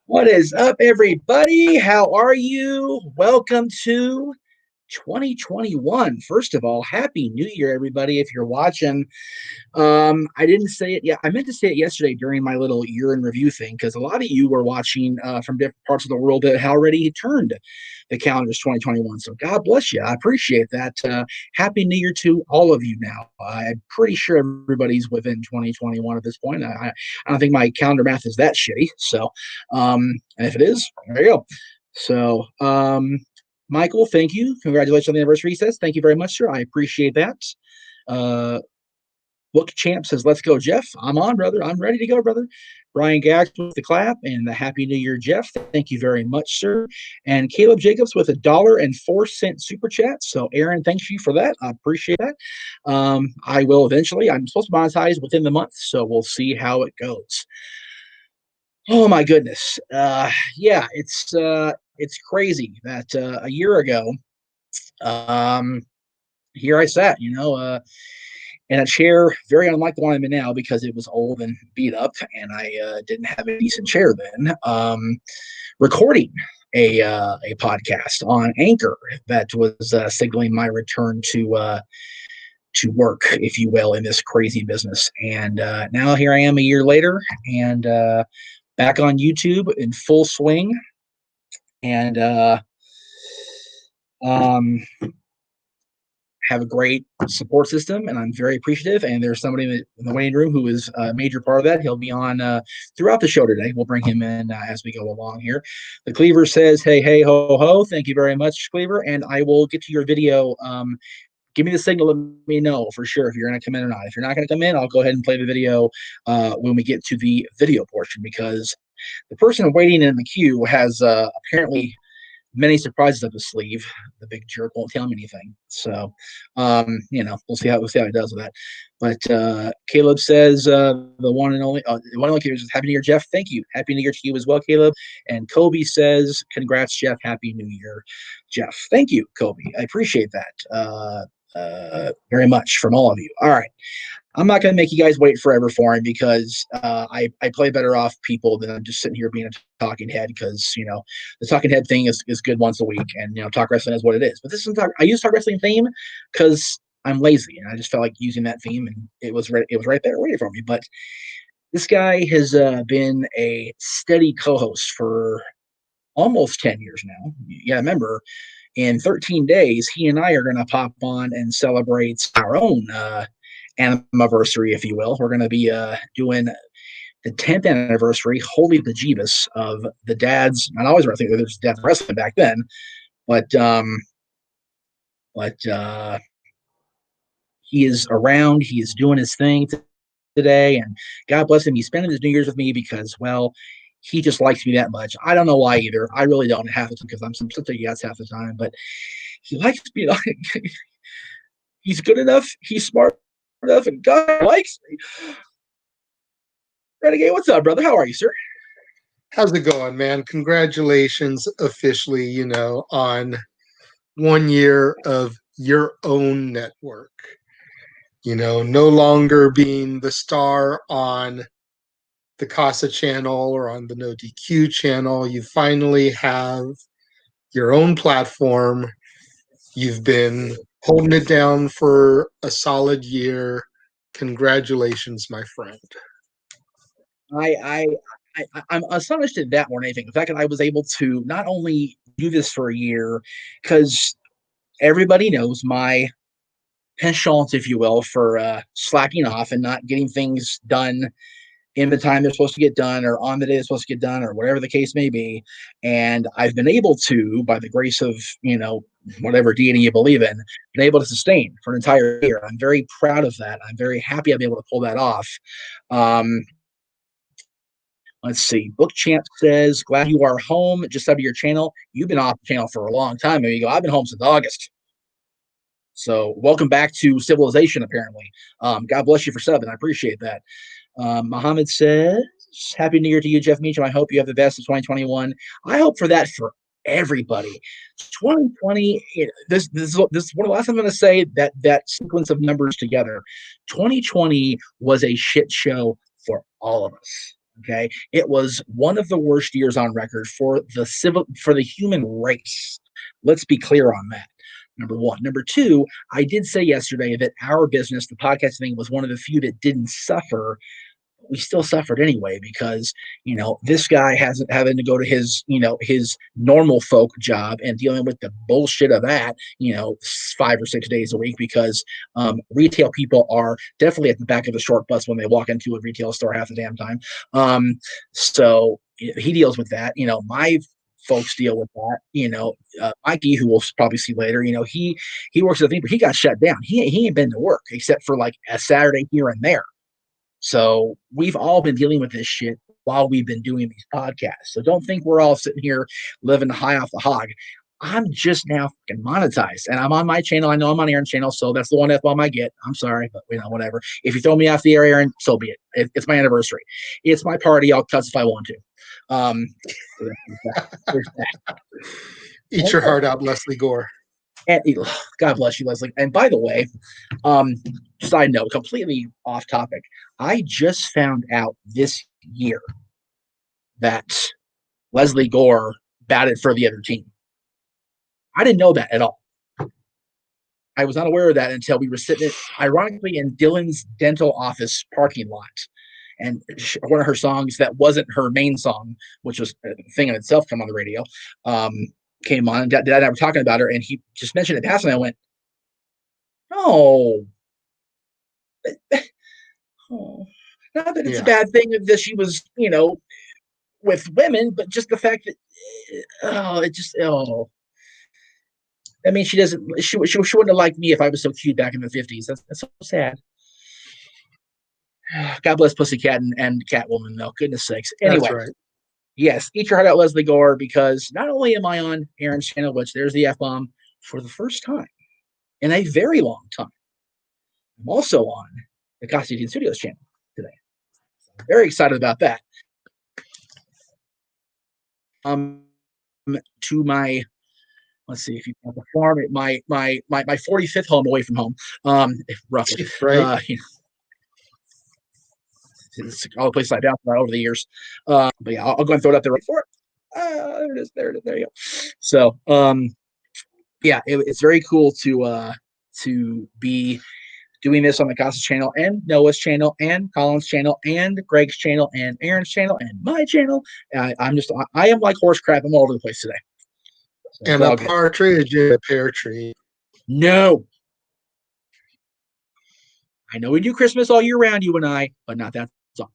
What is up, everybody? How are you? Welcome to 2021. First of all, Happy New Year, everybody. If you're watching, I didn't say it yet. I meant to say it yesterday during my little year in review thing because a lot of you were watching from different parts of the world that had already turned the calendar's 2021. So God bless you. I appreciate that. Happy New Year to all of you now. I'm pretty sure everybody's within 2021 at this point. I don't think my calendar math is that shitty. So, and if it is, there you go. So, Michael, thank you. Congratulations on the anniversary, he says. Thank you very much, sir. I appreciate that. Uh, Book Champ says, let's go, Jeff. I'm on, brother. I'm ready to go, brother. Brian Gax with the clap and the Happy New Year, Jeff. Thank you very much, sir. And Caleb Jacobs with $1.04 super chat. So, Aaron, thanks you for that. I appreciate that. I will eventually. I'm supposed to monetize within the month, so we'll see how it goes. Oh my goodness. Yeah, it's crazy that a year ago, um, here I sat, in a chair very unlike the one I'm in now because it was old and beat up, and I didn't have a decent chair then. Recording a podcast on Anchor that was signaling my return to work, if you will, in this crazy business. And now here I am a year later, and back on YouTube in full swing, and um, have a great support system, and I'm very appreciative. And there's somebody in the waiting room who is a major part of that. He'll be on throughout the show today. We'll bring him in as we go along here. The Cleaver says, hey, hey, ho, ho. Thank you very much, Cleaver. And I will get to your video. Give me the signal. Let me know for sure if you're going to come in or not. If you're not going to come in, I'll go ahead and play the video when we get to the video portion, because the person waiting in the queue has apparently many surprises up his sleeve. The big jerk won't tell me anything. So, we'll see how he does with that. But Caleb says the one and only Caleb says, Happy New Year, Jeff. Thank you. Happy New Year to you as well, Caleb. And Kobe says, congrats, Jeff. Happy New Year, Jeff. Thank you, Kobe. I appreciate that very much from all of you. All right. I'm not going to make you guys wait forever for him because I play better off people than I'm just sitting here being a talking head, because, the talking head thing is good once a week, and, talk wrestling is what it is. But this is I use talk wrestling theme because I'm lazy, and I just felt like using that theme, and it was right there waiting for me. But this guy has been a steady co-host for almost 10 years now. Yeah, remember, in 13 days, he and I are going to pop on and celebrate our own anniversary, if you will. We're going to be doing the 10th anniversary, holy the Jeebus, of the dad's. And I always think that there's dad wrestling back then, but he is around. He is doing his thing today, and God bless him. He's spending his New Year's with me because, well, he just likes me that much. I don't know why either. I really don't, half the time, because I'm such a yes half the time, but he likes me. He's good enough. He's smart enough, and God likes me. Renegade, what's up, brother? How are you, sir? How's it going, man? Congratulations officially, on 1 year of your own network. No longer being the star on the Casa channel or on the No DQ channel. You finally have your own platform. You've been holding it down for a solid year. Congratulations, my friend. I, I'm astonished at that more than anything. The fact that I was able to not only do this for a year, because everybody knows my penchant, if you will, for slacking off and not getting things done in the time they're supposed to get done, or on the day they're supposed to get done, or whatever the case may be. And I've been able to, by the grace of, whatever deity you believe in, been able to sustain for an entire year. I'm very proud of that. I'm very happy I've been able to pull that off. Let's see. Book Champ says, glad you are home, just out of your channel. You've been off the channel for a long time. There you go. I've been home since August. So welcome back to civilization, apparently. God bless you for subbing. I appreciate that. Muhammad says, Happy New Year to you, Jeff Meacham. I hope you have the best of 2021. I hope for that for everybody. 2020, this is one of the last I'm going to say that sequence of numbers together. 2020 was a shit show for all of us. Okay, it was one of the worst years on record for the human race. Let's be clear on that. Number one. Number two, I did say yesterday that our business, the podcast thing, was one of the few that didn't suffer. We still suffered anyway because this guy hasn't having to go to his normal folk job and dealing with the bullshit of that 5 or 6 days a week because retail people are definitely at the back of the short bus when they walk into a retail store half the damn time. So he deals with that. My folks deal with that. Mikey, who we'll probably see later, he works at the thing, but he got shut down. He ain't been to work except for like a Saturday here and there. So we've all been dealing with this shit while we've been doing these podcasts. So don't think we're all sitting here living high off the hog. I'm just now fucking monetized, and I'm on my channel. I know I'm on Aaron's channel, so that's the one F-bomb I get. I'm sorry, but whatever. If you throw me off the air, Aaron, so be it. It's my anniversary. It's my party. I'll cuss if I want to. There's that. Eat your heart out, Leslie Gore. And God bless you, Leslie. And by the way, side note, completely off topic. I just found out this year that Leslie Gore batted for the other team. I didn't know that at all. I was not aware of that until we were sitting, ironically, in Dylan's dental office parking lot. And one of her songs that wasn't her main song, which was a thing in itself, come on the radio, came on. And Dad and I were talking about her, and he just mentioned it passing. I went, "Oh, not that it's a bad thing that she was, with women, but just the fact that, I mean, she doesn't. She wouldn't have liked me if I was so cute back in the 50s. That's so sad. God bless Pussycat and Catwoman, though. Goodness sakes. Anyway, that's right. Yes, eat your heart out, Leslie Gore, because not only am I on Aaron's channel, which there's the F-bomb, for the first time in a very long time, I'm also on the Costume Studios channel today. So I'm very excited about that. To my, let's see if you can perform it, my 45th home away from home, roughly. Right. It's all the places I've been over the years. But yeah, I'll go and throw it up there right for it. There it is. There you go. So, yeah, it's very cool to be doing this on the Casa channel and Noah's channel and Colin's channel and Greg's channel and Aaron's channel and my channel. I am like horse crap. I'm all over the place today. So and a partridge in a pear tree. No. I know we do Christmas all year round, you and I, but not that song.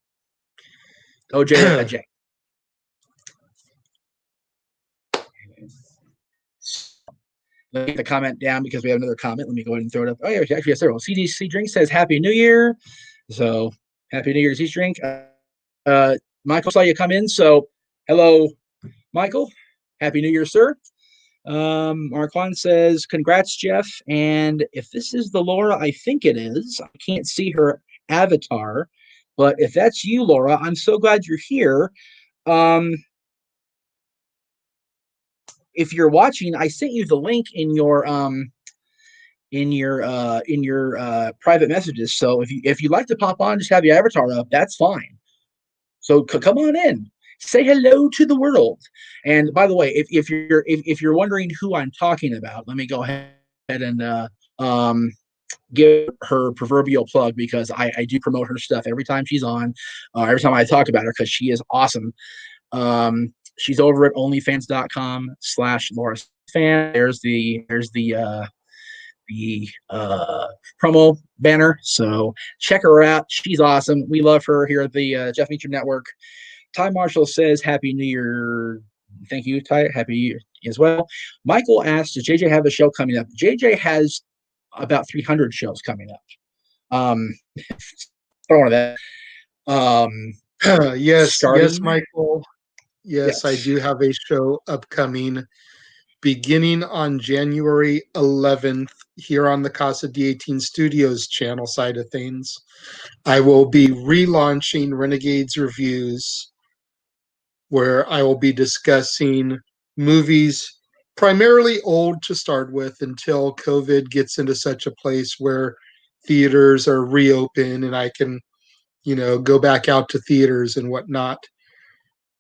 OJ. Let me get the comment down because we have another comment. Let me go ahead and throw it up. Oh, yeah, actually, yes, there. Well, CDC Drink says Happy New Year. So, Happy New Year to CDC Drink. Michael saw you come in. So, hello, Michael. Happy New Year, sir. Marquand says, congrats, Jeff. And if this is the Laura I think it is, I can't see her avatar. But if that's you, Laura, I'm so glad you're here. If you're watching, I sent you the link in your private messages. So if you'd like to pop on, just have your avatar up, that's fine. So come on in, say hello to the world. And by the way, if you're wondering who I'm talking about, let me go ahead and give her proverbial plug because I do promote her stuff every time she's on, every time I talk about her because she is awesome. She's over at onlyfans.com/LauraFan. There's the promo banner. So check her out. She's awesome. We love her here at the Jeff Meacham Network. Ty Marshall says, Happy New Year. Thank you, Ty. Happy New Year as well. Michael asked, does JJ have a show coming up? JJ has about 300 shows coming up. One of that. Yes, Michael. Yes, I do have a show upcoming beginning on January 11th here on the Casa D18 Studios channel side of things. I will be relaunching Renegades Reviews, where I will be discussing movies primarily old to start with until COVID gets into such a place where theaters are reopened and I can go back out to theaters and whatnot.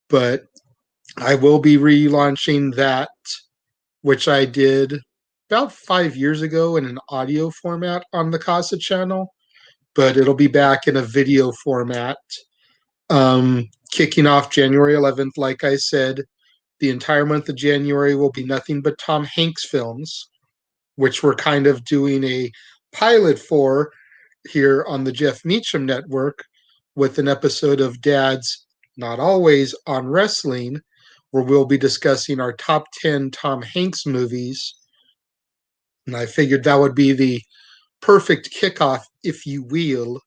But I will be relaunching that, which I did about 5 years ago in an audio format on the Casa channel, but it'll be back in a video format. Kicking off January 11th, like I said, the entire month of January will be nothing but Tom Hanks films, which we're kind of doing a pilot for here on the Jeff Meacham Network with an episode of Dad's Not Always on Wrestling, where we'll be discussing our top 10 Tom Hanks movies. And I figured that would be the perfect kickoff, if you will,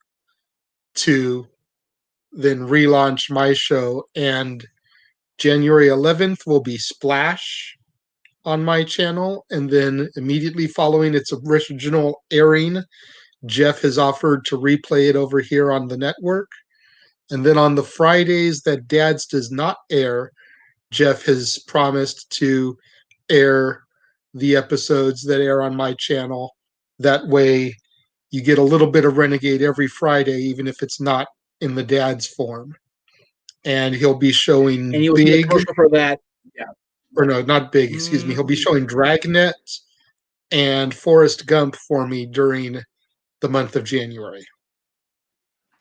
to then relaunch my show. And January 11th will be Splash on my channel. And then immediately following its original airing, Jeff has offered to replay it over here on the network. And then on the Fridays that Dad's does not air, Jeff has promised to air the episodes that air on my channel. That way you get a little bit of Renegade every Friday, even if it's not in the Dad's form. And he'll be showing And you'll see the commercial for that. Yeah. Or no, not Big, excuse me. He'll be showing Dragnet and Forrest Gump for me during the month of January.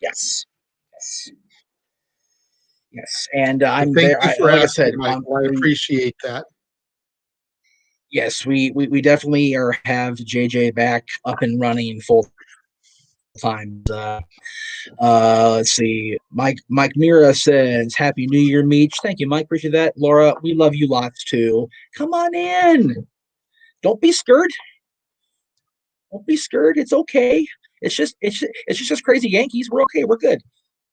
Yes. Yes. Yes. And I'm Thank there. you for like asking, I said, Michael. I appreciate that. Yes, we definitely have JJ back up and running full time. Let's see. Mike Mira says, "Happy New Year, Meech." Thank you, Mike. Appreciate that. Laura, we love you lots too. Come on in. Don't be scared. Don't be scared. It's okay. It's just crazy Yankees. We're okay. We're good.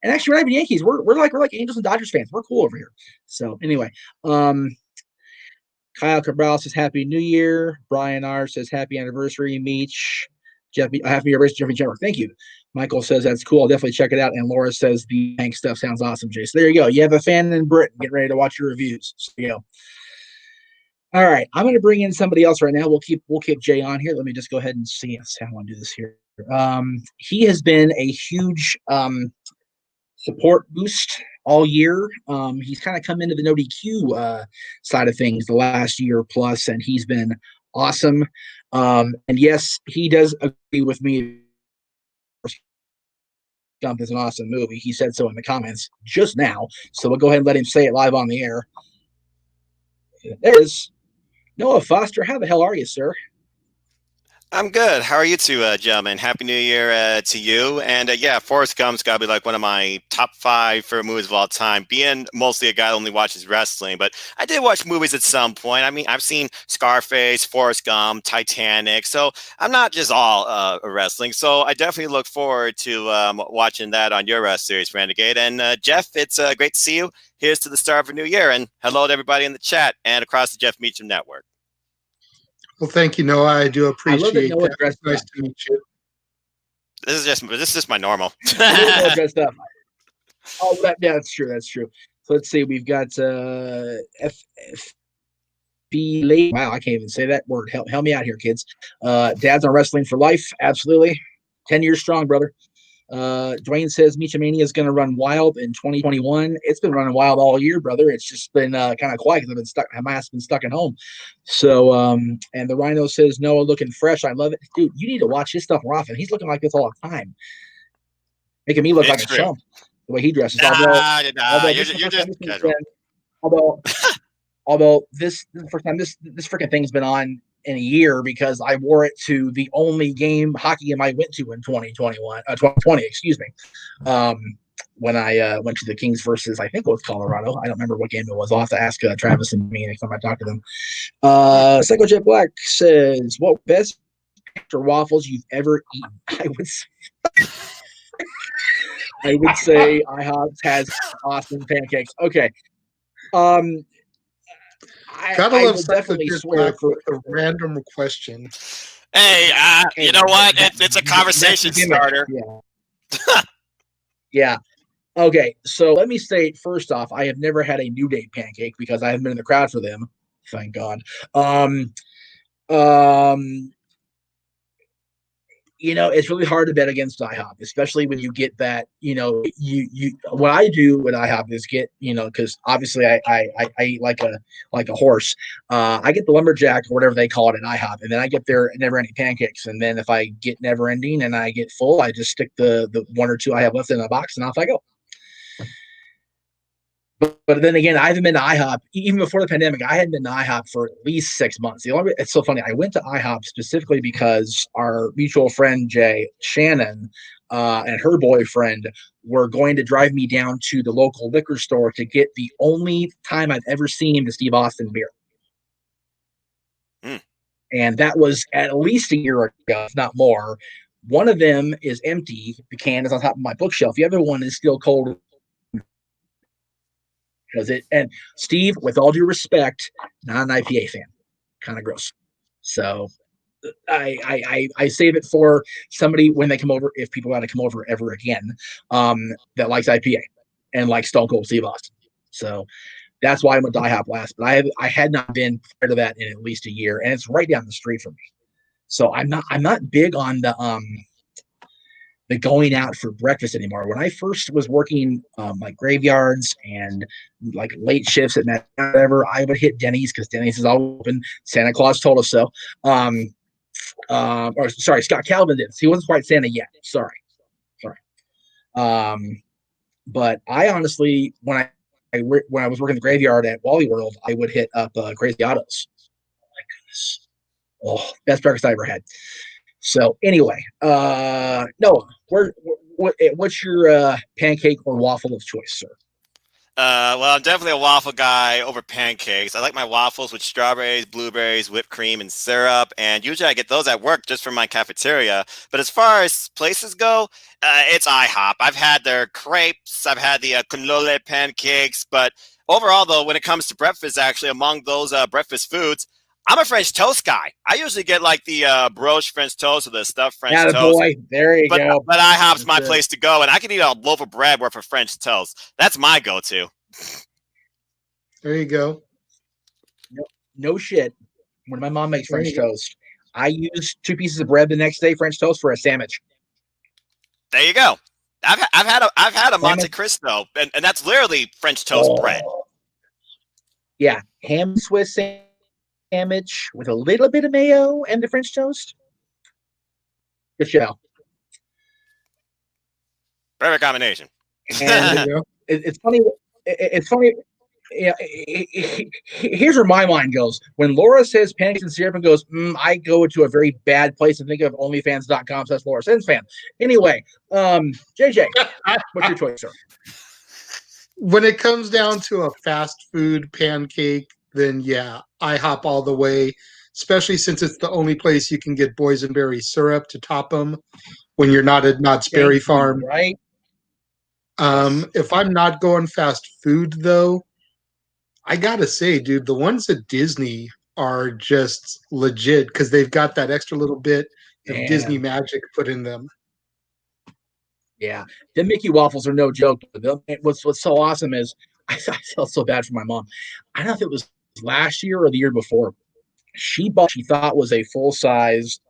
And actually, we're not even Yankees. We're like Angels and Dodgers fans. We're cool over here. So anyway, Kyle Cabral says Happy New Year. Brian R says Happy Anniversary, Meech. Happy Anniversary, Jeffrey Jenner. Thank you. Michael says that's cool. I'll definitely check it out. And Laura says the Hank stuff sounds awesome, Jay. So there you go. You have a fan in Britain. Get ready to watch your reviews. So you go. All right, I'm going to bring in somebody else right now. We'll keep Jay on here. Let me just go ahead and see how I want to do this here. He has been a huge support boost all year. He's kind of come into the no DQ side of things the last year plus, and he's been awesome. And yes, he does agree with me. Gump is an awesome movie. He said so in the comments just now. So we'll go ahead and let him say it live on the air. There it is. Noah Foster, how the hell are you, sir? I'm good. How are you two, gentlemen? Happy New Year to you. And yeah, Forrest Gump's got to be like one of my top 5 favorite movies of all time. Being mostly a guy that only watches wrestling, but I did watch movies at some point. I mean, I've seen Scarface, Forrest Gump, Titanic. So I'm not just all wrestling. So I definitely look forward to watching that on your series, Renegade. And Jeff, it's great to see you. Here's to the start of a new year. And hello to everybody in the chat and across the Jeff Meacham Network. Well, thank you, Noah. I do appreciate that. It's nice to meet you. This is just my normal. Noah dressed up. Oh, yeah, that's true. That's true. So let's see. We've got FB. Wow, I can't even say that word. Help me out here, kids. Dad's on wrestling for life. Absolutely. 10 years strong, brother. Dwayne says Meachamania is going to run wild in 2021. It's been running wild all year, brother. It's just been kind of quiet because I've been stuck. My ass been stuck at home. So, and the Rhino says Noah looking fresh. I love it, dude. You need to watch his stuff more often. He's looking like this all the time, making me look like a chump the way he dresses. Although this is the first time this freaking thing's been on in a year because I wore it to the only hockey game I went to in 2020, excuse me. When I went to the Kings versus, I think it was Colorado. I don't remember what game it was. I'll have to ask Travis and me next time I talk to them. Psycho Jet Black says, what best or waffles you've ever eaten? I would say IHOP's has awesome pancakes. Okay. Gotta love definitely swear for a random question. Hey, you know what? It's a conversation starter. Yeah. Yeah. Okay, so let me state first off, I have never had a New Day pancake because I haven't been in the crowd for them. Thank God. It's really hard to bet against IHOP, especially when you get that. You what I do at IHOP is get because obviously I eat like a horse. I get the lumberjack or whatever they call it at IHOP, and then I get their never ending pancakes. And then if I get never ending and I get full, I just stick the one or two I have left in a box and off I go. But then again, I haven't been to IHOP even before the pandemic. I hadn't been to IHOP for at least 6 months. It's so funny. I went to IHOP specifically because our mutual friend Jay Shannon and her boyfriend were going to drive me down to the local liquor store to get the only time I've ever seen the Steve Austin beer. Mm. And that was at least a year ago, if not more. One of them is empty. The can is on top of my bookshelf. The other one is still cold. And Steve, with all due respect, not an IPA fan, kind of gross. So I save it for somebody when they come over, if people want to come over ever again, that likes IPA and likes Stone Cold Steve Austin. So that's why I went to IHOP last. But I had not been prior to that in at least a year, and it's right down the street from me. So I'm not big on the going out for breakfast anymore. When I first was working like graveyards and like late shifts at night, whatever, I would hit Denny's because Denny's is all open. Santa Claus told us so. Or sorry, Scott Calvin did. He wasn't quite Santa yet. Sorry. But I honestly, when I was working the graveyard at Wally World, I would hit up Crazy Autos. Oh my goodness. Oh, best breakfast I ever had. So anyway, Noah, what's your pancake or waffle of choice, sir? Well, I'm definitely a waffle guy over pancakes. I like my waffles with strawberries, blueberries, whipped cream, and syrup. And usually I get those at work just from my cafeteria. But as far as places go, it's IHOP. I've had their crepes. I've had the cannoli pancakes. But overall, though, when it comes to breakfast, actually, among those breakfast foods, I'm a French toast guy. I usually get like the brioche French toast or the stuffed French toast. Boy, there you go. But IHOP's my place to go, and I can eat a loaf of bread worth of French toast. That's my go-to. There you go. No shit. When my mom makes French toast, I use 2 pieces of bread the next day, French toast, for a sandwich. There you go. I've had a Monte Cristo, and that's literally French toast bread. Yeah, ham Swiss sandwich with a little bit of mayo and the French toast. Good show. Perfect combination. And it's funny. It's funny. Yeah, here's where my mind goes. When Laura says pancakes and syrup and goes, I go to a very bad place and think of onlyfans.com/Laura Sins fan. Anyway, JJ, what's your choice, sir? When it comes down to a fast food pancake, then yeah, IHOP all the way, especially since it's the only place you can get boysenberry syrup to top them when you're not at Knott's Berry Farm. Right. If I'm not going fast food, though, I gotta say, dude, the ones at Disney are just legit because they've got that extra little bit of Disney magic put in them. Yeah, the Mickey waffles are no joke. What's so awesome is I felt so bad for my mom. I don't know if it was last year or the year before. She bought she thought was a full size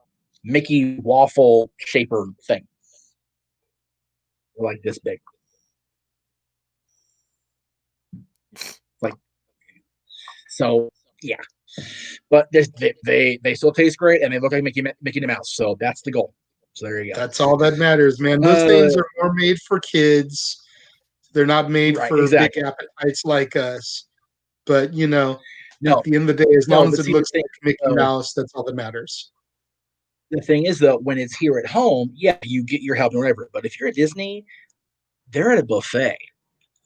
Mickey waffle shaper thing, like this big. Like, so yeah, but they still taste great and they look like Mickey Mouse. So that's the goal. So there you go. That's all that matters, man. Those things are more made for kids. They're not made for big appetites like us. But, at the end of the day, as long as it looks like Mickey Mouse, that's all that matters. The thing is, though, when it's here at home, yeah, you get your help and whatever. But if you're at Disney, they're at a buffet.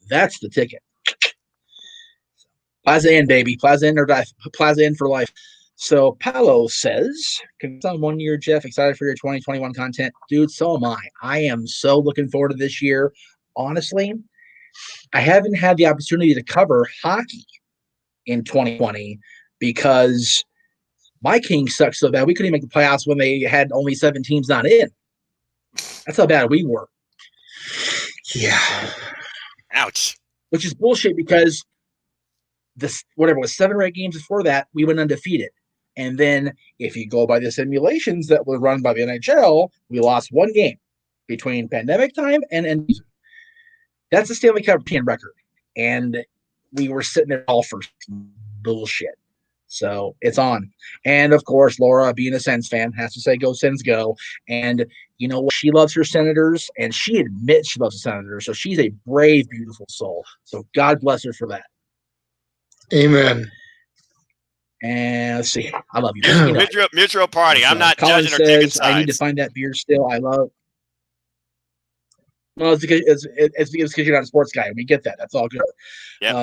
That's the ticket. Plaza Inn, baby. Plaza Inn or die. Plaza Inn for life. So Paolo says, congrats on 1 year, Jeff. Excited for your 2021 content. Dude, so am I. I am so looking forward to this year. Honestly, I haven't had the opportunity to cover hockey in 2020 because my Kings sucked so bad we couldn't even make the playoffs when they had only 7 teams not in. That's how bad we were. Yeah. Ouch. Which is bullshit because this whatever it was 7 or 8 games before that, we went undefeated. And then if you go by the simulations that were run by the NHL, we lost one game between pandemic time and end season. That's the Stanley Cup team record. And we were sitting there all for bullshit. So it's on. And of course, Laura, being a Sens fan, has to say, go Sens, go. And you know what? She loves her Senators, and she admits she loves the Senators. So she's a brave, beautiful soul. So God bless her for that. Amen. And let's see. I love you. You know, mutual party. I'm not Colin judging or taking says, I need to sides. find that beer still. I love. Well, it's because you're not a sports guy. We get that. That's all good. Yep.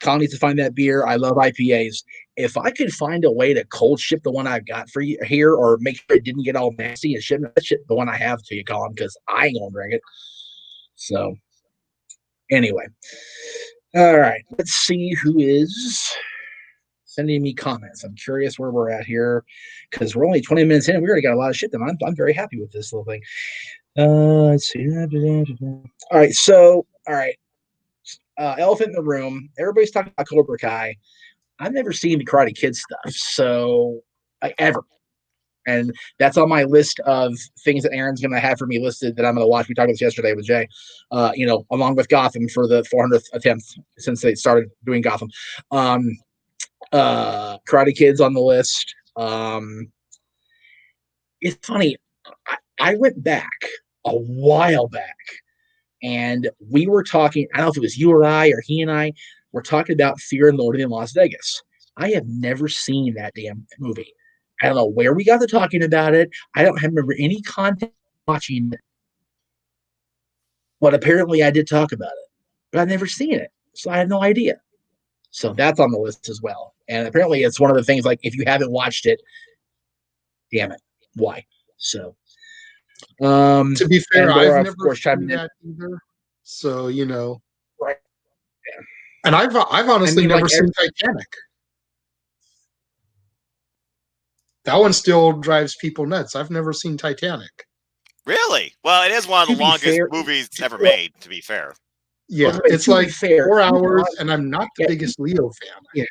Colin needs to find that beer. I love IPAs. If I could find a way to cold ship the one I've got for you here, or make sure it didn't get all nasty and ship the one I have to you, Colin, because I ain't gonna drink it. So, anyway, all right. Let's see who is sending me comments. I'm curious where we're at here because we're only 20 minutes in. We already got a lot of shit done. I'm very happy with this little thing. Let's see. All right. So, all right. Elephant in the room. Everybody's talking about Cobra Kai. I've never seen the Karate Kid stuff, so ever. And that's on my list of things that Aaron's going to have for me listed that I'm going to watch. We talked about this yesterday with Jay, along with Gotham for the 400th attempt since they started doing Gotham. Karate Kid's on the list. It's funny. I went back a while back, and we were talking. I don't know if it was you or I or he and I were talking about Fear and Loathing in Las Vegas. I have never seen that damn movie. I don't know where we got to talking about it. I don't remember any content watching it, but apparently I did talk about it. But I've never seen it, so I have no idea. So that's on the list as well. And apparently it's one of the things, like, if you haven't watched it, damn it, why? So, to be fair, Laura, I've never seen that either. So, right? Yeah. And I've honestly never seen Titanic. That one still drives people nuts. I've never seen Titanic. Really? Well, it is one of the longest movies ever made, to be fair. Yeah, it's like 4 hours, and I'm not the biggest Leo fan. Yeah.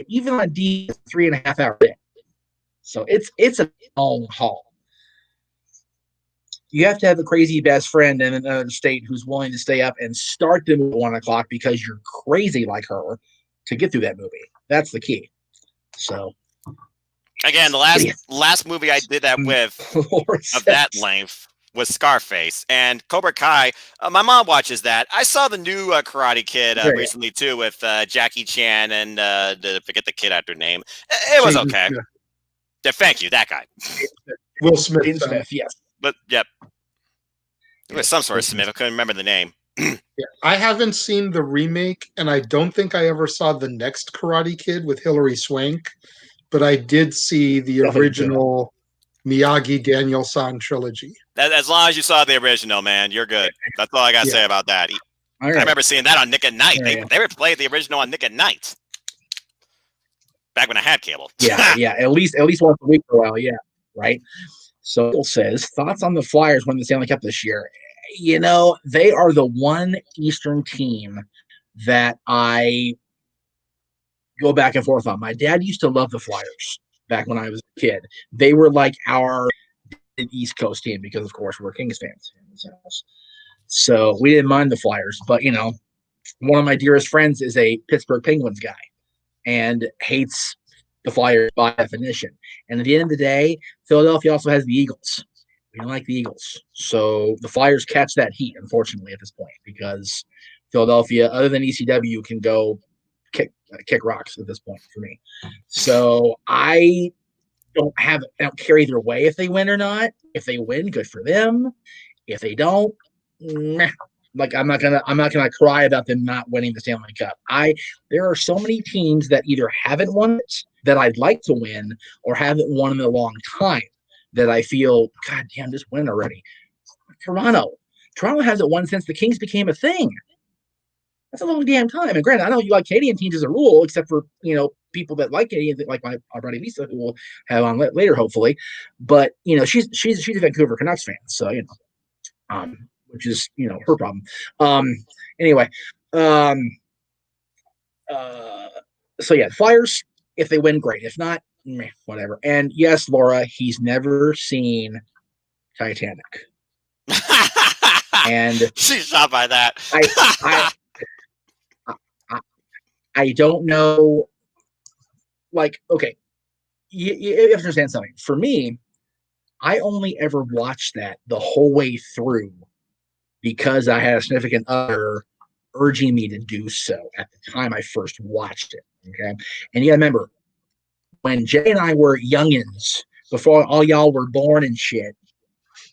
Even on D, 3.5 hours in. So it's a long haul. You have to have a crazy best friend in another state who's willing to stay up and start them at 1 o'clock because you're crazy like her to get through that movie. That's the key. So, again, the last movie I did that with of that length was Scarface, and Cobra Kai. My mom watches that. I saw the new Karate Kid recently too with Jackie Chan and forget the kid actor name. It was okay. Yeah, thank you, that guy. Will Smith. Yes. But yep, it was some sort of Smith. I couldn't remember the name. Yeah, I haven't seen the remake, and I don't think I ever saw the next Karate Kid with Hilary Swank, but I did see the original Miyagi Daniel-san trilogy. As long as you saw the original, man, you're good. That's all I gotta say about that. I remember seeing that on Nick at Night. They would play the original on Nick at Night back when I had cable. Yeah, at least once a week for a while. Yeah, right. So Bill says, thoughts on the Flyers winning the Stanley Cup this year? They are the one Eastern team that I go back and forth on. My dad used to love the Flyers back when I was a kid. They were like our East Coast team because, of course, we're Kings fans in this house. So we didn't mind the Flyers. But, one of my dearest friends is a Pittsburgh Penguins guy and hates the Flyers by definition. And at the end of the day, Philadelphia also has the Eagles. We don't like the Eagles. So the Flyers catch that heat, unfortunately, at this point, because Philadelphia, other than ECW, can go kick rocks at this point for me. So I don't care either way if they win or not. If they win, good for them. If they don't, like I'm not gonna cry about them not winning the Stanley Cup. There are so many teams that either haven't won it that I'd like to win or haven't won in a long time that I feel, God damn, just win already. Toronto hasn't won since the Kings became a thing. That's a long damn time. And granted, I know you like Canadian teams as a rule, except for people that like Canadian, like my buddy Lisa, who we'll have on later, hopefully. But she's a Vancouver Canucks fan, so which is her problem. Anyway, so yeah, Flyers. If they win, great. If not, meh, whatever. And yes, Laura, he's never seen Titanic. And she's shocked by that. I don't know. Like, okay, you have to understand something. For me, I only ever watched that the whole way through because I had a significant other urging me to do so at the time I first watched it. Okay. And you gotta remember, when Jay and I were youngins, before all y'all were born and shit,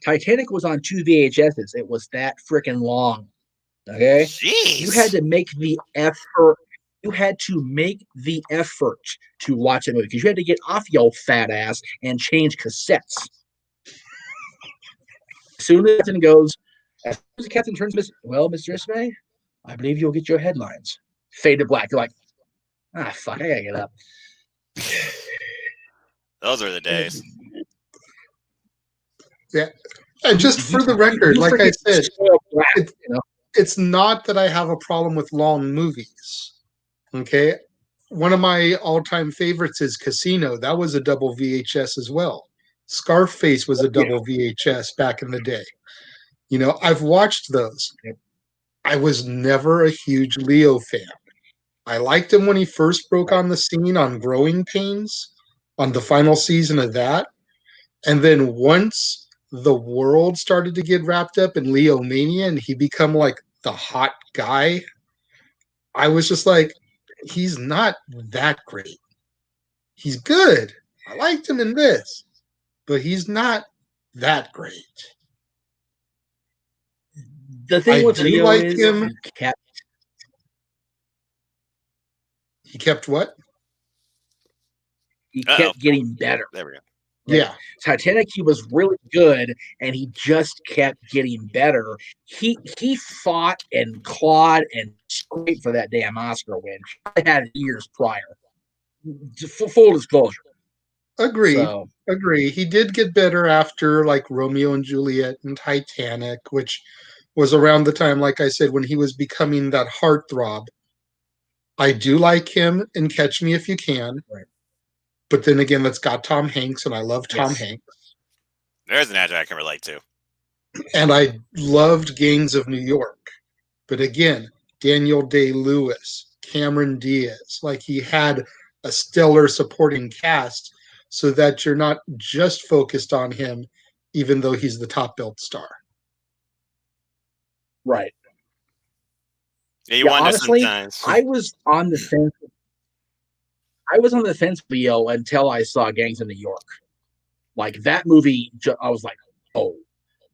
Titanic was on 2 VHSs. It was that freaking long. Okay. Jeez. You had to make the effort. You had to make the effort to watch a movie because you had to get off your fat ass and change cassettes. As soon as the captain goes, as soon as the captain turns, well, Mr. Ismay, I believe you'll get your headlines. Fade to black. You're like, fuck, I gotta get up. Those are the days. Yeah. And just for the record, like I said, it's not that I have a problem with long movies. Okay. One of my all-time favorites is Casino. That was a double VHS as well. Scarface was a double VHS back in the day. You know, I've watched those. I was never a huge Leo fan. I liked him when he first broke on the scene on Growing Pains, on the final season of that. And then once the world started to get wrapped up in Leo Mania and he become like the hot guy, I was just like, he's not that great. He's good. I liked him in this, but he's not that great. The thing with Leo like is him. He kept what? He kept getting better. There we go. Yeah. Titanic, he was really good, and he just kept getting better. He fought and clawed and scraped for that damn Oscar win. I had it years prior. Full disclosure. Agree. He did get better after like Romeo and Juliet and Titanic, which was around the time, like I said, when he was becoming that heartthrob. I do like him in Catch Me If You Can. Right. But then again, that's got Tom Hanks, and I love Tom Hanks. There's an actor I can relate to. And I loved Gangs of New York. But again, Daniel Day-Lewis, Cameron Diaz, like he had a stellar supporting cast so that you're not just focused on him, even though he's the top-billed star. Right. Yeah, honestly, I was on the fence. I was on the fence, Leo, until I saw Gangs of New York. Like that movie, I was like, "Oh,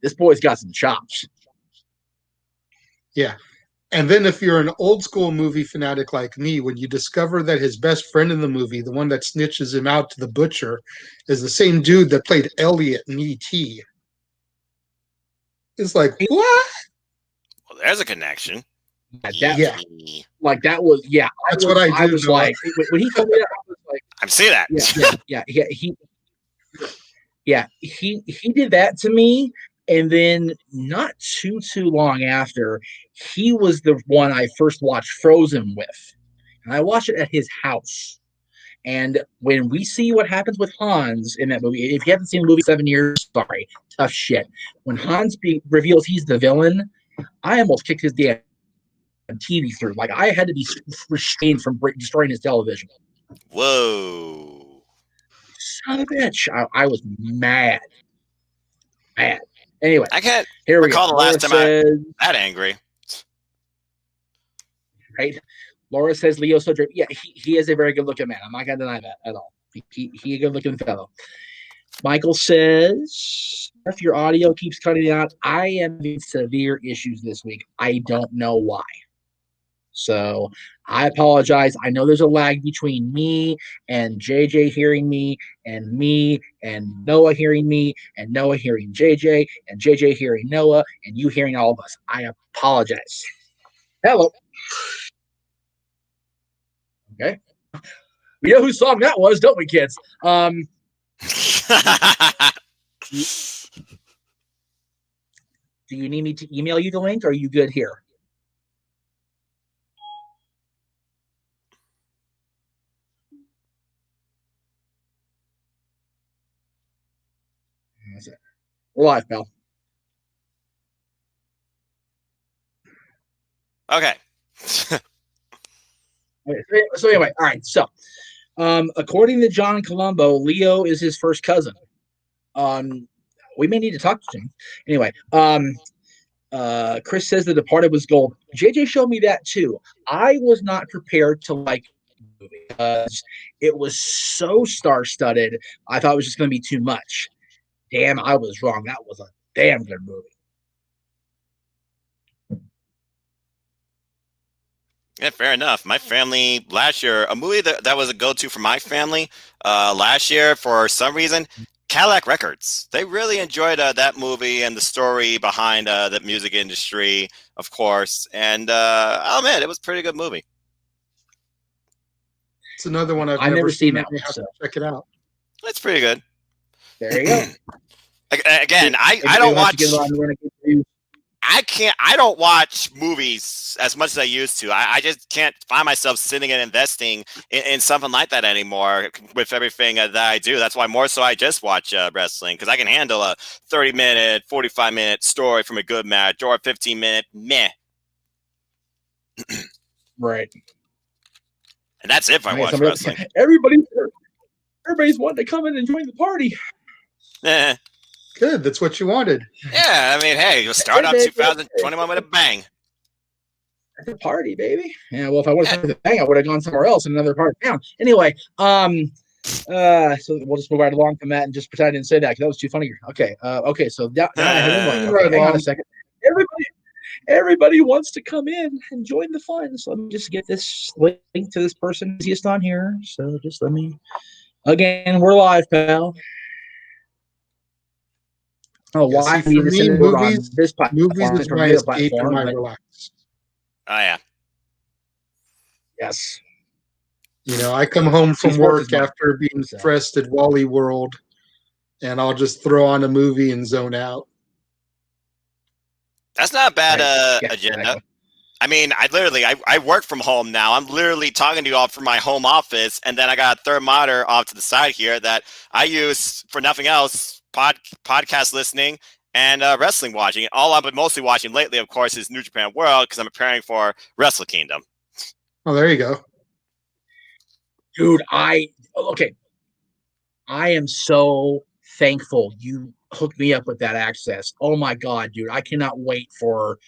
this boy's got some chops." Yeah, and then if you're an old school movie fanatic like me, when you discover that his best friend in the movie, the one that snitches him out to the butcher, is the same dude that played Elliot in E.T., it's like, what? Well, there's a connection. Like that was That's what I do. I was like, when he told me that, I was like, I'm seeing that. He did that to me, and then not too long after, he was the one I first watched Frozen with, and I watched it at his house. And when we see what happens with Hans in that movie, if you haven't seen the movie 7 years, sorry, tough shit. When Hans reveals he's the villain, I almost kicked his damn TV through. Like I had to be restrained from destroying his television. Whoa. Son of a bitch. I was mad. Anyway, I can't here we recall go. the last time I was that angry. Right? Laura says Leo so drip. Yeah, he is a very good looking man. I'm not gonna deny that at all. He a good looking fellow. Michael says, if your audio keeps cutting out, I am having severe issues this week. I don't know why. So I apologize. I know there's a lag between me and JJ hearing me and Noah hearing me and Noah hearing JJ and JJ hearing Noah and you hearing all of us. I apologize. Hello. Okay. We know whose song that was, don't we, kids? Do you need me to email you the link, or are you good here? That's it. We're live, pal. Okay. So anyway, all right. So, according to John Colombo, Leo is his first cousin. We may need to talk to him. Anyway, Chris says The Departed was gold. JJ showed me that too. I was not prepared to like the movie because it was so star-studded. I thought it was just going to be too much. Damn, I was wrong. That was a damn good movie. Yeah, fair enough. My family last year, a movie that was a go-to for my family last year for some reason, Cadillac Records. They really enjoyed that movie and the story behind the music industry, of course. And I'll admit, it was a pretty good movie. It's another one I've never seen that one, have so to check it out. It's pretty good. there you go. Again, I don't watch. I don't watch movies as much as I used to. I just can't find myself sitting and investing in something like that anymore with everything that I do. That's why more so I just watch wrestling, because I can handle a 30-minute, 45-minute story from a good match or a 15-minute meh. Right. And that's it if I watch wrestling. Everybody's wanting to come in and join the party. Good. That's what you wanted. Yeah, I mean, hey, you'll start out 2021 with a bang. At the party, baby. Yeah, well, if I would have the bang, I would have gone somewhere else in another part of town. Anyway, so we'll just move right along from that and just pretend I didn't say that because that was too funny. Okay, so now I have one. Hang on a second. Everybody wants to come in and join the fun. So let me just get this link to this person just on here. So just let me. Again, we're live, pal. Oh, Yeah, why see, for me, movies is my escape and my relax. Oh, yeah. Yes. You know, I come home from work after being stressed at Wally World, and I'll just throw on a movie and zone out. That's not a bad agenda. Exactly. I mean, I work from home now. I'm literally talking to you all from my home office, and then I got a third monitor off to the side here that I use for nothing else, podcast listening and wrestling watching. All I've been mostly watching lately, of course, is New Japan World because I'm preparing for Wrestle Kingdom. Oh, there you go. Dude, I am so thankful you hooked me up with that access. Oh my God, dude. I cannot wait for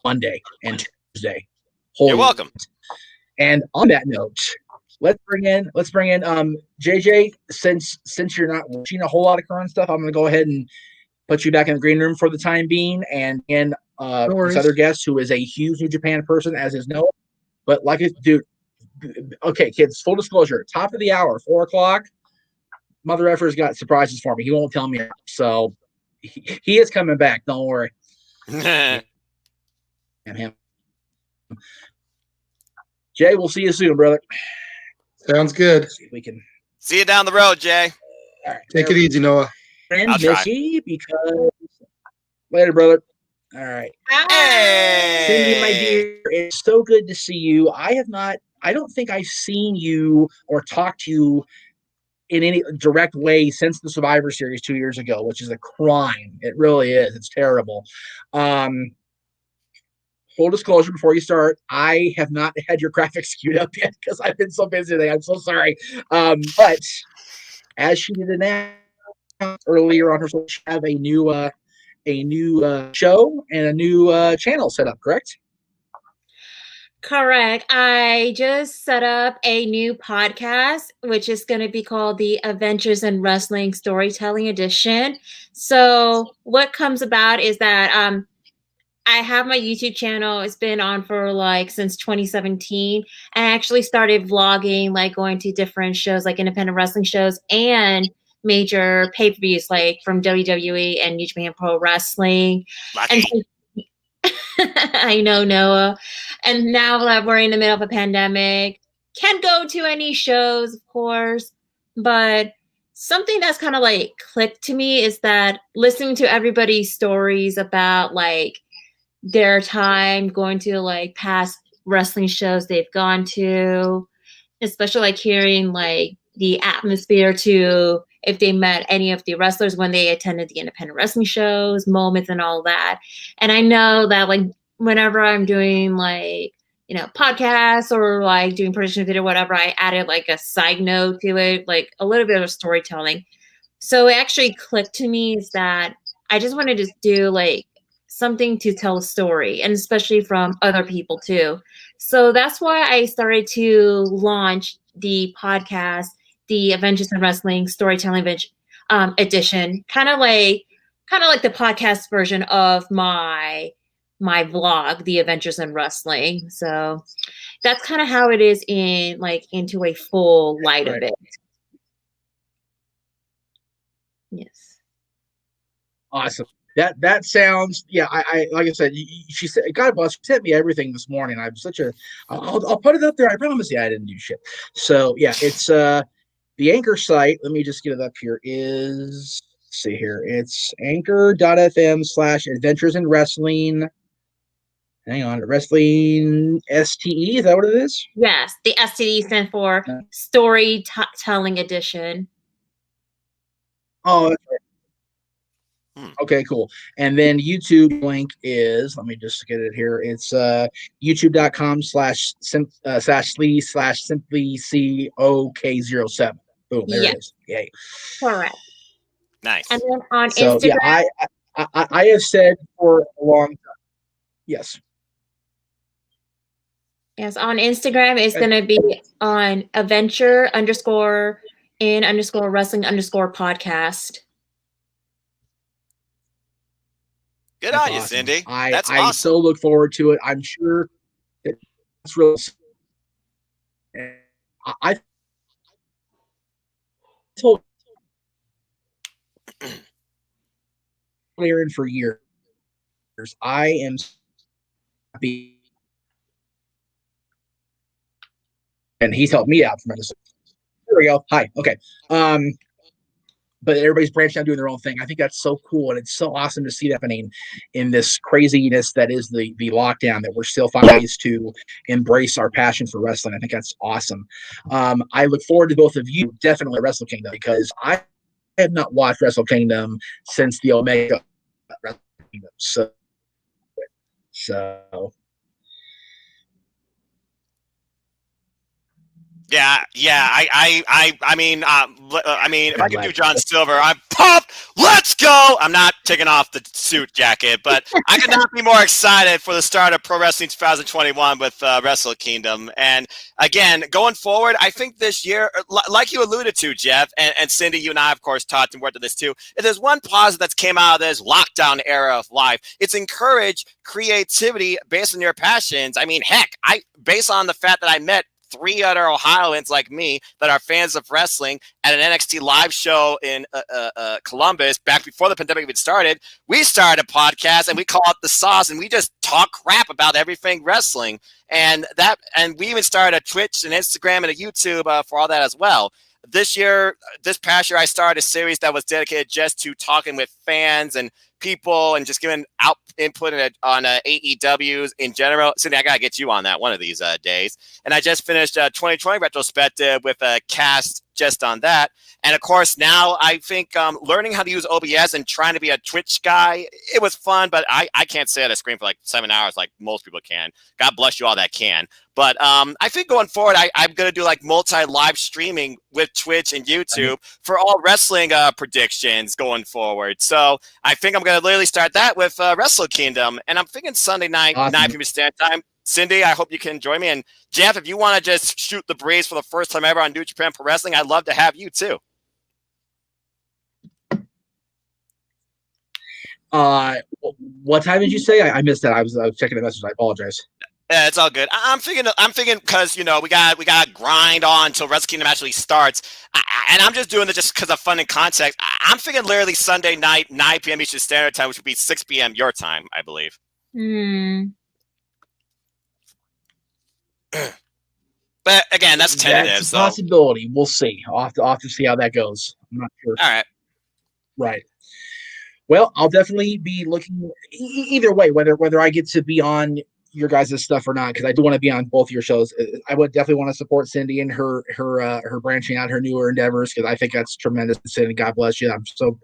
Monday and Tuesday. You're welcome. And on that note, let's bring in JJ. Since you're not watching a whole lot of current stuff, I'm gonna go ahead and put you back in the green room for the time being. And this other guest who is a huge New Japan person, as is Noah. But like it, dude. Okay, kids, full disclosure, top of the hour, 4:00. Mother effer's got surprises for me. He won't tell me. So he is coming back. Don't worry. And him. Jay, we'll see you soon, brother. Sounds good. We can see you down the road, Jay. All right, take it easy, Noah. And Missy, because later, brother. All right. Hey, Cindy, my dear, it's so good to see you. I don't think I've seen you or talked to you in any direct way since the Survivor Series 2 years ago, which is a crime. It really is. It's terrible. Full disclosure before you start, I have not had your graphics queued up yet because I've been so busy today. I'm so sorry. But as she did announce earlier on her social, she have a new show and a new channel set up, correct? Correct. I just set up a new podcast, which is going to be called the Adventures in Wrestling Storytelling Edition. So what comes about is that I have my YouTube channel. It's been on for since 2017. And I actually started vlogging, going to different shows, like independent wrestling shows and major pay-per-views, like from WWE and New Japan Pro Wrestling. Lucky. And I know, Noah. And now that we're in the middle of a pandemic, can't go to any shows, of course. But something that's kind of clicked to me is that listening to everybody's stories about their time going to past wrestling shows they've gone to, especially hearing the atmosphere to if they met any of the wrestlers when they attended the independent wrestling shows, moments, and all that. And I know that like whenever I'm doing like, you know, podcasts or like doing production video, whatever, I added like a side note to it, like a little bit of storytelling. So it actually clicked to me is that I just wanted to do like something to tell a story, and especially from other people too. So that's why I started to launch the podcast, the Adventures in Wrestling Storytelling Edition, kind of like the podcast version of my vlog, The Adventures in Wrestling. So that's kind of how it is in like into a full light of it. Yes. Awesome. That sounds, yeah. I like I said, she said, God bless, she sent me everything this morning. I'm such a, I'll put it up there. I promise you, I didn't do shit. So yeah, it's the Anchor site. Let me just get it up here. Let's see here. It's anchor.fm/adventures in wrestling. Hang on, wrestling STE. Is that what it is? Yes, the STD stands for Storytelling Edition. Oh, that's right. Okay, cool. And then YouTube link is, let me just get it here. It's youtube.com/slee/simply COK07. Boom, there it is. Yay. Correct. Nice. And then on So Instagram. yeah, I have said for a long time. Yes. Yes, on Instagram it's gonna be on adventure_in_wrestling_podcast. Good That's on you, awesome. Cindy. I awesome. so look forward to it. I'm sure it's real. I told Aaron for years, I am happy, and he's helped me out tremendously. There we go. Hi. Okay. But everybody's branching out doing their own thing. I think that's so cool, and it's so awesome to see that happening in this craziness that is the lockdown, that we're still finding ways to embrace our passion for wrestling. I think that's awesome. I look forward to both of you, definitely Wrestle Kingdom, because I have not watched Wrestle Kingdom since the Omega Wrestle Kingdom. So Yeah. I mean, if I could do John Silver, I'm pumped. Let's go. I'm not taking off the suit jacket, but I could not be more excited for the start of Pro Wrestling 2021 with Wrestle Kingdom. And again, going forward, I think this year, like you alluded to, Jeff, and Cindy, you and I, of course, talked and worked on this too. If there's one positive that's came out of this lockdown era of life, it's encouraged creativity based on your passions. I mean, heck, based on the fact that I met 3 other Ohioans like me that are fans of wrestling at an NXT live show in Columbus back before the pandemic even started. We started a podcast and we call it The Sauce, and we just talk crap about everything wrestling. And we even started a Twitch and Instagram and a YouTube for all that as well. This past year, I started a series that was dedicated just to talking with fans and people and just giving out input on AEWs in general. Cindy, I gotta get you on that one of these days. And I just finished a 2020 retrospective with a cast just on that. And of course, now I think learning how to use OBS and trying to be a Twitch guy, it was fun, but I can't sit at a screen for like 7 hours like most people can. God bless you all that can. But I think going forward, I'm going to do like multi-live streaming with Twitch and YouTube for all wrestling predictions going forward. So I think I'm going to literally start that with Wrestle Kingdom. And I'm thinking Sunday night, 9 p.m. Standard Time. Cindy, I hope you can join me. And Jeff, if you want to just shoot the breeze for the first time ever on New Japan Pro Wrestling, I'd love to have you too. What time did you say? I missed that. I was checking the message. I apologize. Yeah, it's all good. I'm thinking because we got to grind on until Wrestle Kingdom actually starts, and I'm just doing it just because of fun and context. I'm thinking literally Sunday night, 9 p.m. Eastern Standard Time, which would be 6 p.m. your time, I believe. But again, that's tentative. That's a possibility. We'll see. I'll have to see how that goes. I'm not sure. All right. Right. Well, I'll definitely be looking either way, whether I get to be on your guys' stuff or not, because I do want to be on both your shows. I would definitely want to support Cindy and her branching out, her newer endeavors, because I think that's tremendous. Cindy, God bless you. I'm so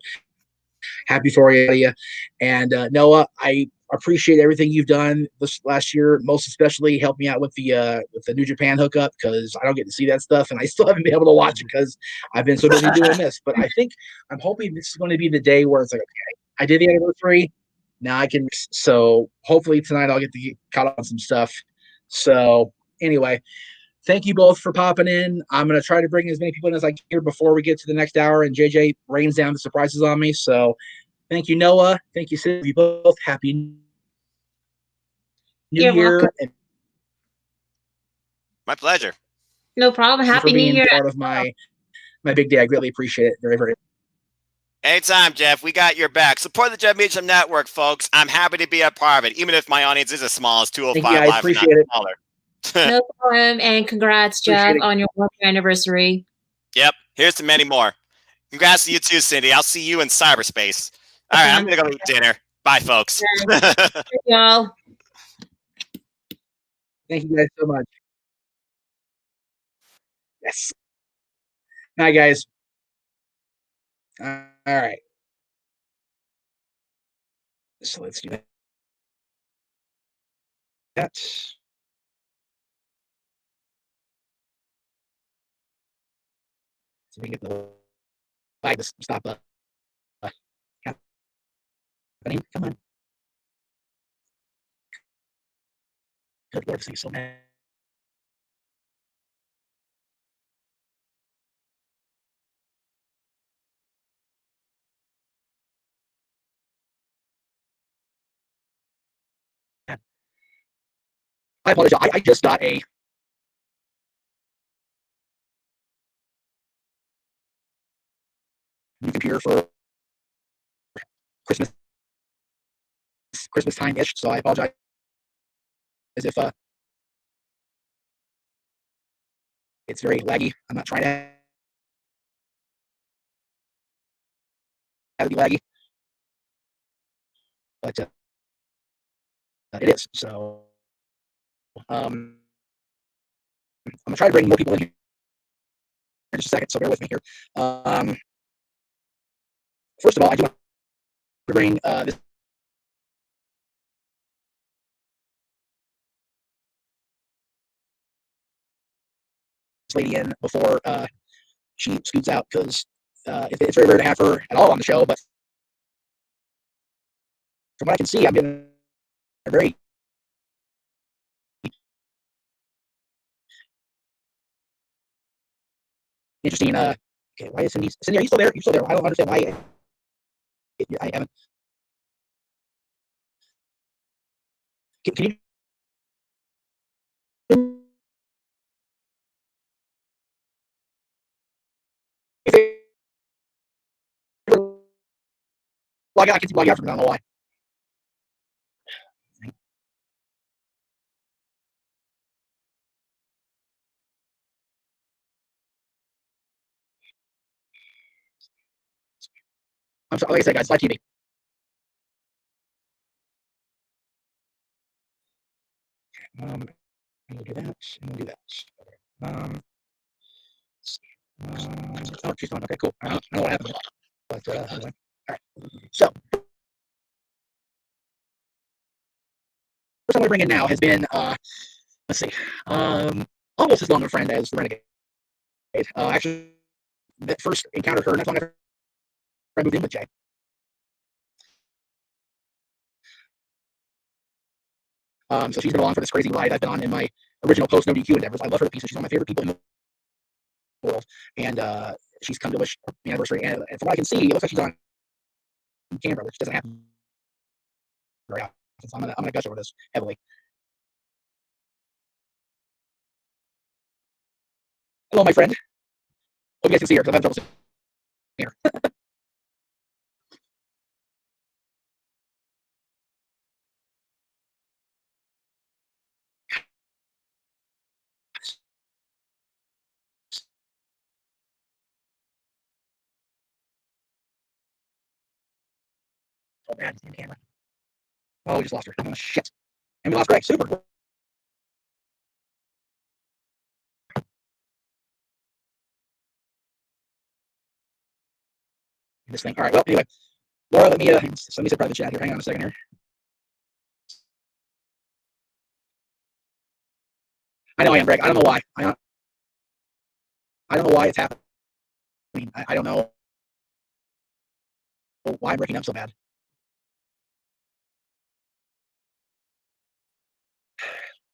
happy for you. And Noah, I appreciate everything you've done this last year, most especially help me out with the New Japan hookup, because I don't get to see that stuff, and I still haven't been able to watch it because I've been so busy doing this. But I'm hoping this is going to be the day where it's like, okay, I did the anniversary. Now I can. So hopefully tonight I'll get to get caught up on some stuff. So anyway, thank you both for popping in. I'm going to try to bring as many people in as I can here before we get to the next hour, and JJ rains down the surprises on me. So thank you, Noah. Thank you, Sid. You both. Happy New You're Year. welcome. And My pleasure. No problem. thank you for Happy New being Year. part of my big day. I greatly appreciate it. Very, very. Anytime, Jeff. We got your back. Support the Jeff Meacham Network, folks. I'm happy to be a part of it, even if my audience is as small as Thank you, 205 guys. Live, Appreciate not it. smaller. No problem. And congrats, Appreciate Jeff, it. on your 1-year anniversary. Yep. Here's to many more. Congrats to you too, Cindy. I'll see you in cyberspace. All right, I'm going to go eat dinner. Bye, folks. Thank y'all. Thank you guys so much. Yes. Night, guys. All right. So let's do that. So we get the flag to stop happening. Come on. Good Lord, this thing's so mad. I apologize. I just got a new computer for Christmas time ish. So I apologize as if it's very laggy. I'm not trying to have it be laggy, but it is. So I'm gonna try to bring more people in here in just a second. So bear with me here. First of all, I do want to bring this lady in before she scoots out, because it's very rare to have her at all on the show. But from what I can see, I'm getting a very interesting. Okay, why is Cindy? Cindy, are you still there? You're still there. I don't understand why I haven't. Can you log out? I can see log out from. I don't know why. I'm sorry. Like I said, guys, live TV. I'm gonna do that. I'm gonna do that. Oh, she's gone. Okay, cool. I don't know what happened, but anyway. All right. So, person I'm going to bring in now has been, let's see, almost as long of a friend as the Renegade. Actually, that first encountered her not long after I moved in with Jay. So she's been along for this crazy ride I've been on in my original post no DQ endeavors. I love her to pieces. She's one of my favorite people in the world, and she's come to wish her anniversary. And from what I can see, it looks like she's on camera, which doesn't happen very often. So I'm gonna gush over this heavily. Hello, my friend. Hope you guys can see her because I'm having trouble seeing her. Oh, man, camera. Oh, we just lost her. Oh, shit. And we lost Greg. Super. This thing. All right. Well, anyway, Laura, let me say part of the chat here. Hang on a second here. I know I am, Greg. I don't know why. I don't know why it's happening. I don't know why I'm breaking up so bad.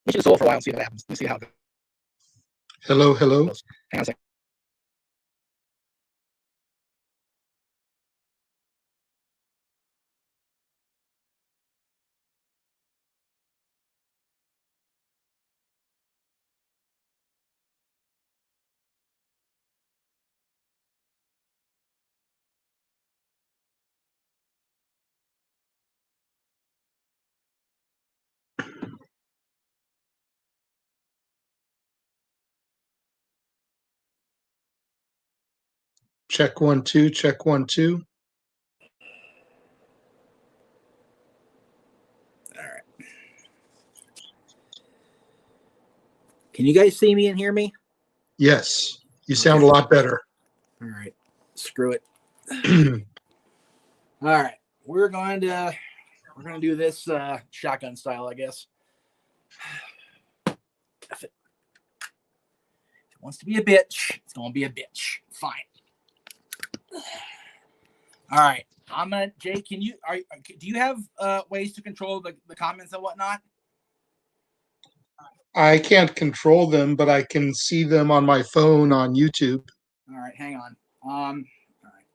We should just hold for a while and see what happens. Let's see how it Hello. goes. Hang on a second. Check 1 2. Check 1 2. All right. Can you guys see me and hear me? Yes, you sound a lot better. All right. Screw it. All right. We're going to do this shotgun style, I guess. If it wants to be a bitch, it's going to be a bitch. Fine. All right. Jay, do you have ways to control the comments and whatnot? I can't control them, but I can see them on my phone on YouTube. All right, hang on. All right,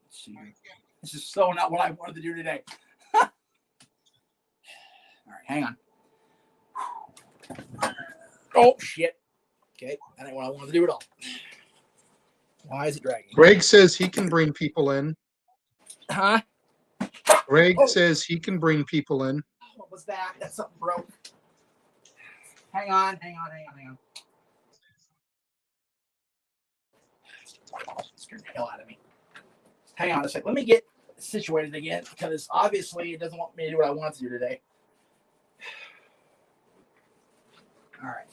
let's see here. This is so not what I wanted to do today. All right, hang on. Oh shit. Okay, that ain't what I wanted to do at all. Why is it dragging? Greg says he can bring people in. Huh? Greg says he can bring people in. What was that? That's something broke. Hang on. Scared the hell out of me. Hang on a sec. Let me get situated again because obviously it doesn't want me to do what I want to do today. All right.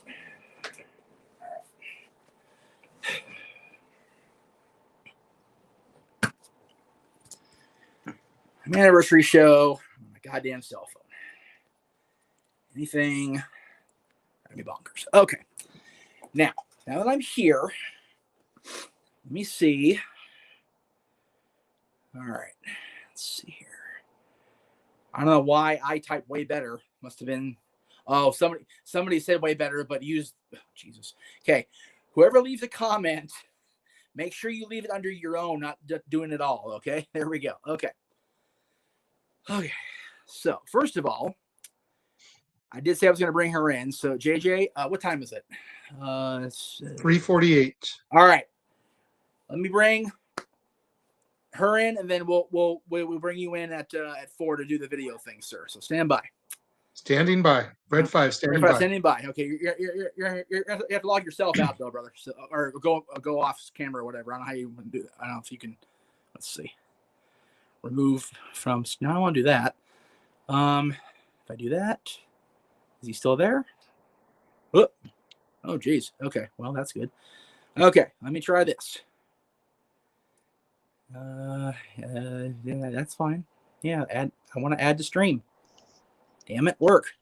My anniversary show. My goddamn cell phone. Anything? Gonna be bonkers. Okay. Now that I'm here, let me see. All right. Let's see here. I don't know why I typed way better. Must have been. Oh, somebody said way better, but used. Oh, Jesus. Okay. Whoever leaves a comment, make sure you leave it under your own, not doing it all. Okay. There we go. Okay. Okay. So first of all, I did say I was going to bring her in. So JJ, what time is it? 3:48. All right. Let me bring her in, and then we'll bring you in at 4 to do the video thing, sir. So stand by. Standing by. Red 5 standing by. Standing by. Okay, you have to log yourself out though, brother. So, or go off camera or whatever. I don't know how you want to do that. I don't know if you can. Let's see. Remove from. No, I don't want to do that. If I do that, is he still there? Oh, geez. Okay, well that's good. Okay, let me try this. Yeah, that's fine. Yeah, I want to add to stream. Damn it, work.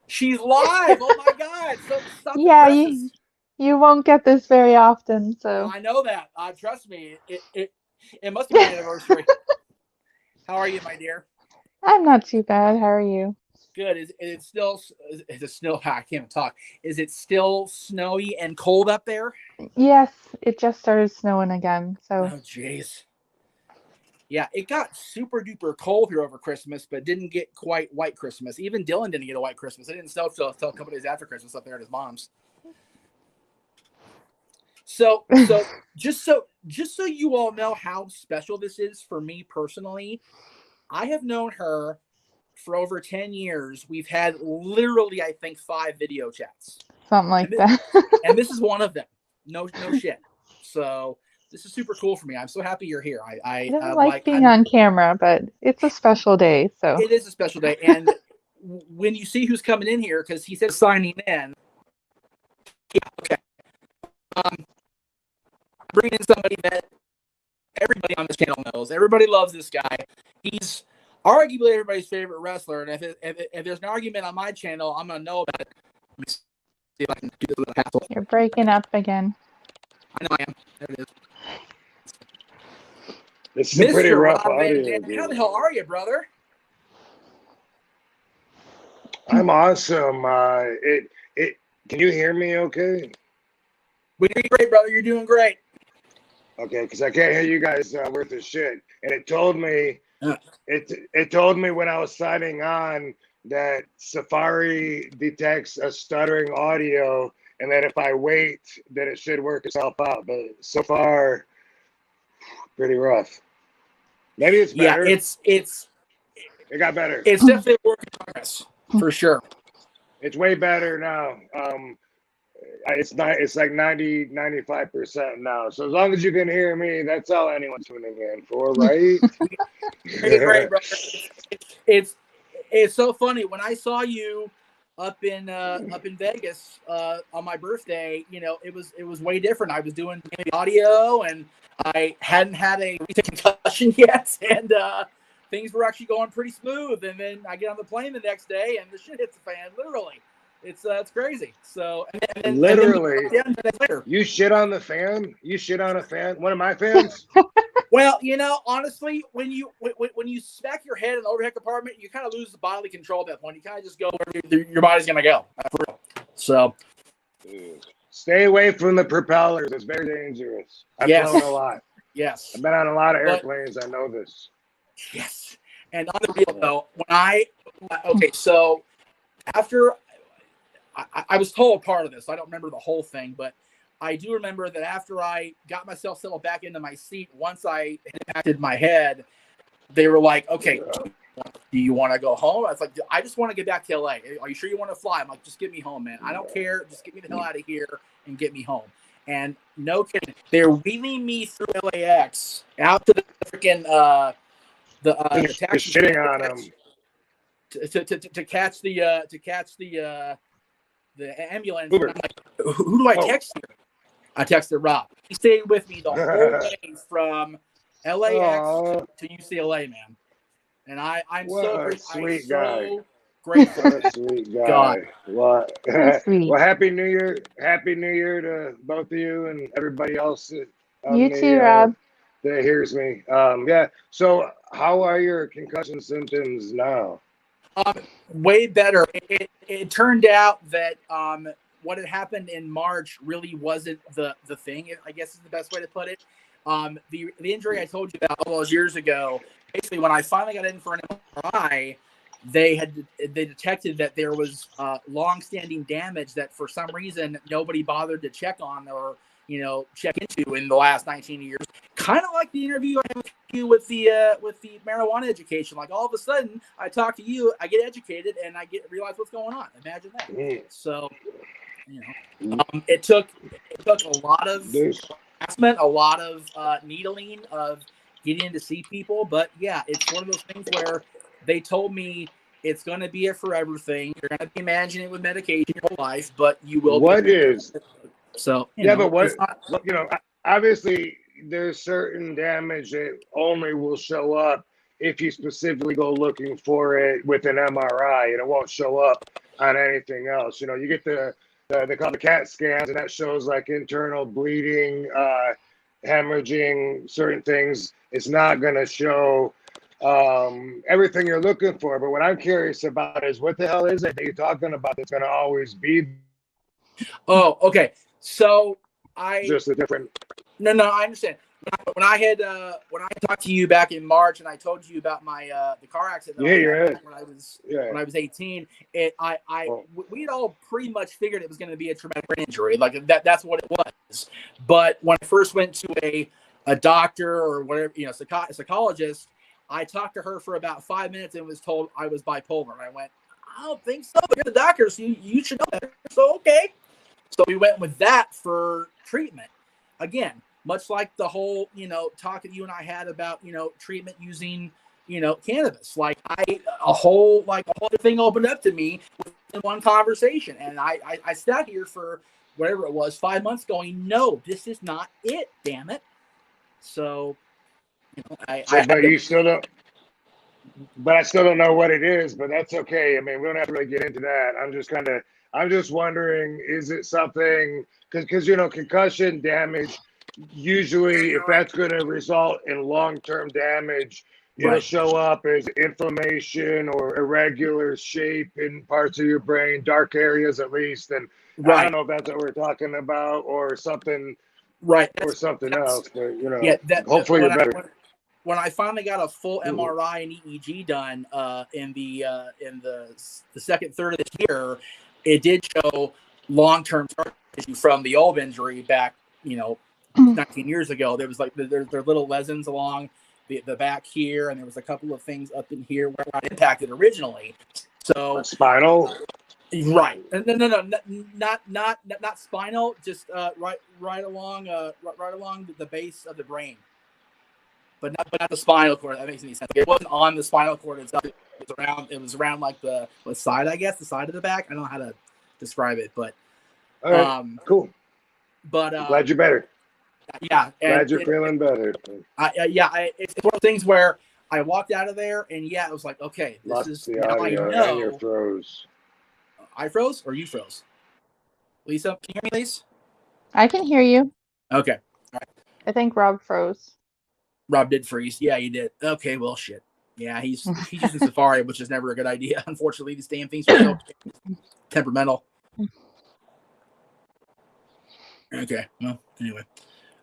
She's live. Oh my God. So stop. Yeah, you won't get this very often, so. I know that. Trust me. It must have been an anniversary. How are you, my dear? I'm not too bad. How are you? Good. Is it still I can't even talk. Is it still snowy and cold up there? Yes, it just started snowing again, so. Oh, jeez. Yeah, it got super duper cold here over Christmas, but didn't get quite white Christmas. Even Dylan didn't get a white Christmas. It didn't snow till a couple days after Christmas up there at his mom's. So just so you all know how special this is for me personally, I have known her for over 10 years. We've had literally, I think, 5 video chats. Something like that. And this is one of them. No shit. So this is super cool for me. I'm so happy you're here. I don't like being on camera, but it's a special day, so. It is a special day. And when you see who's coming in here, because he said signing in. Yeah, okay. Bring in somebody that everybody on this channel knows. Everybody loves this guy. He's arguably everybody's favorite wrestler. And if there's an argument on my channel, I'm going to know about it. Let me see if I can do this without hassle. You're breaking up again. I know I am. There it is. This is a pretty Mr. rough Rob Van audio. Dam. How the hell are you, brother? I'm awesome. Can you hear me okay? We hear you great, brother. You're doing great. Okay, because I can't hear you guys worth of shit. And it told me, it told me when I was signing on that Safari detects a stuttering audio, and that if I wait, then it should work itself out. But so far, pretty rough. Maybe it's better. Yeah, it got better. It's definitely a work in progress for sure. It's way better now. It's like 95% now. So as long as you can hear me, that's all anyone's tuning in for, right? Great, brother. It's so funny when I saw you up in Vegas on my birthday. You know, it was way different. I was doing the audio, and I hadn't had a recent concussion yet, and things were actually going pretty smooth. And then I get on the plane the next day, and the shit hits the fan. Literally, it's crazy. So and literally, then later. You shit on the fan. You shit on a fan. One of my fans. Well, you know, honestly, when you smack your head in the overhead compartment, you kind of lose the bodily control at that point. You kind of just go where your body's gonna go. So, stay away from the propellers. It's very dangerous. I've flown a lot. Yes. I've been on a lot of airplanes. I know this. Yes. And on the real though, so after I was told part of this, I don't remember the whole thing, but I do remember that after I got myself settled back into my seat, once I impacted my head, they were like, okay, do you want to go home? I was like, I just want to get back to LA. Are you sure you want to fly? I'm like, just get me home, man. I don't care. Just get me the hell out of here and get me home. And no kidding, they're wheeling me through LAX out to the freaking the taxi shitting on them to catch the ambulance. And I'm like, who do I text here? I texted Rob. He stayed with me the whole way from LAX to UCLA, man. And I'm so sweet guy. Grateful. What a sweet guy. God. What? Sweet. Well, happy New Year. Happy New Year to both of you and everybody else. You too, Rob. That hears me. Yeah. So how are your concussion symptoms now? Way better. It turned out that what had happened in March really wasn't the thing, I guess is the best way to put it. The injury I told you about all those years ago, basically when I finally got in for an MRI, they detected that there was long-standing damage that for some reason nobody bothered to check on or check into in the last 19 years. Kind of like the interview I had with you with the marijuana education. Like all of a sudden, I talk to you, I get educated, and I realize what's going on. Imagine that. So, it took a lot of harassment, a lot of needling, of getting in to see people. But yeah, it's one of those things where they told me it's going to be a forever thing. You're going to be managing it with medication your whole life, but you will. So obviously there's certain damage that only will show up if you specifically go looking for it with an MRI, and it won't show up on anything else. You get they call the CAT scans, and that shows like internal bleeding, hemorrhaging, certain things. It's not going to show everything you're looking for. But what I'm curious about is what the hell is it that you're talking about that's going to always be? Oh, okay. So just a different. No, I understand. When I talked to you back in March, and I told you about my the car accident when I was 18, we had all pretty much figured it was going to be a traumatic brain injury, like that's what it was. But when I first went to a doctor or whatever, a psychologist, I talked to her for about 5 minutes and was told I was bipolar. And I went, I don't think so. You're the doctor, so you should know better. So okay. So we went with that for treatment. Again, much like the whole, talk that you and I had about, treatment using cannabis. Like a whole other thing opened up to me in one conversation, and I sat here for whatever it was 5 months going, no, this is not it, damn it. So but you still don't. But I still don't know what it is. But that's okay. I mean, we don't have to really get into that. I'm just wondering, is it something? Because concussion damage. Usually, if that's going to result in long-term damage, it'll show up as inflammation or irregular shape in parts of your brain, dark areas at least. And I don't know if that's what we're talking about or something, or something else. But hopefully you're better. When I finally got a full MRI and EEG done in the second third of this year, it did show long-term scar tissue from the old injury back, 19 years ago. There was there little lesions along the back here, and there was a couple of things up in here where I impacted originally. So spinal, right? No, not spinal. Just right along the base of the brain. But not the spinal cord. That makes any sense. It wasn't on the spinal cord itself. It was around like the side, I guess, the side of the back. I don't know how to describe it, but all right, cool. But I'm glad you're better. Yeah, glad you're feeling better. It's one of the things where I walked out of there, and it was like, okay, this Lost is the now audio, I know. and you froze. I froze, or you froze? Lisa, can you hear me, Lisa? I can hear you. Okay, all right. I think Rob froze. Rob did freeze. Yeah, he did. Okay, well, shit. Yeah, he's using Safari, which is never a good idea. Unfortunately, these damn things are so temperamental. Okay, well, anyway.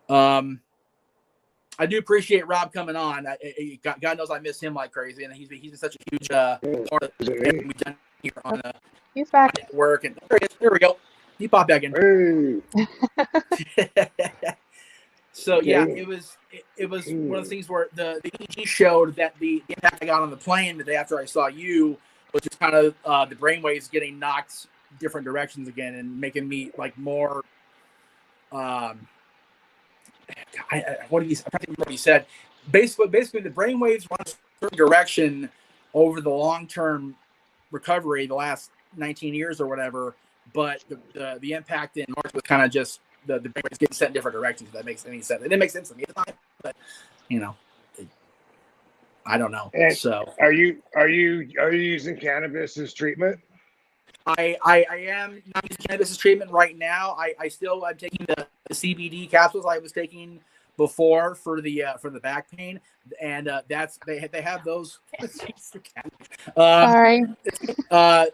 I do appreciate Rob coming on. God knows I miss him like crazy, and he's been such a huge part of everything we've done here on the He's back. network. And there we go. He popped back in. Hey. So yeah, it was one of the things where the EEG showed that the impact I got on the plane the day after I saw you was just kind of the brainwaves getting knocked different directions again and making me like more. What did he? I can't remember what he said. Basically, the brainwaves run a certain direction over the long-term recovery, the last 19 years or whatever. But the impact in March was kind of just the brainwaves getting sent in different directions. If that makes any sense. It didn't make sense to me at the time, but I don't know. And so, are you using cannabis as treatment? I am not using cannabis as treatment right now. I'm taking the CBD capsules I was taking before for the back pain, and they have those. Sorry. The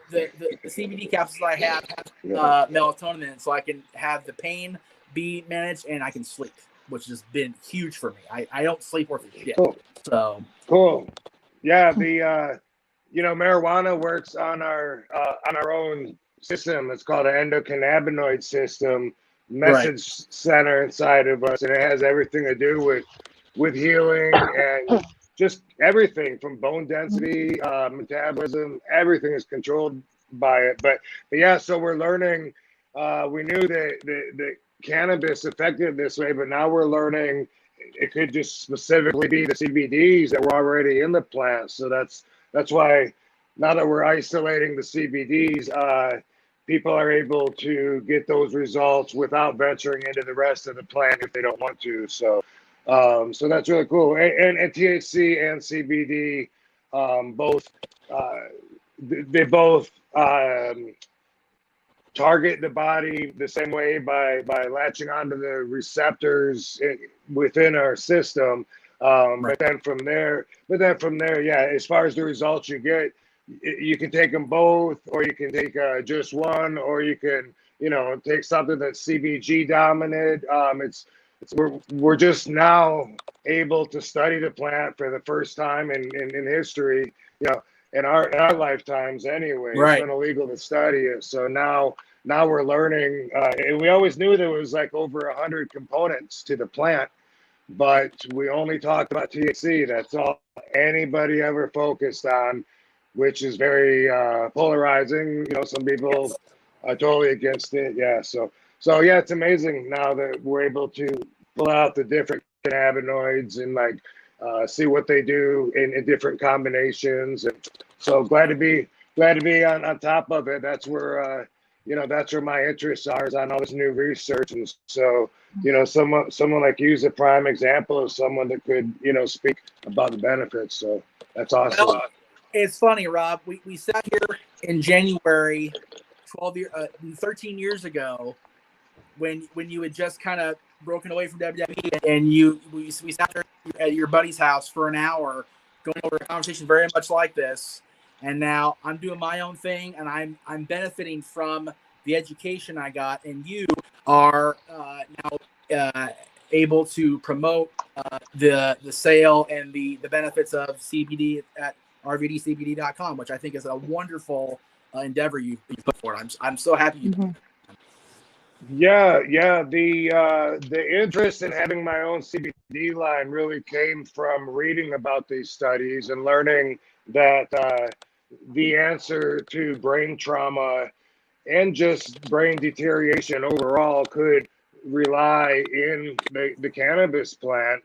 CBD capsules I have melatonin in it, so I can have the pain be managed and I can sleep, which has been huge for me. I don't sleep worth a shit. Cool. So cool. Yeah, the marijuana works on our own system. It's called an endocannabinoid system message center inside of us, and it has everything to do with healing and just everything from bone density, metabolism. Everything is controlled by it. But yeah, so we're learning. We knew that the cannabis affected this way, but now we're learning it could just specifically be the CBDs that were already in the plant. So that's why now that we're isolating the CBDs, people are able to get those results without venturing into the rest of the plant if they don't want to. So that's really cool. And THC and CBD, they both target the body the same way by latching onto the receptors within our system. But then from there, yeah, as far as the results you get, you can take them both, or you can take just one, or you can, take something that's CBG dominant. We're just now able to study the plant for the first time in history, in our lifetimes anyway. Right. It's been illegal to study it. So now we're learning, and we always knew there was like over 100 components to the plant, but we only talked about THC. That's all anybody ever focused on, which is very polarizing. Some people are totally against it. Yeah. So yeah, it's amazing now that we're able to pull out the different cannabinoids and like see what they do in different combinations. And so glad to be on top of it. That's where that's where my interests are, is on all this new research. And so someone like you is a prime example of someone that could speak about the benefits. So that's awesome. Well, it's funny, Rob. We sat here in January 13 years ago, when you had just kind of broken away from WWE, and we sat there at your buddy's house for an hour going over a conversation very much like this. And now I'm doing my own thing, and I'm benefiting from the education I got, and you are now able to promote the sale and the benefits of CBD at rvdcbd.com, which I think is a wonderful endeavor you put forward. I'm so happy you did. Yeah. The interest in having my own CBD line really came from reading about these studies and learning that the answer to brain trauma and just brain deterioration overall could rely in the cannabis plant,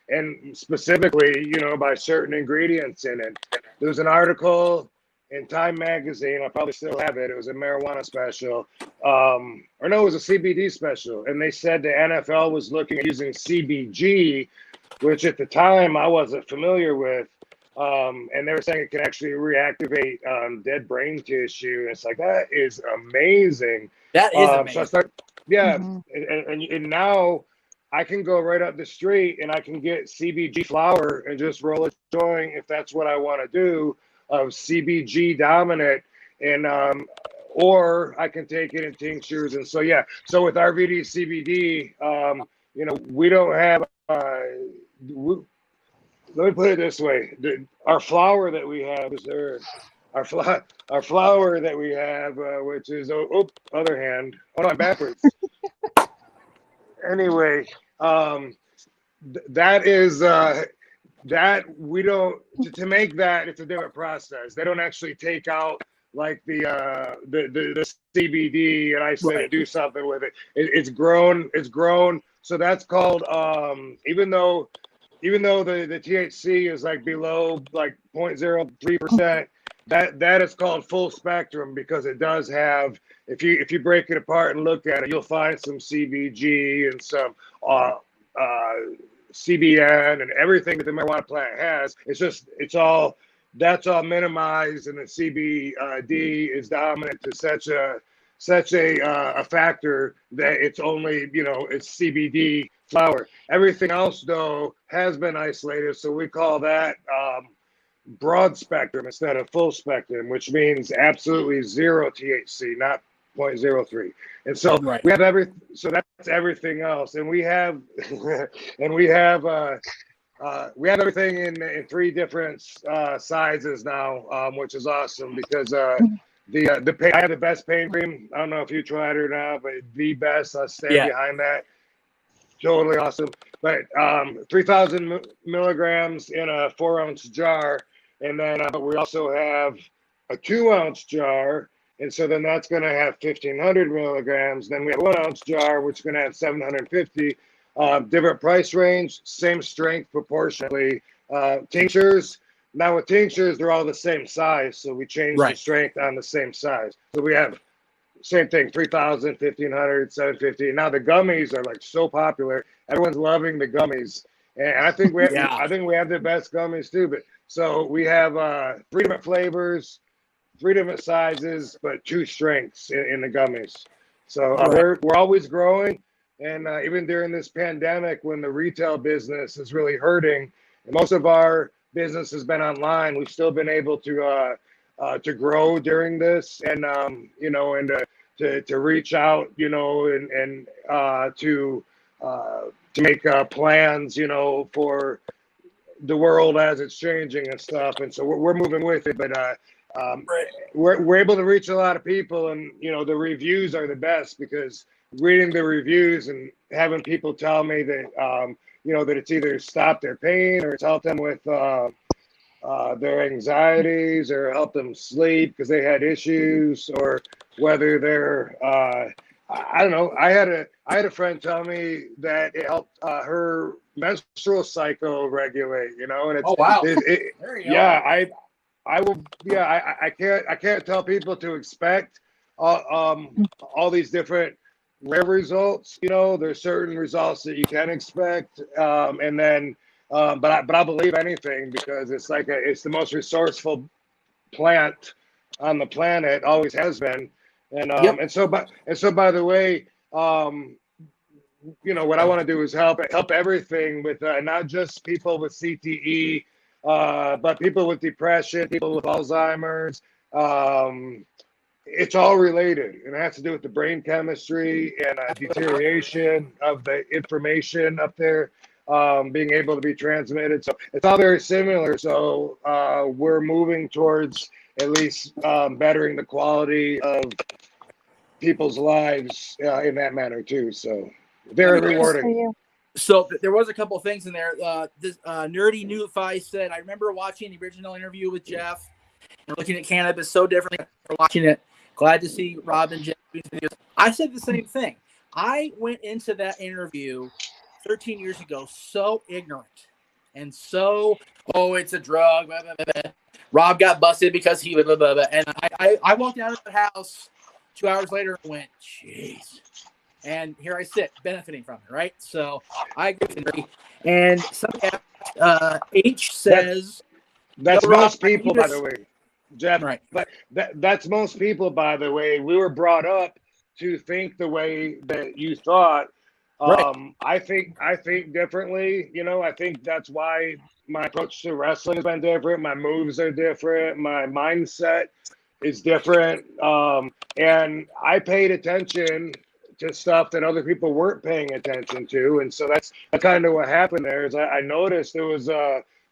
and specifically, by certain ingredients in it. There was an article in Time magazine, I probably still have it. It was a marijuana special, or no, it was a CBD special, and they said the NFL was looking at using CBG, which at the time I wasn't familiar with. And they were saying it can actually reactivate dead brain tissue. And it's like, that is amazing. That is amazing. So and now I can go right up the street and I can get CBG flower and just roll a joint if that's what I want to do, of CBG dominant, and or I can take it in tinctures. And so so with RVD CBD, we don't have let me put it this way: our flower that we have is our flower that we have, which is other hand. Oh no, I'm backwards. Anyway, that is that we don't to make that. It's a different process. They don't actually take out like the CBD and isolate it, do something with it. It's grown. So that's called even though the THC is like below like 0.03%, that is called full spectrum, because it does have, if you break it apart and look at it, you'll find some CBG and some CBN and everything that the marijuana plant has. That's all minimized, and the CBD is dominant to such a factor that it's only it's CBD flower. Everything else though has been isolated, so we call that broad spectrum instead of full spectrum, which means absolutely zero THC, not 0.03. And so we have so that's everything else, and we have we have everything in 3 different sizes now, which is awesome, because I have the best pain cream. I don't know if you tried it or not, but the best. I stand behind that. Totally awesome. But 3,000 milligrams in a 4-ounce jar, and then but we also have a 2-ounce jar, and so then that's going to have 1,500 milligrams. Then we have a 1-ounce jar, which is going to have 750. Different price range, same strength proportionally. Tinctures. Now with tinctures, they're all the same size, so we change the strength on the same size. So we have same thing, 3,000, 1,500, 750. Now the gummies are like so popular. Everyone's loving the gummies, and I think we have the best gummies too. But so we have 3 different flavors, 3 different sizes, but 2 strengths in the gummies. So we're always growing, and even during this pandemic, when the retail business is really hurting, and most of our business has been online, we've still been able to grow during this, and to reach out, and to make plans, for the world as it's changing and stuff. And so we're moving with it, but we're able to reach a lot of people, and the reviews are the best, because reading the reviews and having people tell me that that it's either stopped their pain, or it's helped them with their anxieties, or helped them sleep because they had issues, or whether they're I don't know. I had a friend tell me that it helped her menstrual cycle regulate. And Oh wow. There you go. yeah, I will. Yeah, I can't tell people to expect all these different rare results. There's certain results that you can expect, and then but I believe anything because it's the most resourceful plant on the planet, always has been. Yep. And so by the way, what I want to do is help everything with not just people with CTE, but people with depression, people with Alzheimer's. It's all related, and it has to do with the brain chemistry and deterioration of the information up there being able to be transmitted. So it's all very similar. So we're moving towards at least bettering the quality of people's lives in that manner too. So very rewarding. So there was a couple of things in there. This Nerdy Newify said, I remember watching the original interview with Jeff and looking at cannabis so differently for watching it. Glad to see Rob and Jeff doing videos. I said the same thing. I went into that interview 13 years ago so ignorant and so, it's a drug. Blah, blah, blah, blah. Rob got busted because he blah, blah, blah. And I walked out of the house 2 hours later and went, jeez. And here I sit benefiting from it, right? So I agree. And somebody H says, that's most people, by the way, Jeff. Right. But that's most people, by the way. We were brought up to think the way that you thought. Right. I think differently. I think that's why my approach to wrestling has been different. My moves are different. My mindset is different. And I paid attention to stuff that other people weren't paying attention to. And so that's kind of what happened there is I noticed there was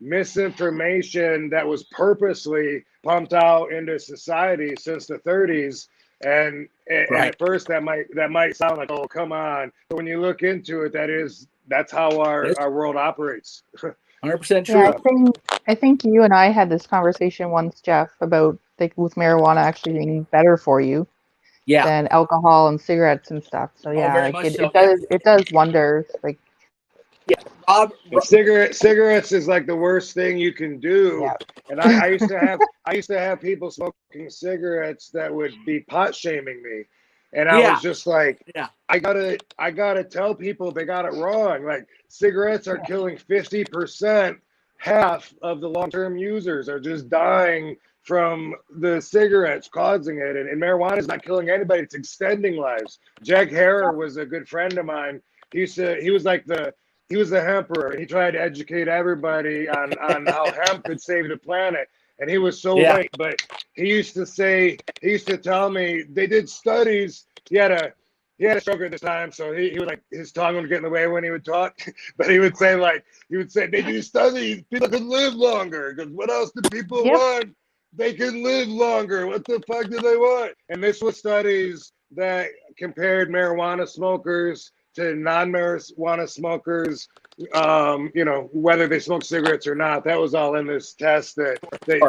misinformation that was purposely pumped out into society since the 30s. And at first that might sound like, oh, come on. But when you look into it, that's how our world operates. 100% true. Yeah, I think you and I had this conversation once, Jeff, about with marijuana actually being better for you than alcohol and cigarettes and stuff. So yeah, it does wonders. Like, yeah, Rob, cigarettes is like the worst thing you can do. Yeah. And I used to have people smoking cigarettes that would be pot shaming me. And I was just like, I gotta tell people they got it wrong. Like cigarettes are killing 50%, half of the long-term users are just dying from the cigarettes causing it. And marijuana is not killing anybody, it's extending lives. Jack Harrer was a good friend of mine. He was the hemperer, and he tried to educate everybody on how hemp could save the planet. And he was so right. But he used to tell me they did studies. He had a stroke at the time, so he was like his tongue would get in the way when he would talk. But he would say they do studies, people can live longer. Because what else do people want? They can live longer. What the fuck do they want? And this was studies that compared marijuana smokers to non-marijuana smokers, whether they smoke cigarettes or not. That was all in this test that they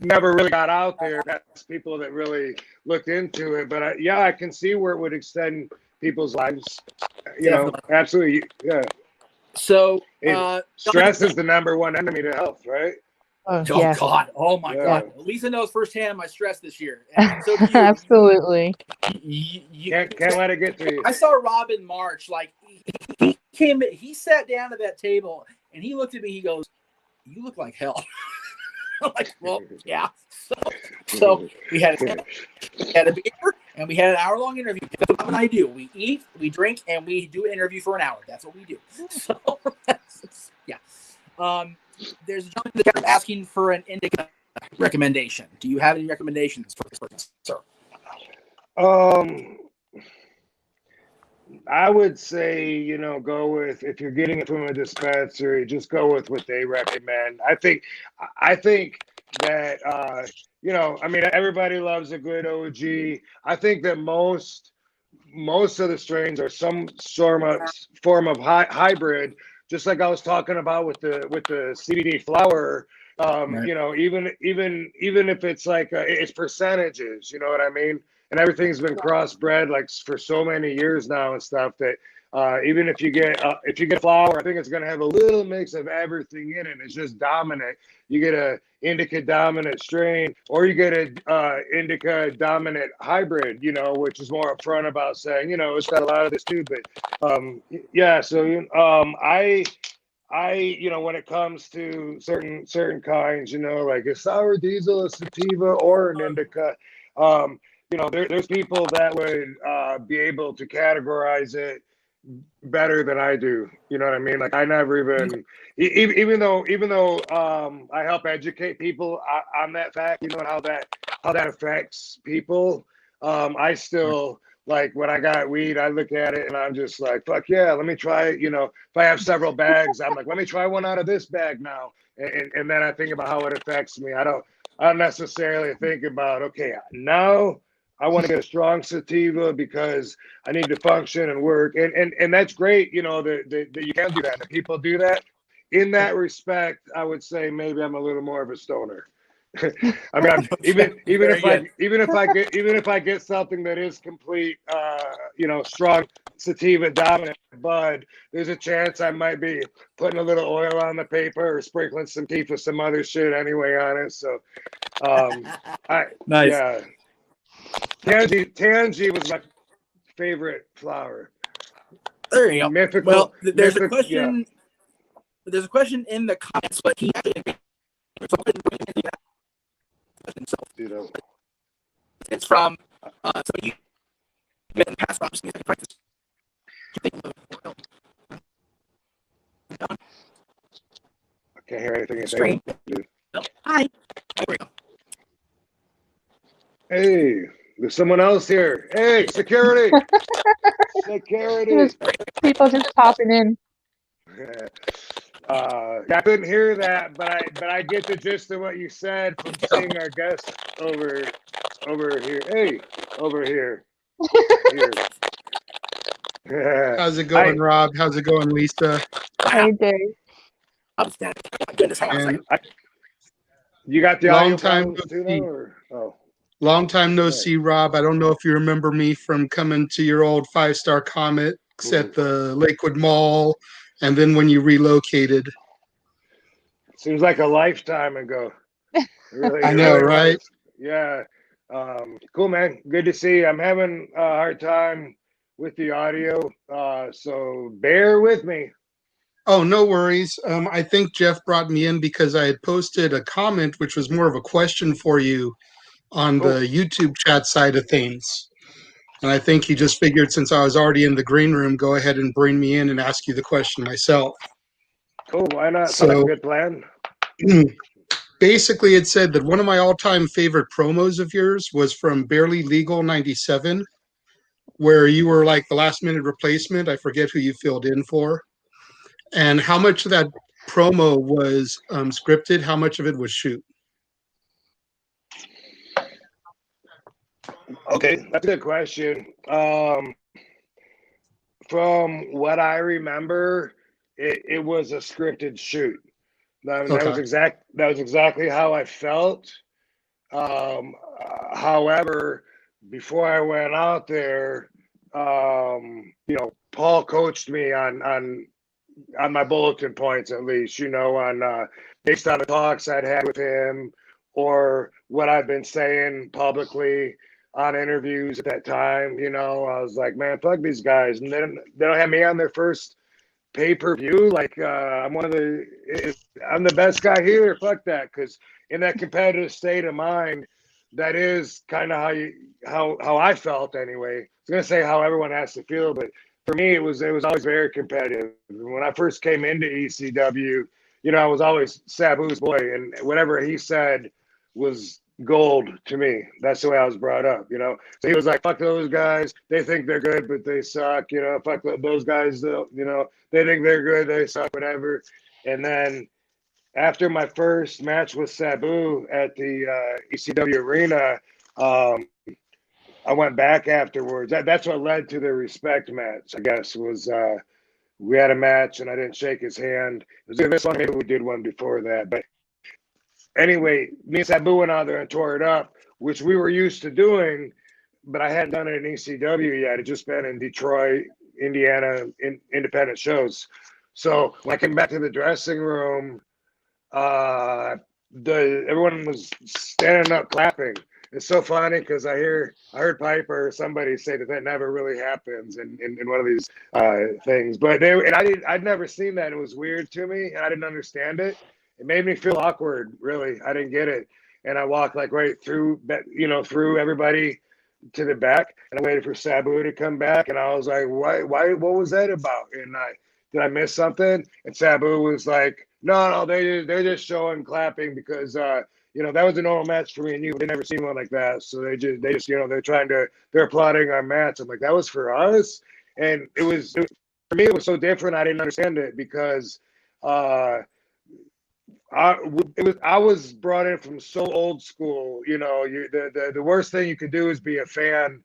never really got out there. That's people that really looked into it. But I can see where it would extend people's lives. Absolutely. Yeah. So stress is the number 1 enemy to health, right? Oh God! Oh my God! Lisa knows firsthand my stress this year. And so absolutely. You can't let it get to you. I saw Rob in March. Like he sat down at that table and he looked at me. He goes, "You look like hell." I'm like, well, yeah. So we had a beer and we had an hour-long interview. That's what I do. We eat, we drink, and we do an interview for an hour. That's what we do. So yeah. There's a gentleman that's asking for an indica recommendation. Do you have any recommendations for this person, sir? I would say, go with, if you're getting it from a dispensary, just go with what they recommend. I think that, everybody loves a good OG. I think that most of the strains are some form of hybrid. Just like I was talking about with the CBD flower, right. Even if it's like it's percentages, you know what I mean? and everything's been crossbred like for so many years now and stuff that even if you get flower, I think it's going to have a little mix of everything in it. It's just dominant. You get a indica dominant strain, or you get a indica dominant hybrid, you know, which is more upfront about saying, you know, it's got a lot of this too. But yeah, so I, you know, when it comes to certain kinds, you know, like a sour diesel, a sativa, or an indica, you know, there's people that would be able to categorize it better than I do. You know what I mean? Like I never even though I help educate people on that fact, you know, and how that affects people. I still, like, when I got weed, I look at it and I'm just like, fuck yeah, let me try it. You know, if I have several bags, I'm like, let me try one out of this bag now. And then I think about how it affects me. I don't necessarily think about, okay, now I want to get a strong sativa because I need to function and work. And that's great, you know, that you can do that. That people do that. In that respect, I would say maybe I'm a little more of a stoner. I mean, even if I get something that is complete, you know, strong sativa dominant bud, there's a chance I might be putting a little oil on the paper or sprinkling some teeth with some other shit anyway on it. So, Nice. Yeah, Tangy was my favorite flower. There you go. Mythical. Well, there's a question. Yeah. There's a question in the comments, but he actually You know, it's from somebody you in the past. I'm just going to practice. I can't hear anything. Strain. Hi. There we go. Hey, there's someone else here. Hey, security. Security. People just popping in. I couldn't hear that, but I get the gist of what you said from seeing our guest over here. Hey, over here. How's it going, Rob? How's it going, Lisa? Hey, Dave. And you got the long audio time problems too, see. though, or? Oh. Long time no see, Rob. I don't know if you remember me from coming to your old 5-Star Comics at the Lakewood Mall, and then when you relocated. Seems like a lifetime ago. Really, I know, really right? was. Yeah. Cool, man. Good to see you. I'm having a hard time with the audio, so bear with me. Oh, no worries. I think Jeff brought me in because I had posted a comment, which was more of a question for you on the YouTube chat side of things. And I think he just figured, since I was already in the green room, go ahead and bring me in and ask you the question myself. Cool. Why not? So, That's a good plan. Basically, it said that one of my all-time favorite promos of yours was from Barely Legal 97, where you were like the last-minute replacement. I forget who you filled in for. And how much of that promo was scripted? How much of it was shoot? Okay, that's a good question. From what I remember, it was a scripted shoot. That was exactly how I felt. However, before I went out there, you know, Paul coached me on my bulletin points, at least, you know, on based on the talks I'd had with him or what I've been saying publicly on interviews at that time. You know, I was like, man, fuck these guys, and they don't have me on their first pay-per-view. Like, I'm the best guy here. Fuck that, because in that competitive state of mind, that is kind of how I felt anyway. I was gonna say how everyone has to feel, but for me, it was always very competitive. When I first came into ECW, you know, I was always Sabu's boy, and whatever he said was gold to me. That's the way I was brought up, you know. So he was like, fuck those guys. They think they're good, but they suck, you know. Fuck those guys, you know. They think they're good, they suck, whatever. And then after my first match with Sabu at the ECW arena, I went back afterwards. That's what led to the respect match, I guess, was we had a match and I didn't shake his hand. It was this one, maybe we did one before that. But anyway, me and Sabu went out there and tore it up, which we were used to doing. but I hadn't done it in ECW yet. It just been in Detroit, Indiana, in independent shows. So when I came back to the dressing room, everyone was standing up clapping. It's so funny because I heard Piper or somebody say that never really happens in one of these things. But I'd never seen that. It was weird to me, and I didn't understand it. It made me feel awkward. Really, I didn't get it, and I walked like right through through everybody to the back, and I waited for Sabu to come back, and I was like, why, what was that about? And did I miss something? And Sabu was like, no, they're just showing clapping because that was a normal match for me and you. They never seen one like that, so they just they're applauding our match. I'm like, that was for us, and for me it was so different. I didn't understand it because I was brought in from so old school. The worst thing you could do is be a fan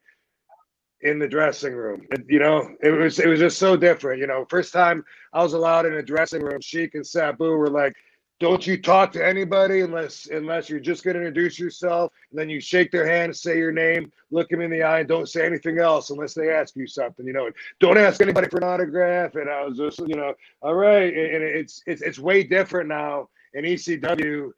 in the dressing room. It was just so different. First time I was allowed in a dressing room, Sheik and Sabu were like, don't you talk to anybody unless you're just going to introduce yourself, and then you shake their hand, say your name, look them in the eye, and don't say anything else unless they ask you something. And don't ask anybody for an autograph. And I was just, all right. And it's way different now. And ECW,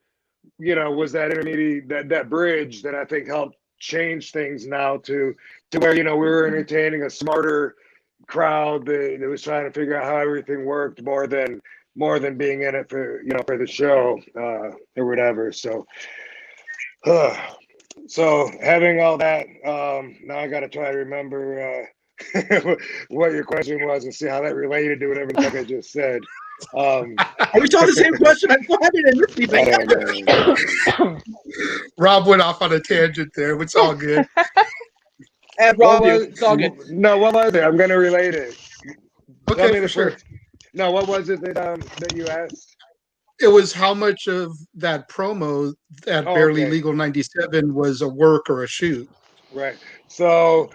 was that intermediate, that bridge that I think helped change things now to where we were entertaining a smarter crowd that was trying to figure out how everything worked more than being in it for for the show or whatever. So so having all that, now I got to try to remember what your question was and see how that related to whatever the fuck I just said. Are we talking the same question? I'm so happy to miss anything. Rob went off on a tangent there. It's all good. And Rob, it's all good. No, what was it? I'm going to relate it. Okay, for sure. No, what was it that you asked? It was how much of that promo at Barely Legal 97 was a work or a shoot. Right. So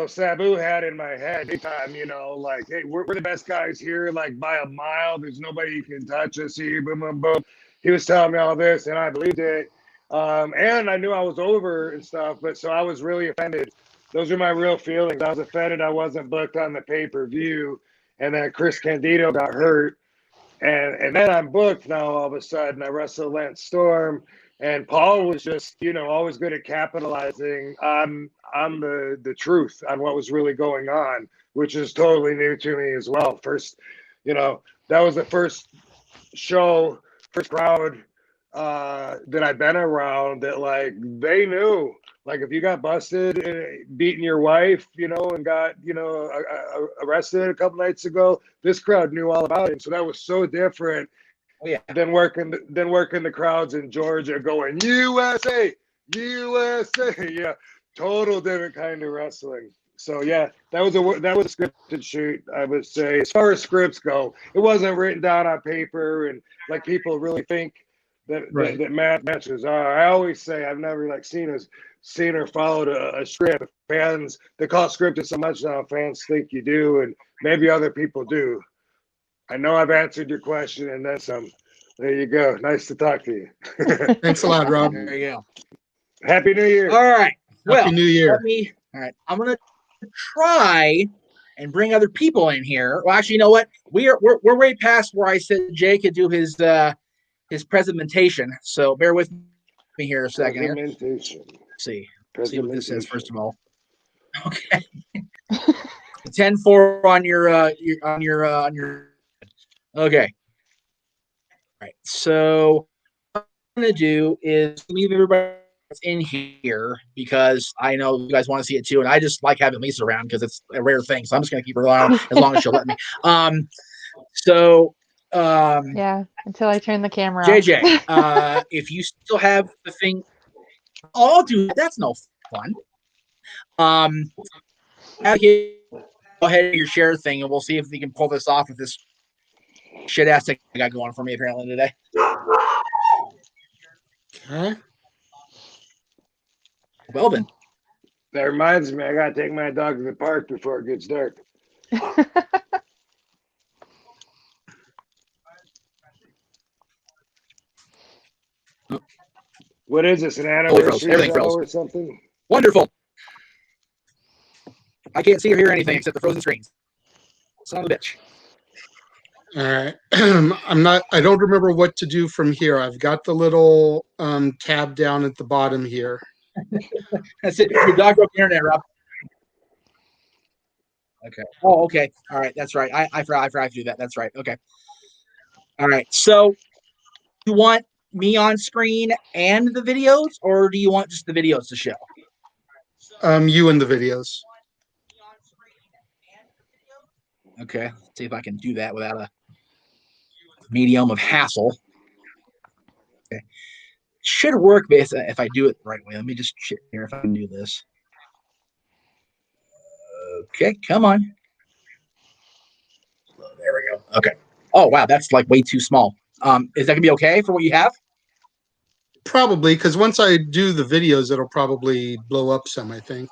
Sabu had in my head big time, like, hey, we're the best guys here, like by a mile. There's nobody who can touch us here. Boom, boom, boom. He was telling me all this, and I believed it. And I knew I was over and stuff, but so I was really offended. Those are my real feelings. I was offended I wasn't booked on the pay-per-view, and then Chris Candido got hurt. And then I'm booked now all of a sudden. I wrestled Lance Storm. And Paul was just, always good at capitalizing on the truth, on what was really going on, which is totally new to me as well. First, that was the first crowd that I've been around that, like, they knew. Like, if you got busted and beating your wife, and got, arrested a couple nights ago, this crowd knew all about it. So that was so different. Oh, yeah. Then working the crowds in Georgia going USA, USA, yeah, total different kind of wrestling. So yeah, that was a scripted shoot, I would say. As far as scripts go, it wasn't written down on paper, and like people really think that matches are. I always say I've never seen or followed a script. Fans, they call it scripted so much now. Fans think you do, and maybe other people do. I know I've answered your question, and then some. There you go. Nice to talk to you. Thanks a lot, Rob. There you go. Happy New Year. All right. Happy New Year. All right. I'm gonna try and bring other people in here. Well, actually, you know what? We're way past where I said Jay could do his presentation. So bear with me here a second. Here. Let's see what this says first of all. Okay. 10-4 on your. Okay. All right. So what I'm going to do is leave everybody in here because I know you guys want to see it too. And I just like having Lisa around because it's a rare thing. So I'm just going to keep her around as long as she'll let me. Yeah, until I turn the camera JJ, off. if you still have the thing, I'll do that. That's no fun. Go ahead and your share thing, and we'll see if we can pull this off with this shit ass thing I got going for me apparently today. Huh? Well then. That reminds me, I gotta take my dog to the park before it gets dark. What is this, an anniversary show or something? Wonderful. I can't see or hear anything except the frozen screens. Son of a bitch. All right. I don't remember what to do from here. I've got the little tab down at the bottom here. That's it. Your dog broke the internet, Rob. Okay. Oh, okay. All right. That's right. I forgot to do that. That's right. Okay. All right. So you want me on screen and the videos, or do you want just the videos to show? You and the videos. Okay. Let's see if I can do that without a medium of hassle. Okay. Should work if I do it the right way. Let me just check here if I can do this. Okay, come on. There we go. Okay. Oh wow, that's like way too small. Is that gonna be okay for what you have? Probably, because once I do the videos, it'll probably blow up some, I think.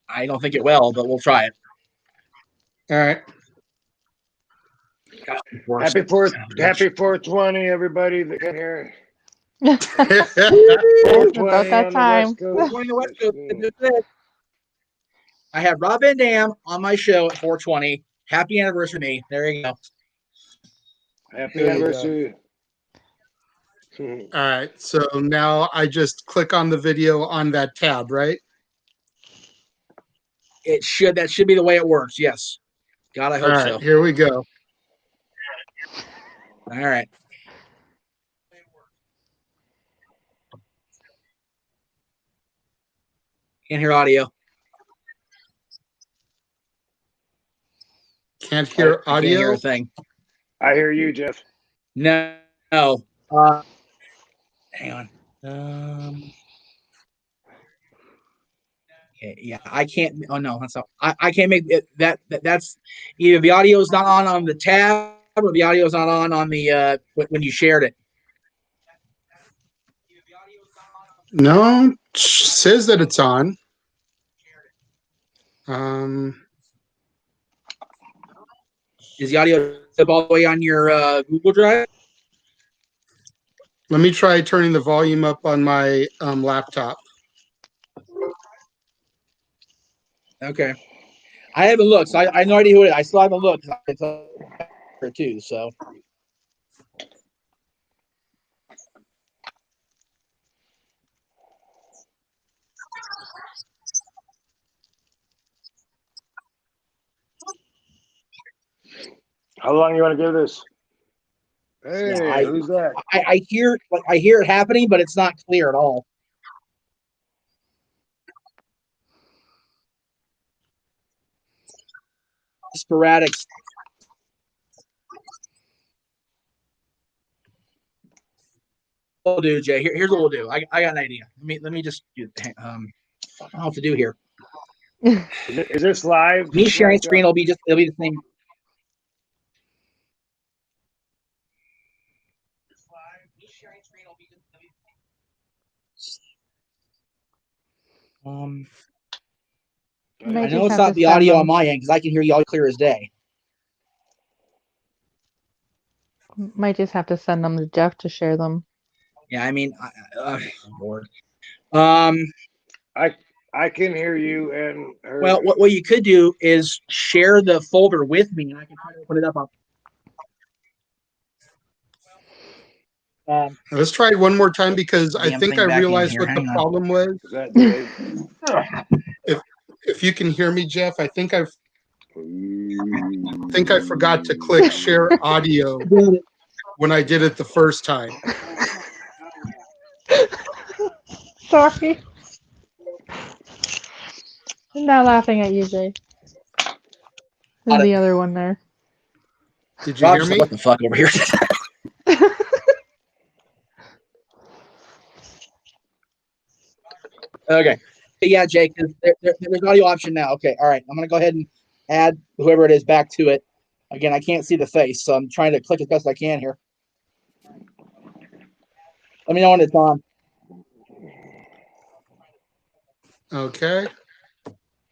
I don't think it will, but we'll try it. All right. Happy 420, everybody that can hear. About that time. I have Rob Van Dam on my show at 420. Happy anniversary to me. There you go. Happy anniversary. All right. So now I just click on the video on that tab, right? That should be the way it works. Yes. God, I hope All right, so. Here we go. All right. Can't hear audio. Can't hear audio? Can't hear a thing. I hear you, Jeff. No. Hang on. Okay, yeah, I can't. Oh no, that's not. I can't make it. That's either the audio is not on the tab or the audio is not on the when you shared it. No, says that it's on. Is the audio up all the way on your Google Drive? Let me try turning the volume up on my laptop. Okay. I haven't looked, so I have no idea who it is. I still haven't looked. It's her too, so. How long you want to give this? Hey, yeah, who's that? I hear it happening, but it's not clear at all. Sporadic. We'll do, Jay. Here's what we'll do. I got an idea. Let me just do. I don't know what to do here. Is this live? Me sharing screen it'll be the same. I know it's not the audio on my end because I can hear you all clear as day. Might just have to send them to Jeff to share them. Yeah, I mean, Lord. I can hear you and her. Well, what you could do is share the folder with me, and I can try to put it up on. Let's try it one more time because I think I realized what the problem was. If you can hear me, Jeff, I think I forgot to click share audio when I did it the first time. Sorry. I'm not laughing at you, Jay. And the other one there. Did you hear me? What the fuck over here? Okay. Yeah, Jake, there's an audio option now. Okay, all right. I'm going to go ahead and add whoever it is back to it. Again, I can't see the face, so I'm trying to click as best I can here. Let me know when it's on. Okay.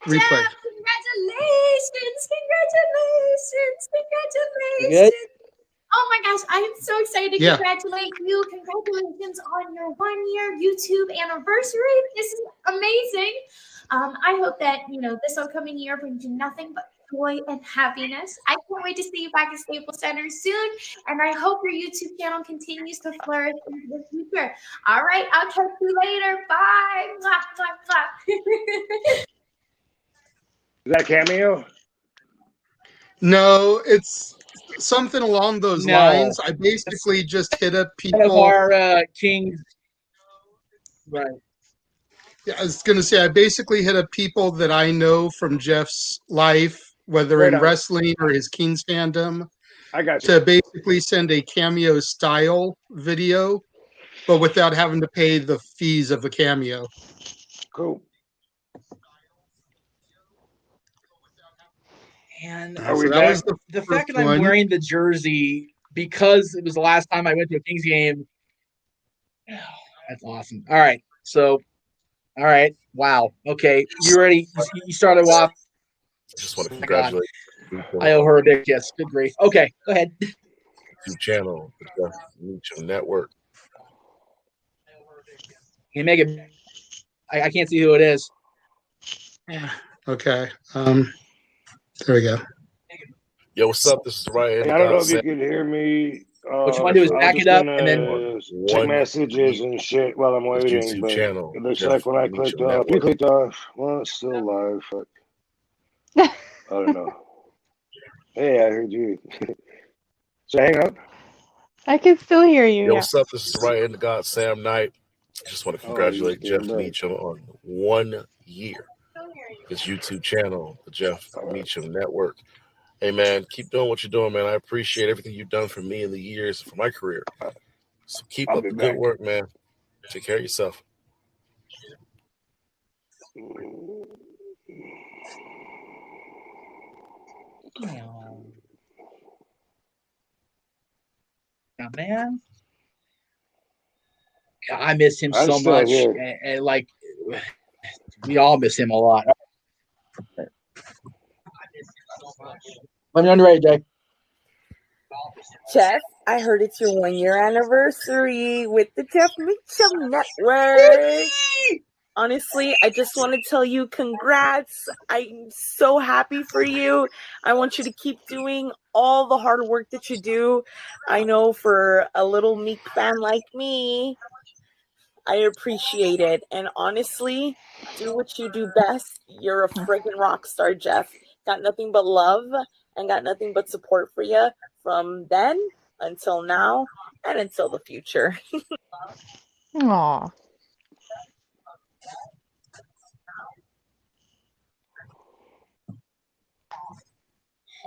Replay. Jeff, congratulations. Oh my gosh, I am so excited to congratulate you. Congratulations on your 1-year YouTube anniversary. This is amazing. I hope that, this upcoming year brings you nothing but joy and happiness. I can't wait to see you back at Staples Center soon, and I hope your YouTube channel continues to flourish into the future. All right, I'll catch you later. Bye. Mwah, mwah, mwah. Is that a cameo? No, it's something along those lines. I basically just hit up people. One of our kings. Right. Yeah, I was going to say, I basically hit up people that I know from Jeff's life, whether in wrestling or his Kings fandom. I got you. To basically send a cameo style video, but without having to pay the fees of a cameo. Cool. And so that was the fact that I'm wearing the jersey because it was the last time I went to a Kings game. Oh, that's awesome. All right. So, all right. Wow. Okay. You ready? You started off. Just want to congratulate you. I owe her a big kiss. Good grief. Okay. Go ahead. YouTube channel, the Jeff Meacham Network. Can you make it? I can't see who it is. Yeah. Okay. There we go. Yo, what's up? This is Ryan. I don't know if you can hear me. What you want to do is back it up and then check messages and shit while I'm waiting. YouTube but channel, it looks Jeff like when I Meacham clicked off, Network. you clicked off. Well, it's still live. Fuck. I don't know. Hey, I heard you. So hang up. I can still hear you. Yo, what's up? This is Ryan, the God Sam Knight. Just want to congratulate Jeff Meacham on 1 year. His YouTube channel, the Jeff Meacham Network. Hey, man, keep doing what you're doing, man. I appreciate everything you've done for me in the years for my career. So keep up the good work, man. Take care of yourself. Yeah, man. I miss him so much. And like, we all miss him a lot. Let me know when you're ready, Jay. Jeff, I heard it's your 1 year anniversary with the Jeff Meacham Network. Honestly, I just want to tell you congrats. I'm so happy for you. I want you to keep doing all the hard work that you do. I know for a little meek fan like me, I appreciate it. And honestly, do what you do best. You're a friggin' rock star, Jeff. Got nothing but love and got nothing but support for you from then until now and until the future. Aw.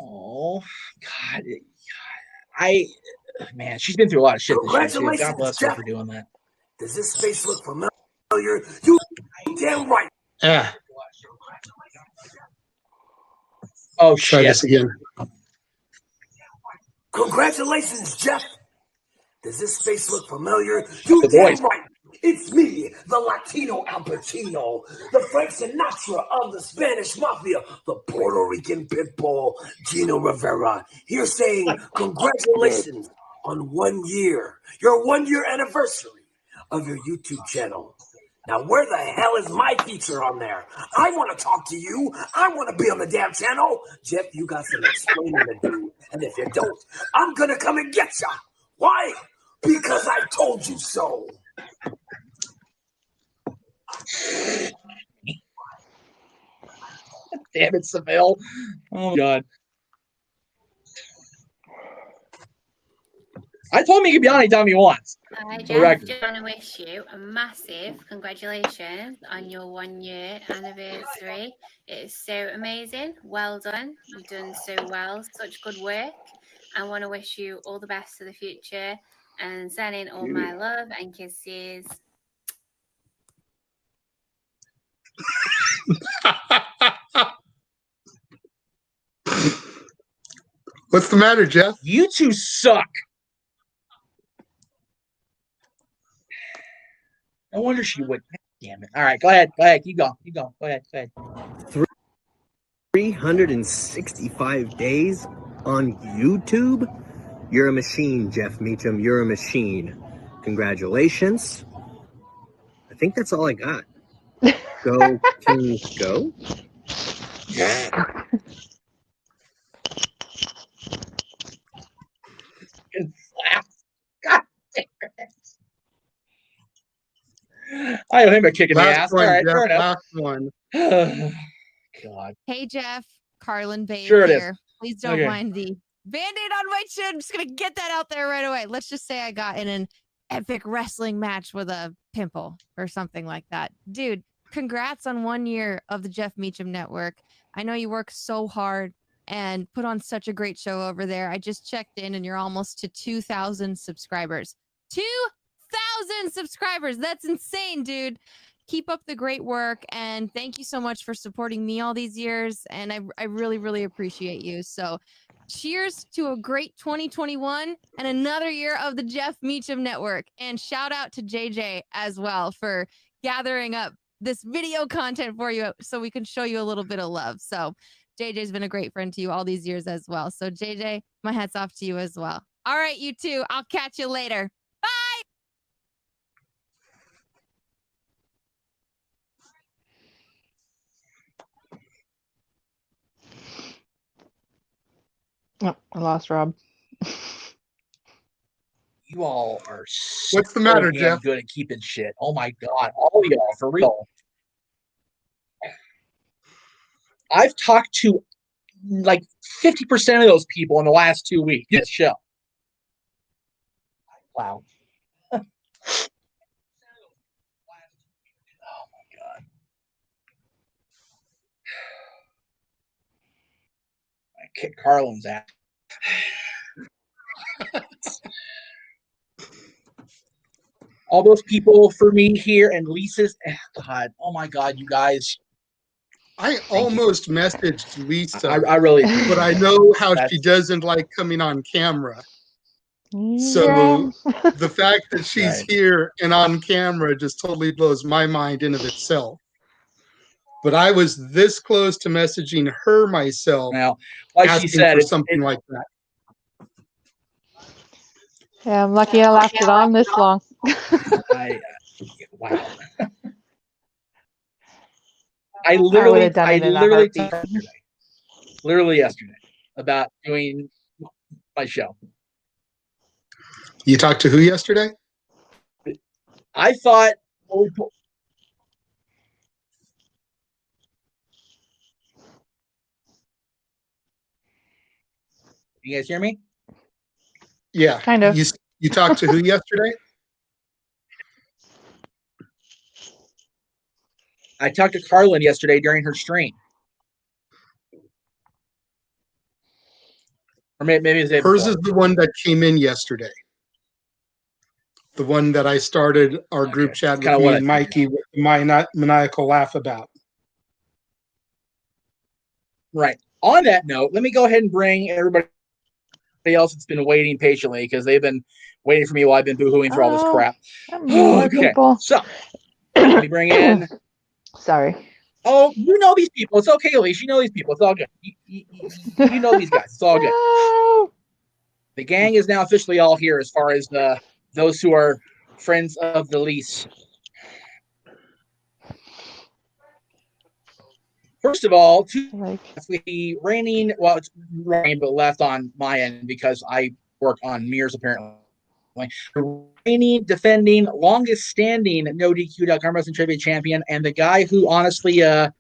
Oh, God. Man, she's been through a lot of shit this year, too. God bless her for doing that. Does this face look familiar? You damn right. Yeah. Oh, try shit. this again. Congratulations, Jeff. Does this face look familiar? You damn right. It's me, the Latino Al Pacino, the Frank Sinatra of the Spanish Mafia, the Puerto Rican Pitbull, Gino Rivera, here saying congratulations on 1 year, your 1 year anniversary of your YouTube channel. Now, where the hell is my feature on there? I want to talk to you. I want to be on the damn channel. Jeff, you got some explaining to do. And if you don't, I'm going to come and get ya. Why? Because I told you so. Damn it, Seville. Oh, my God. I told him he could be on anytime he wants. Jeff, just want to wish you a massive congratulations on your 1 year anniversary. It's so amazing. Well done. You've done so well. Such good work. I want to wish you all the best for the future and sending all my love and kisses. What's the matter, Jeff? You two suck. No wonder she would. Damn it. All right, go ahead. Go ahead. Keep going. Keep going. Go ahead. Go ahead. 365 days on YouTube? You're a machine, Jeff Meacham. You're a machine. Congratulations. I think that's all I got. Go, Kings, go. God damn it. I owe him a kick in the ass. One, All right, Jeff, fair enough. last one. God. Hey, Jeff. Carlin Babe Sure it is. here. Please don't Okay. mind the Band-Aid on my chin. I'm just going to get that out there right away. Let's just say I got in an epic wrestling match with a pimple or something like that. Dude, congrats on 1 year of the Jeff Meacham Network. I know you work so hard and put on such a great show over there. I just checked in and you're almost to 2,000 subscribers. 2,000 subscribers. That's insane, dude. Keep up the great work, and thank you so much for supporting me all these years, and I really, really appreciate you. So cheers to a great 2021 and another year of the Jeff Meacham Network, and shout out to JJ as well for gathering up this video content for you so we can show you a little bit of love. So JJ's been a great friend to you all these years as well. So JJ, my hat's off to you as well. All right, you two, I'll catch you later. Bye. Oh, I lost Rob. You all are so What's the matter, damn Jeff? good at keeping shit. Oh my God. All of y'all, for real. I've talked to like 50% of those people in the last 2 weeks. This show. Wow. Oh my God. I kicked Carlin's ass. All those people for me here and Lisa's. God, oh my God, you guys. I almost messaged Lisa. I really, but I know how she doesn't like coming on camera. So the fact that she's here and on camera just totally blows my mind in of itself. But I was this close to messaging her myself, now, like asking she said, for something like that. Yeah, I'm lucky I lasted on this long. Wow. I literally yesterday about doing my show. You talked to who yesterday? I thought. You guys hear me? Yeah, kind of. You talked to who yesterday? I talked to Carlin yesterday during her stream. Or maybe it was the day Hers before. is the one that came in yesterday. The one that I started our group chat with me and Mikey with my maniacal laugh about. Right. On that note, let me go ahead and bring everybody else that's been waiting patiently because they've been waiting for me while I've been boohooing through all this crap. More people. So let me bring in. Sorry. Oh, you know these people. It's okay, Elise. You know these people. It's all good. You know these guys. It's all good. The gang is now officially all here as far as those who are friends of the lease. First of all, the reigning, well, it's raining, but left on my end because I work on mirrors apparently. The reigning, defending, longest standing No DQ.com Wrestling Trivia champion, and the guy who honestly is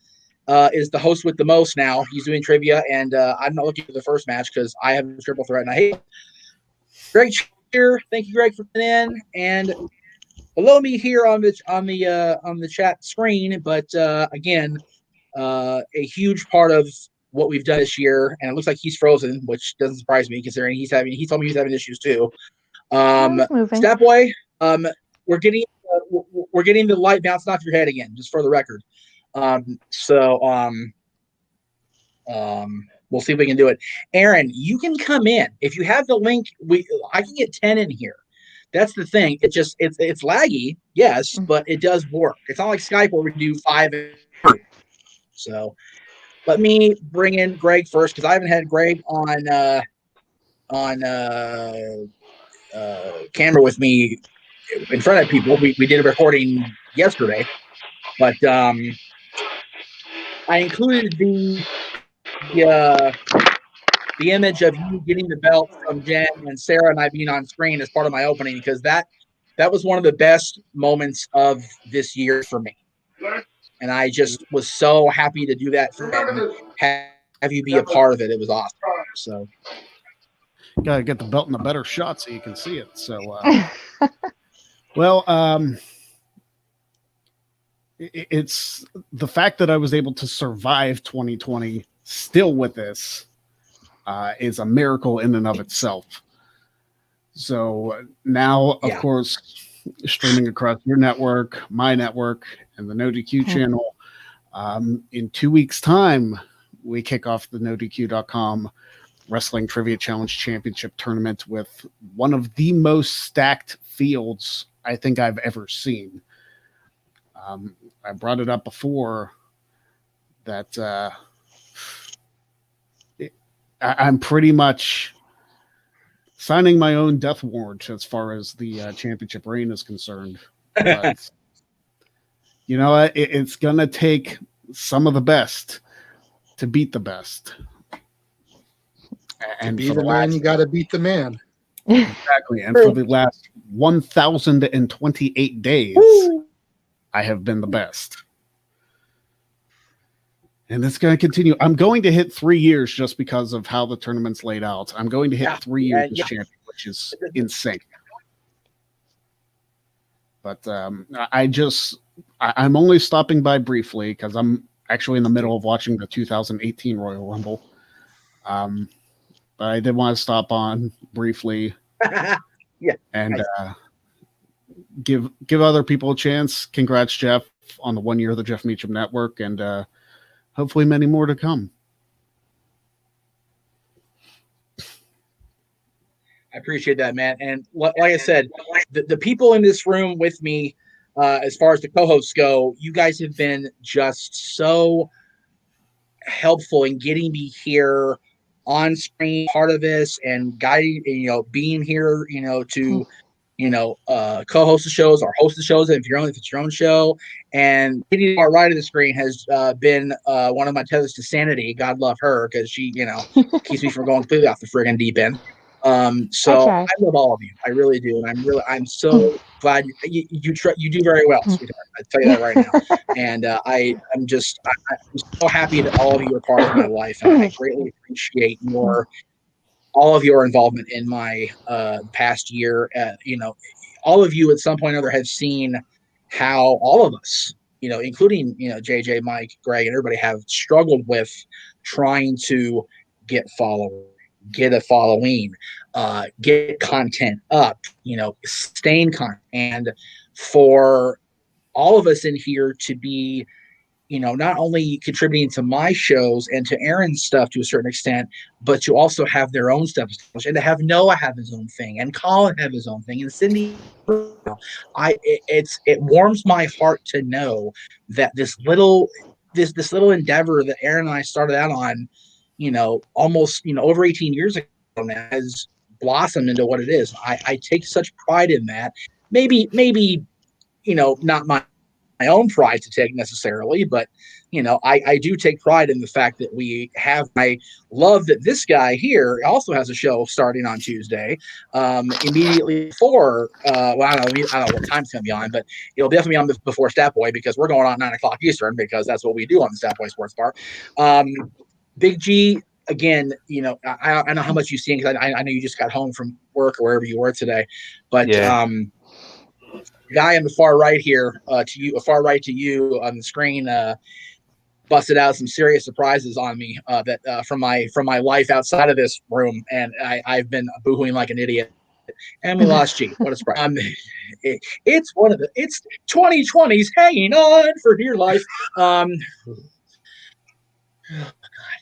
the host with the most now. He's doing trivia, and I'm not looking for the first match because I have a triple threat and I hate it. Greg here. Thank you, Greg, for coming in. And below me here on the chat screen, but again, a huge part of what we've done this year, and it looks like he's frozen, which doesn't surprise me considering he told me he's having issues too. Stat Boy, we're getting the light bouncing off your head again, just for the record. We'll see if we can do it. Aaron, you can come in if you have the link. I can get 10 in here. That's the thing. It's laggy, yes, but it does work. It's not like Skype where we do 5. So let me bring in Greg first because I haven't had Greg on camera with me in front of people. We did a recording yesterday. But I included the image of you getting the belt from Jen and Sarah and I being on screen as part of my opening, because that was one of the best moments of this year for me. And I just was so happy to do that for and have you be a part of it. It was awesome. So gotta get the belt in a better shot so you can see it. So well, it's the fact that I was able to survive 2020 still with this is a miracle in and of itself. So now, of course, streaming across your network, my network, and the NoDQ channel. In 2 weeks' time, we kick off the NoDQ.com Wrestling Trivia Challenge Championship Tournament with one of the most stacked fields I think I've ever seen. I brought it up before that I'm pretty much signing my own death warrant as far as the championship reign is concerned. But, you know, it's going to take some of the best to beat the best. And to be the man, you got to beat the man. Exactly. And for the last 1,028 days, I have been the best. And it's going to continue. I'm going to hit 3 years just because of how the tournament's laid out. I'm going to hit 3 years as champion, which is insane. But I'm only stopping by briefly because I'm actually in the middle of watching the 2018 Royal Rumble. But I did want to stop on briefly and give other people a chance. Congrats, Jeff, on the 1 year of the Jeff Meacham Network, and hopefully many more to come. I appreciate that, man. And like I said, the people in this room with me, as far as the co-hosts go, you guys have been just so helpful in getting me here on screen, part of this, and guiding, being here, to, co-host the shows or host the shows if it's your own show. And getting our right of the screen has been one of my tethers to sanity. God love her, because she, keeps me from going completely off the friggin' deep end. So I love all of you. I really do. And I'm so glad you do very well, sweetheart. I tell you that right now. And I'm so happy that all of you are part of my life. And I greatly appreciate all of your involvement in my past year. All of you at some point or other have seen how all of us, including, JJ, Mike, Greg, and everybody have struggled with trying to get followers, get a following, get content up, sustain content. And for all of us in here to be, not only contributing to my shows and to Aaron's stuff to a certain extent, but to also have their own stuff, and to have Noah have his own thing, and Colin have his own thing, and Cindy. It warms my heart to know that this little endeavor that Aaron and I started out on, almost, over 18 years ago now, has blossomed into what it is. I take such pride in that. Maybe, not my own pride to take necessarily, but I do take pride in the fact that we have. I love that this guy here also has a show starting on Tuesday, immediately before. I don't know what time it's going to be on, but it'll definitely be on before Stat Boy, because we're going on 9 o'clock Eastern, because that's what we do on the Stat Boy Sports Bar. Big G, again, I know how much you've seen, because I know you just got home from work or wherever you were today, but guy on the far right here, far right to you on the screen, busted out some serious surprises on me that from my life outside of this room, and I've been boohooing like an idiot. And we lost G. What a surprise! It's 2020's hanging on for dear life.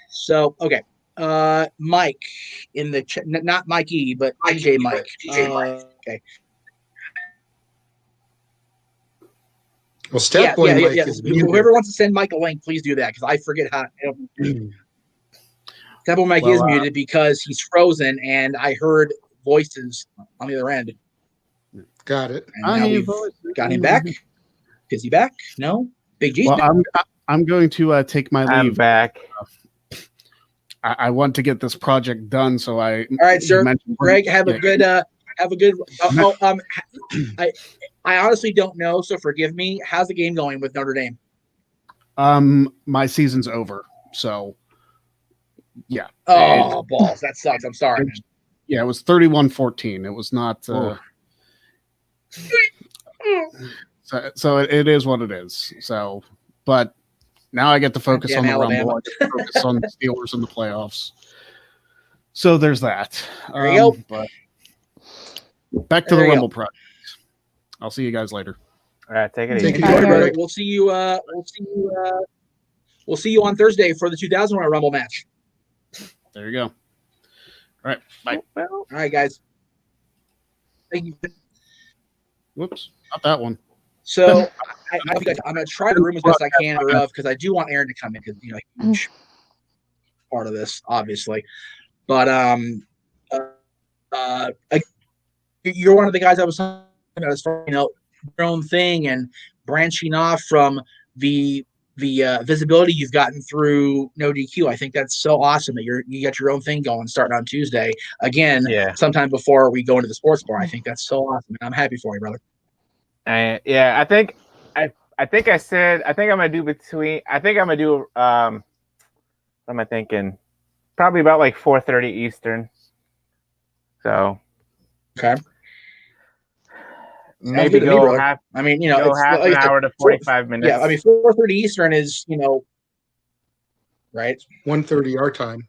So okay, Mike in the not Mikey, but DJ Mike. Okay. Well, Step Boy Mike is muted. Whoever wants to send Mike a link, please do that, because I forget how. Step Boy Mike is muted because he's frozen, and I heard voices on the other end. Got it. And now we've got him back. Is he back? No. Big G's Well, back. I'm going to take my leave. I'm back. I want to get this project done, so I. All right, sir. Greg, have a good. I honestly don't know, so forgive me. How's the game going with Notre Dame? My season's over, so yeah. Oh, balls! That sucks. I'm sorry, man. Yeah, it was 31-14. It was not. So it is what it is. So, but now I get to focus on the Rumble. I get to focus on the Steelers in the playoffs. So there's that. There you go. But back to the Rumble project. I'll see you guys later. All right, take it easy. Enjoy, brother. We'll see you. We'll see you on Thursday for the 2001 Rumble match. There you go. All right. Bye. All right, guys. Thank you. Whoops, not that one. So I'm going to try to room as best I can because I do want Aaron to come in because huge part of this, obviously. But you're one of the guys I was talking about as far your own thing and branching off from the visibility you've gotten through No DQ. I think that's so awesome that you got your own thing going starting on Tuesday again. Yeah. Sometime before we go into the sports bar. I think that's so awesome. I'm happy for you, brother. Yeah, I think I said I'm gonna do what am I thinking? Probably about like 4:30 Eastern. So okay. Maybe go half. I mean, go it's half an hour to 45 minutes. Yeah, I mean 4:30 Eastern is right. 1:30 our time.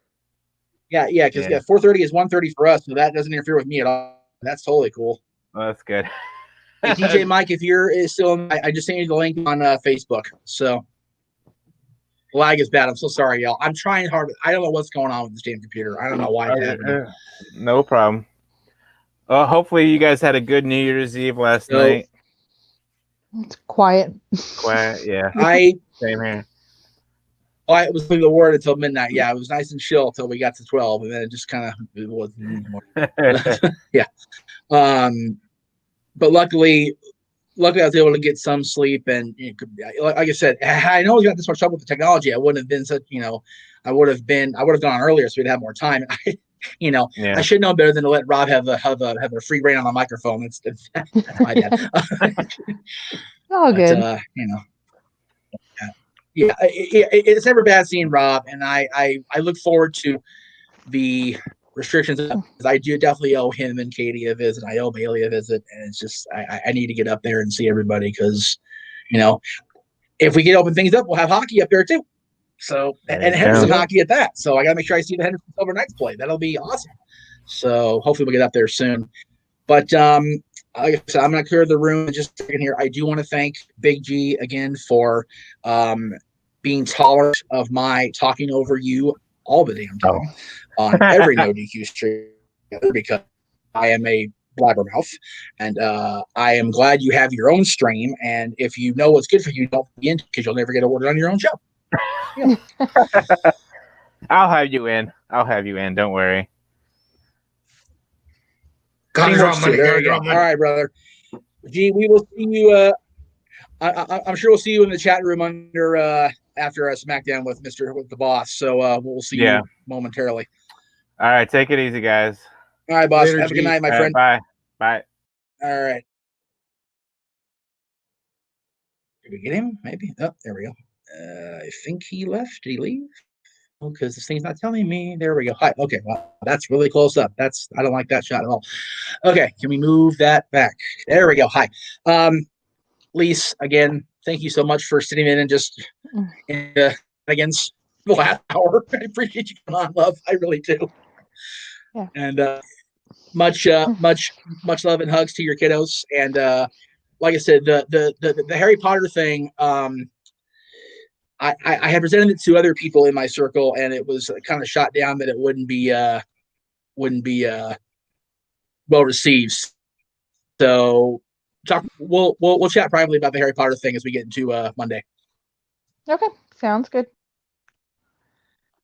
Yeah, because 4:30 is 1:30 for us, so that doesn't interfere with me at all. That's totally cool. Well, that's good. Hey, DJ Mike, if you're still, I just sent you the link on Facebook. So lag is bad. I'm so sorry, y'all. I'm trying hard. I don't know what's going on with this damn computer. I don't know why it's happening. No problem. Well, hopefully you guys had a good New Year's Eve last night. It's quiet. Quiet, yeah. Same here. I was leaving the word until midnight. Yeah, it was nice and chill until we got to 12, and then it just kind of wasn't anymore. Yeah. But luckily I was able to get some sleep, and like I said, I know we got this much trouble with the technology. I wouldn't have been such, I would have gone earlier so we'd have more time. I should know better than to let Rob have a free reign on the microphone. That's my bad. Oh, good. But, it's never bad seeing Rob, and I look forward to the restrictions. I do definitely owe him and Katie a visit. I owe Bailey a visit, and it's just I need to get up there and see everybody because, if we get open things up, we'll have hockey up there too. So and Henderson hockey at that. So I got to make sure I see the Henderson Silver Knights play. That'll be awesome. So hopefully we'll get up there soon. But like I said, I'm going to clear the room in just a second here. I do want to thank Big G again for being tolerant of my talking over you all the damn time on every No DQ stream because I am a blabbermouth, and I am glad you have your own stream. And if you know what's good for you, don't be in because you'll never get awarded on your own show. Yeah. I'll have you in. Don't worry. All right, brother. G, we will see you. I'm sure we'll see you in the chat room after a SmackDown with the boss. So we'll see you momentarily. All right, take it easy, guys. All right, boss. Have a good night, my friend. Bye. Bye. All right. Did we get him? Maybe. Oh, there we go. I think he left. Did he leave? Because this thing's not telling me. There we go. Hi. Okay. Well, that's really close up. I don't like that shot at all. Okay. Can we move that back? There we go. Hi. Lise, again, thank you so much for sitting in and just against the last hour. I appreciate you coming on, love. I really do. Yeah. And much love and hugs to your kiddos. And like I said, the Harry Potter thing, I had presented it to other people in my circle, and it was kind of shot down that it wouldn't be well received. So we'll chat privately about the Harry Potter thing as we get into Monday. Okay, sounds good.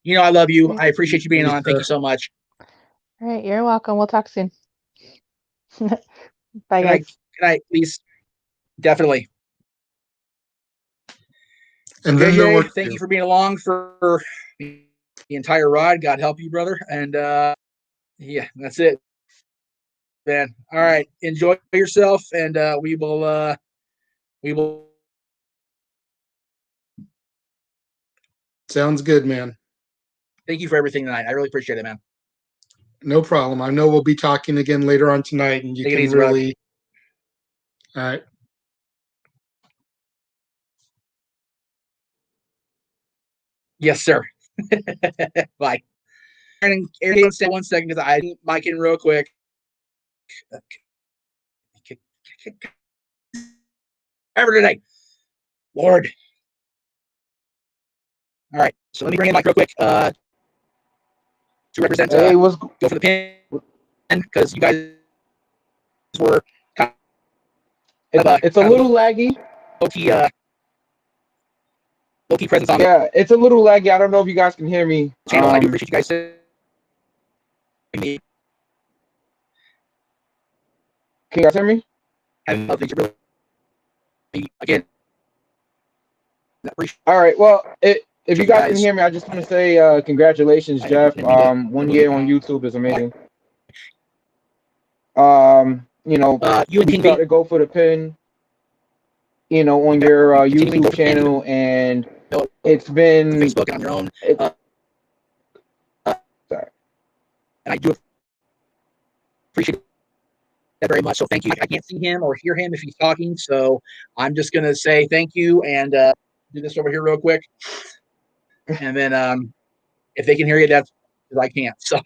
I love you. I appreciate you being on. Thank you so much. All right, you're welcome. We'll talk soon. Bye, guys. Good night, please. Definitely. And then there were thank you for being along for the entire ride. God help you, brother. And yeah, that's it, man. All right, enjoy yourself, and we will. Sounds good, man. Thank you for everything tonight. I really appreciate it, man. No problem. I know we'll be talking again later on tonight, and you Take it can easy, really. All right. Yes, sir. Bye. And stay 1 second because I didn't mic in real quick. Ever today, Lord. All right, so let me bring in Mike real quick to represent. Hey, go for the pin because you guys were kind of it's a little laggy. Low-key presence on Yeah, it's a little laggy. I don't know if you guys can hear me. channel. I do appreciate you guys saying me. Can you guys hear me? Again. All right. Well, if you guys can hear me, I just want to say congratulations, Jeff. 1 year on YouTube is amazing. You started to go for the pin, on your YouTube channel, and it's been Facebook on your own. Sorry. And I do appreciate that very much. So thank you. I can't see him or hear him if he's talking, so I'm just gonna say thank you and do this over here real quick. And then if they can hear you, that's because I can't. So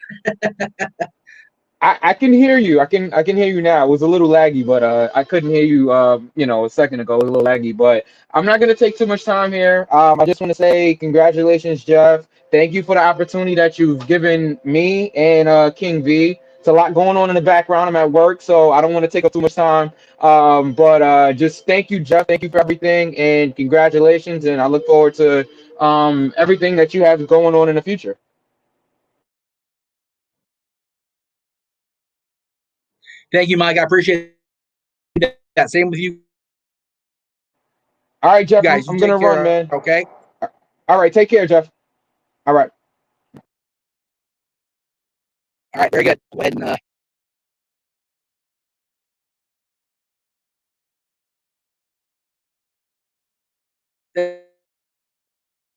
I can hear you. I can hear you now. It was a little laggy, but I couldn't hear you a second ago. It was a little laggy, but I'm not gonna take too much time here. I just want to say congratulations, Jeff. Thank you for the opportunity that you've given me and King V. It's a lot going on in the background. I'm at work, so I don't want to take up too much time. But just thank you, Jeff. Thank you for everything, and congratulations. And I look forward to everything that you have going on in the future. thank you, Mike. I appreciate that. Same with you. All right, Jeff. Guys, I'm gonna run, man. Okay. All right. Take care, Jeff. All right. All right. Very good. Go ahead and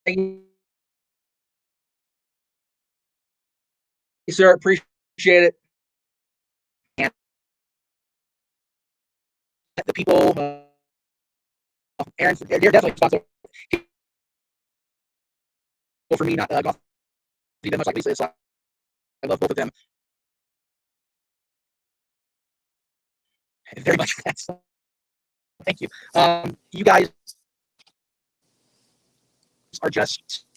thank you, sir. Appreciate it. And the people, Aaron, they're definitely responsible for me not going to them much like Lisa. So I love both of them very much for that. So thank you. You guys are just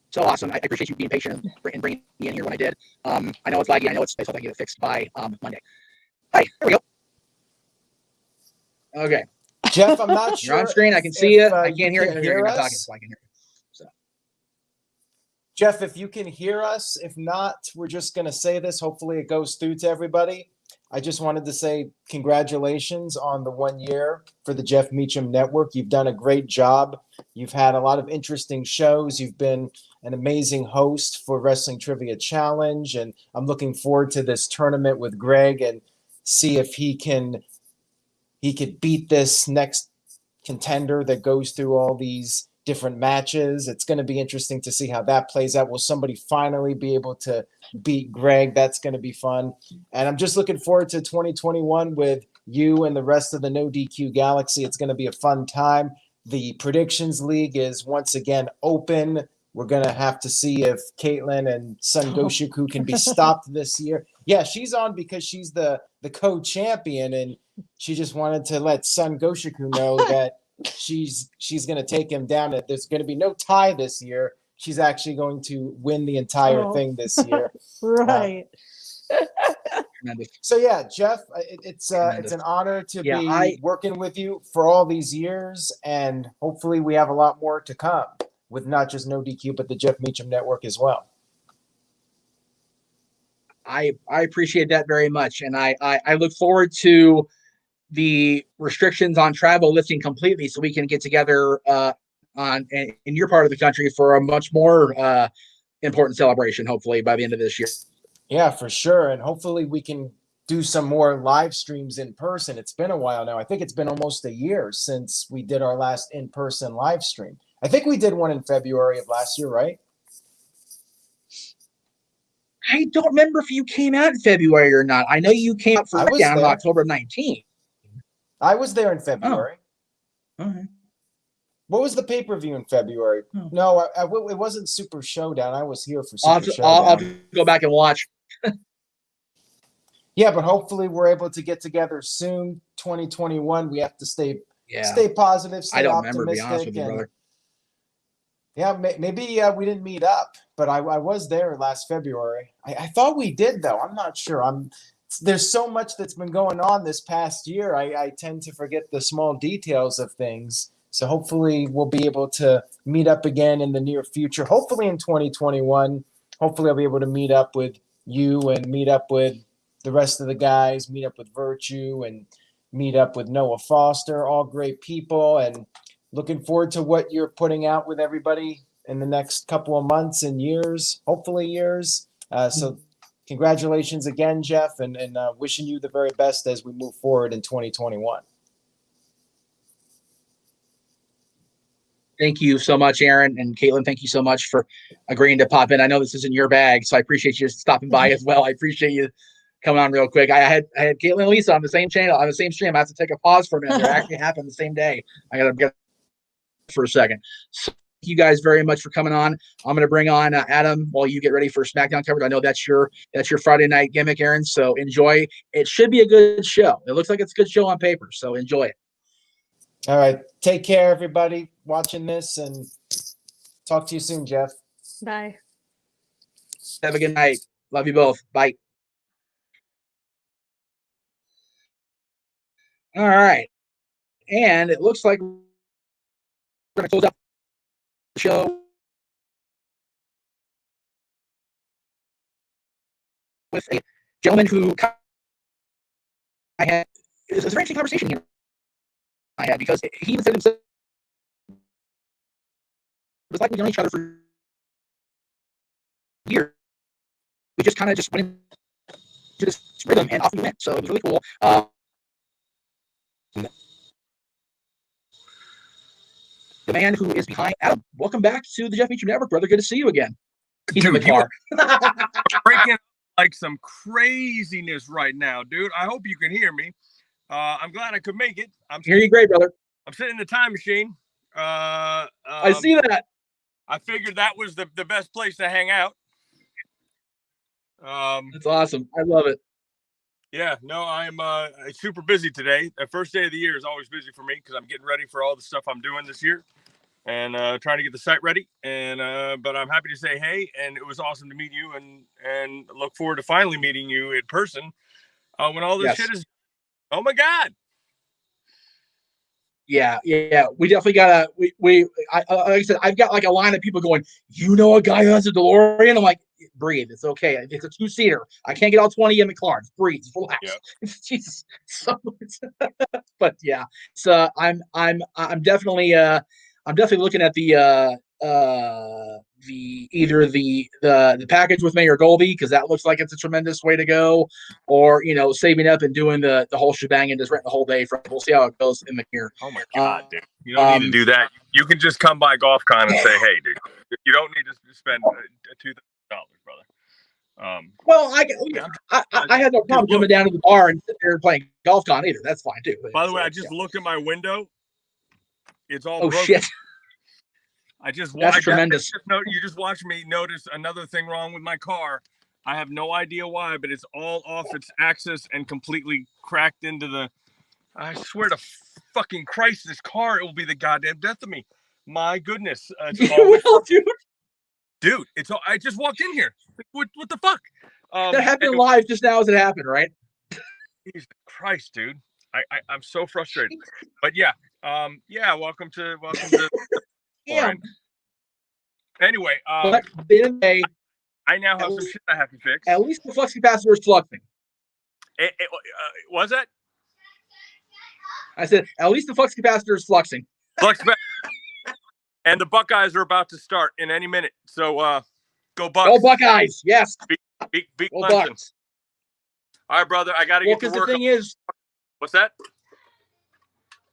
so awesome. I appreciate you being patient and bringing me in here when I did. I know it's laggy. I know it's I hope I get it fixed by Monday. Hey, there we go. Okay. Jeff, I'm not sure. You're on screen. I can see you. I can't hear you. You're not talking, so I can hear you. So. Jeff, if you can hear us, if not, we're just going to say this. Hopefully it goes through to everybody. I just wanted to say congratulations on the 1 year for the Jeff Meacham Network. You've done a great job. You've had a lot of interesting shows. You've been an amazing host for Wrestling Trivia Challenge, and I'm looking forward to this tournament with Greg and see if he could beat this next contender that goes through all these different matches. It's going to be interesting to see how that plays out. Will somebody finally be able to beat Greg? That's going to be fun. And I'm just looking forward to 2021 with you and the rest of the No DQ Galaxy. It's going to be a fun time. The Predictions League is once again open. We're going to have to see if Caitlin and Sun Goshiku can be stopped this year. Yeah, she's on because she's the co-champion, and she just wanted to let Sun Goshiku know that she's going to take him down. That there's going to be no tie this year. She's actually going to win the entire thing this year. Right. So yeah, Jeff, it's an honor to be working with you for all these years, and hopefully we have a lot more to come with not just No DQ but the Jeff Meacham Network as well. I appreciate that very much, and I look forward to the restrictions on travel lifting completely, so we can get together in your part of the country for a much more important celebration, hopefully by the end of this year. Yeah, for sure. And hopefully we can do some more live streams in person. It's been a while now. I think it's been almost a year since we did our last in-person live stream. I think we did one in February of last year, right? I don't remember if you came out in February or not. I know you came out for SmackDown on October 19th. I was there in February. Oh. Okay. What was the pay-per-view in February? Oh. No, it wasn't Super Showdown. I was here for I'll Super Showdown. I'll have to go back and watch. Yeah, but hopefully we're able to get together soon. 2021. We have to stay positive, stay I don't optimistic. remember, to be honest with you, brother. Yeah, maybe we didn't meet up, but I was there last February. I thought we did, though. I'm not sure. There's so much that's been going on this past year. I tend to forget the small details of things. So hopefully we'll be able to meet up again in the near future. Hopefully in 2021. Hopefully I'll be able to meet up with you and meet up with the rest of the guys, meet up with Virtue and meet up with Noah Foster, all great people, and looking forward to what you're putting out with everybody in the next couple of months and years, hopefully years. So congratulations again, Jeff, and wishing you the very best as we move forward in 2021. Thank you so much, Aaron, and Caitlin. Thank you so much for agreeing to pop in. I know this isn't your bag, so I appreciate you stopping by as well. I appreciate you coming on real quick. I had Caitlin and Lisa on the same channel, on the same stream. I have to take a pause for a minute. It actually happened the same day. I got to get for a second. So thank you guys very much for coming on. I'm going to bring on Adam while you get ready for SmackDown coverage. I know that's your Friday night gimmick, Aaron. So enjoy. It should be a good show. It looks like it's a good show on paper. So enjoy it. All right. Take care, everybody watching this, and talk to you soon, Jeff. Bye. Have a good night. Love you both. Bye. All right. And it looks like we're going to close up the show with a gentleman who I had a very interesting conversation here. I had, because he even said himself, it was like we've known each other for years. We just kind of just went into this rhythm and off we went. So it was really cool. The man who is behind Adam, welcome back to the Jeff Meacham Network, brother. Good to see you again. He's in the car. Breaking like some craziness right now, dude. I hope you can hear me. I'm glad I could make it. Hear you great, brother. I'm sitting in the time machine. I see that. I figured that was the best place to hang out. That's awesome. I love it. Yeah, no, I'm super busy today. The first day of the year is always busy for me because I'm getting ready for all the stuff I'm doing this year and trying to get the site ready. And but I'm happy to say hey, and it was awesome to meet you, and look forward to finally meeting you in person when all this shit is. Oh my God. Yeah. We definitely gotta. Like I said, I've got like a line of people going, you know, a guy who has a DeLorean. I'm like, breathe. It's okay. It's a 2-seater. I can't get all 20 in the car. Just breathe. Just relax. Yep. Jesus. So, but yeah. So I'm definitely looking at the either the package with Mayor Goldie, because that looks like it's a tremendous way to go, or saving up and doing the whole shebang and just rent the whole day from. We'll see how it goes in the year. Oh my God, dude! You don't need to do that. You can just come by GolfCon and say, "Hey, dude." You don't need to spend $2,000, brother. Well, I had no problem coming down to the bar and sitting there and playing GolfCon either. That's fine too. By the way, I just looked at my window. It's all broken. Shit. That's tremendous. You just watched me notice another thing wrong with my car. I have no idea why, but it's all off its axis and completely cracked into the. I swear to fucking Christ, this car, it will be the goddamn death of me. My goodness. Dude, it's all. I just walked in here. What the fuck? That happened live just now as it happened, right? Jesus Christ, dude. I'm so frustrated. But yeah. Welcome to yeah. Anyway, but at the end of the day, I now have some shit I have to fix. At least the flexi capacitor is fluxing. Was that? I said, at least the flux capacitor is fluxing. Flux and the Buckeyes are about to start in any minute. So go Bucks. Go Buckeyes. Yes. Beat Go Clemson. Bucks. All right, brother. I got to get to work. The thing is, what's that?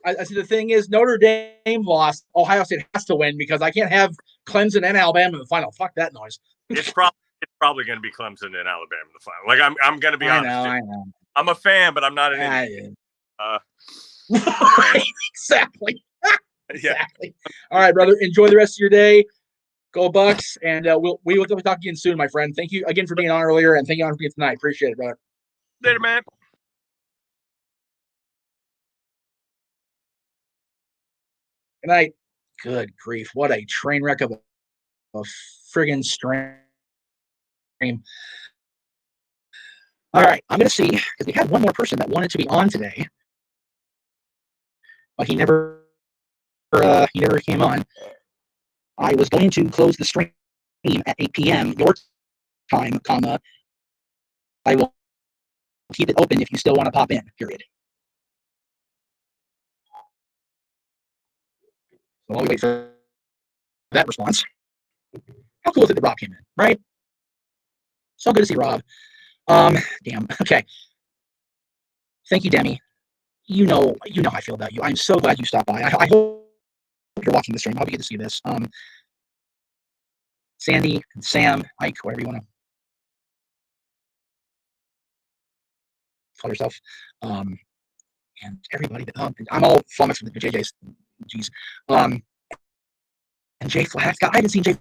I see. The thing is, Notre Dame lost. Ohio State has to win because I can't have Clemson and Alabama in the final. Fuck that noise. It's probably going to be Clemson and Alabama in the final. Like I'm going to be honest. I know. I'm a fan, but I'm not an idiot. Exactly. Exactly. All right, brother. Enjoy the rest of your day. Go Bucks, and we will talk again soon, my friend. Thank you again for being on earlier, and thank you for being tonight. Appreciate it, brother. Later, man. Good night. Good grief. What a train wreck of a friggin' stream. All right. I'm going to see, because we had one more person that wanted to be on today, but he never came on. I was going to close the stream at 8 p.m. your time, comma. I will keep it open if you still want to pop in, period. So I'll wait for that response. How cool is it that Rob came in, right? So good to see Rob. Damn. Okay. Thank you, Demi. You know how I feel about you. I'm so glad you stopped by. I hope you're watching the stream. I hope you get to see this. Sandy, Sam, Ike, whatever you want to call yourself. And everybody. I'm all flummoxed with the JJ's. Jeez. And Jay Flats. God, I haven't seen Jay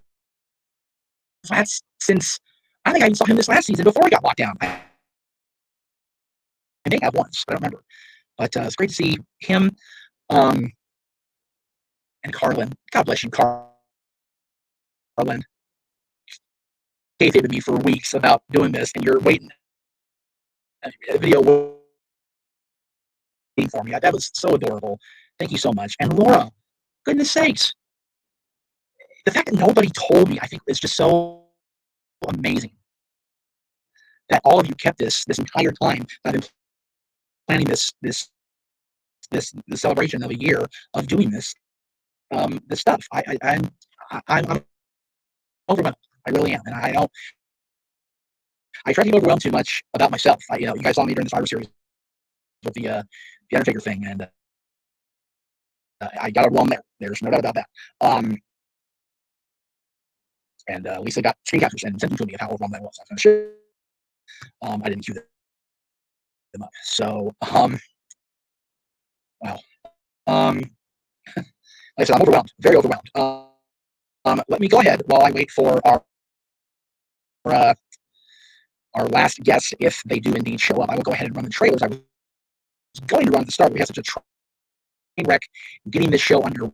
Flats since, I think I even saw him this last season before he got locked down. I may have once, but I don't remember. But it's great to see him. And Carlin. God bless you, Carlin. Kayfabe me for weeks about doing this, and you're waiting. A video waiting for me. That was so adorable. Thank you so much. And Laura, goodness sakes. The fact that nobody told me, I think, is just so amazing. That all of you kept this entire time. I've been planning this celebration of a year of doing this stuff. I'm overwhelmed. I really am, and I don't. I try to get overwhelmed too much about myself. You guys saw me during the Survivor Series with the Undertaker thing, and I got overwhelmed there. There's no doubt about that. And Lisa got screen captures and sent them to me of how overwhelmed I was. I'm sure I didn't cue them up. So, wow. Like I said, I'm overwhelmed, very overwhelmed. Let me go ahead while I wait for our last guests, if they do indeed show up. I will go ahead and run the trailers. I was going to run at the start. We had such a train wreck getting this show underway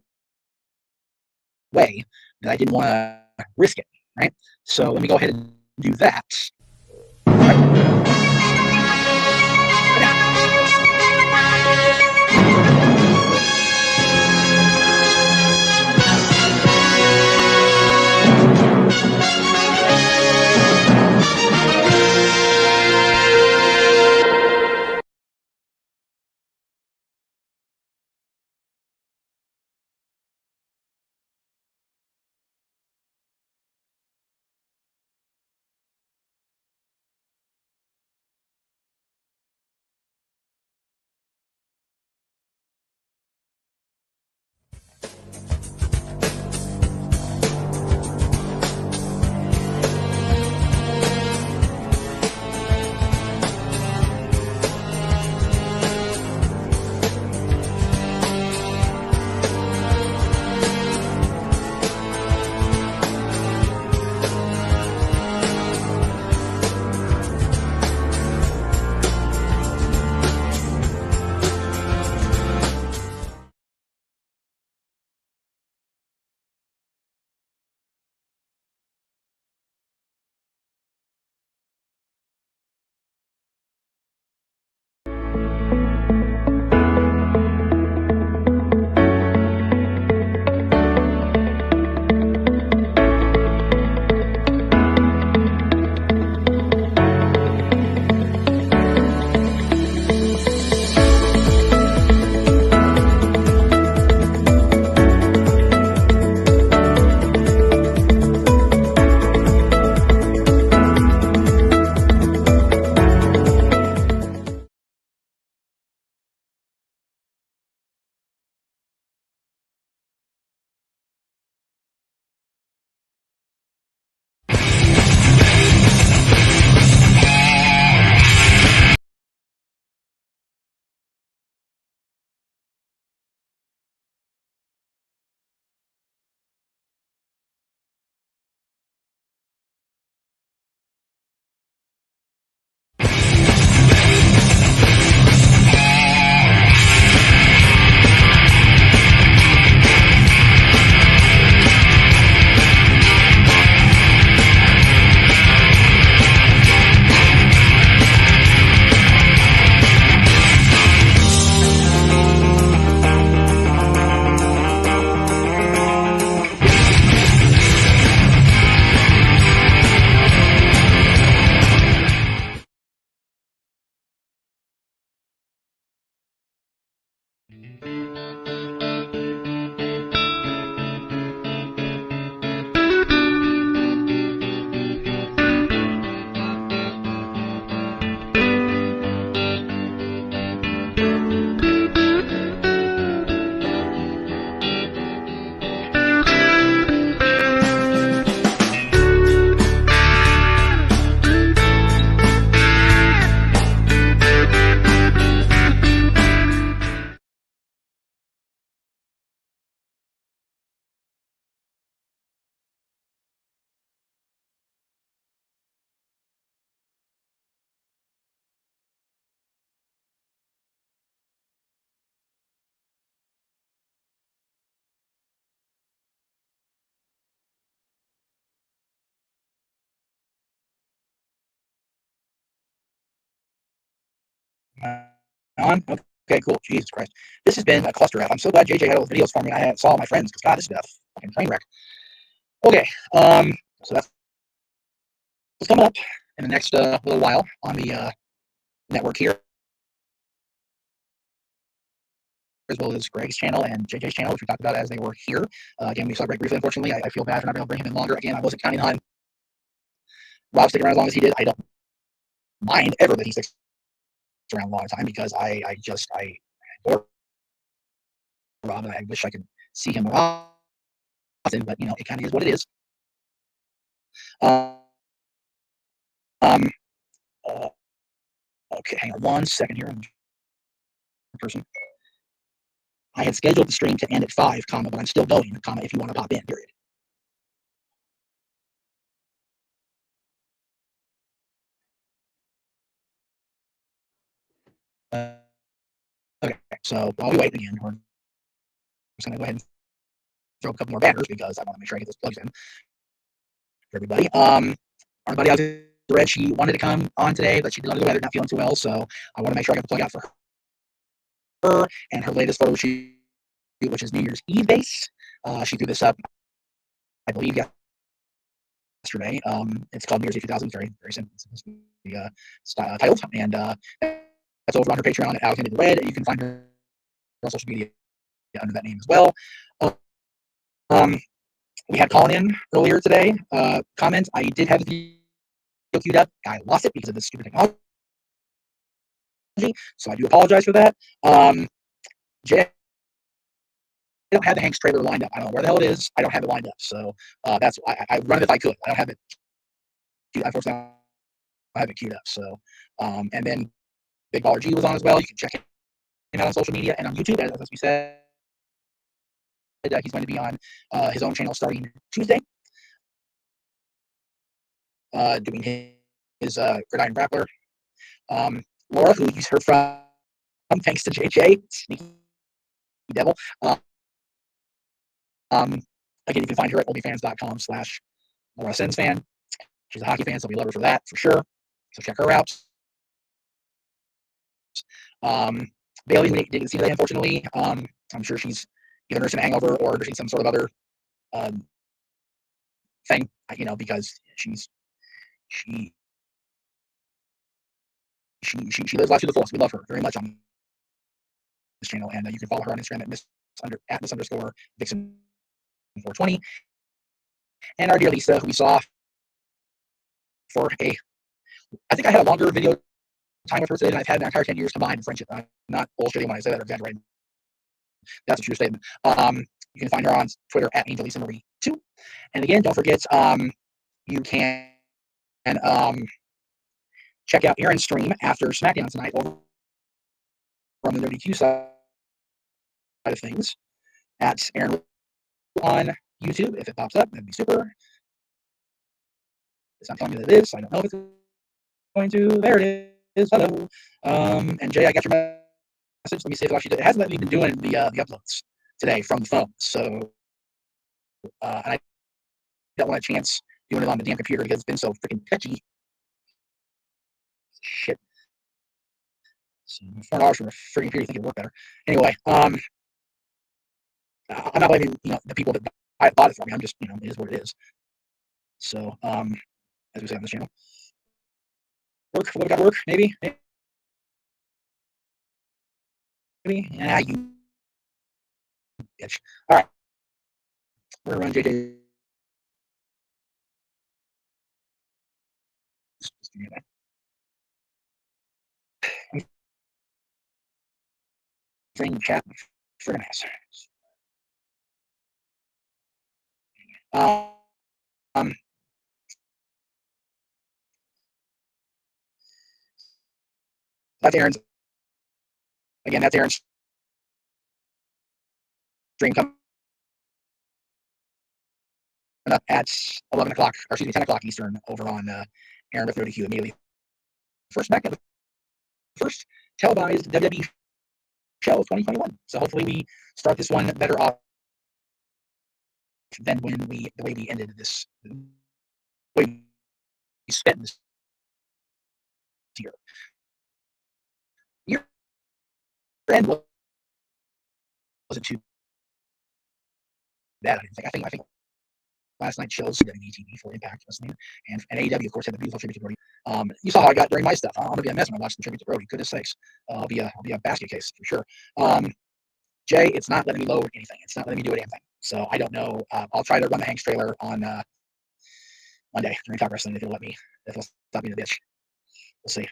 that I didn't want to risk it, right? So let me go ahead and do that. On? Okay, cool. Jesus Christ. This has been a cluster F. I'm so glad JJ had all those videos for me. I saw all my friends because, God, this is a fucking train wreck. Okay, so that's what's coming up in the next little while on the network here, as well as Greg's channel and JJ's channel, which we talked about as they were here. Again, we saw Greg briefly, unfortunately. I feel bad for not being able to bring him in longer. Again, I wasn't counting on Rob sticking around as long as he did. I don't mind ever that he sticks around a long time because I adore Rob, and I wish I could see him more often, but it kind of is what it is. Okay, hang on one second here. Person. I had scheduled the stream to end at 5, but I'm still going, if you want to pop in, period. Okay, so while we wait again, we're just going to go ahead and throw a couple more banners because I want to make sure I get those plugs in for everybody. Our buddy out there, Red, she wanted to come on today, but she did under the weather, not feeling too well, so I want to make sure I got the plug out for her and her latest photo shoot, which is New Year's Eve base. She threw this up, I believe, yesterday. It's called New Year's Eve 2000. Very, very simple. It's titled, and that's over on her Patreon at Alexander the Red. You can find her on social media under that name as well. We had Colin in earlier today. Comment. I did have the video queued up. I lost it because of this stupid technology, so I do apologize for that. Jay, I don't have the Hanks trailer lined up. I don't know where the hell it is. I don't have it lined up. So that's I run it if I could. I don't have it. Unfortunately, I have it queued up. So and then Big Baller G was on as well. You can check him out on social media and on YouTube. As we said, he's going to be on his own channel starting Tuesday, doing his Gridiron Grappler. Laura, who you heard from, thanks to JJ, sneaky devil. Again, you can find her at onlyfans.com/Laura Sens fan. She's a hockey fan, so we love her for that, for sure. So check her out. Bailey, we didn't see today, unfortunately. I'm sure she's either nursing a hangover or nursing some sort of other thing, because she lives life to the fullest. We love her very much on this channel, and you can follow her on Instagram at miss_Vixen420. And our dear Lisa, who we saw for I think I had a longer video time with her today than I've had in my entire 10 years combined in friendship. I'm not bullshitting when I say that or exaggerating. That's a true statement. You can find her on Twitter at AngelLisaMarie2. And again, don't forget, you can check out Aaron's stream after SmackDown tonight over from the WQ side of things at Aaron on YouTube. If it pops up, that'd be super. It's not telling me that it is. I don't know if it's going to. There it is. Hello. And Jay, I got your message. Let me see if it actually did. It hasn't let me been doing the uploads today from the phone. So and I don't want a chance doing it on the damn computer because it's been so freaking touchy. Shit. So $4 for a freaking computer, you think it'd work better. Anyway, I'm not blaming the people that bought it for me. I'm just it is what it is. So as we say on this channel, work. What we got to work? Maybe. Yeah, you bitch. All right, we're gonna run JJ. Friend chat, friggin' ass. That's Aaron's. Again, that's Aaron's stream coming up at 11 o'clock, or excuse me, 10 o'clock Eastern over on Aaron with 30Q immediately. First televised WWE show of 2021. So hopefully we start this one better off than the way we ended this, the way we spent this year. end wasn't too bad. I think last night shows getting ETV for Impact Wrestling, and AEW, of course, had the beautiful tribute to Brody. You saw how I got during my stuff. I'm gonna be a mess when I watch the tribute to Brody. Goodness sakes, I'll be a basket case for sure. Jay, it's not letting me load anything. It's not letting me do anything. So I don't know. I'll try to run the Hanks trailer on Monday during Talk Wrestling if it'll stop being a bitch. We'll see.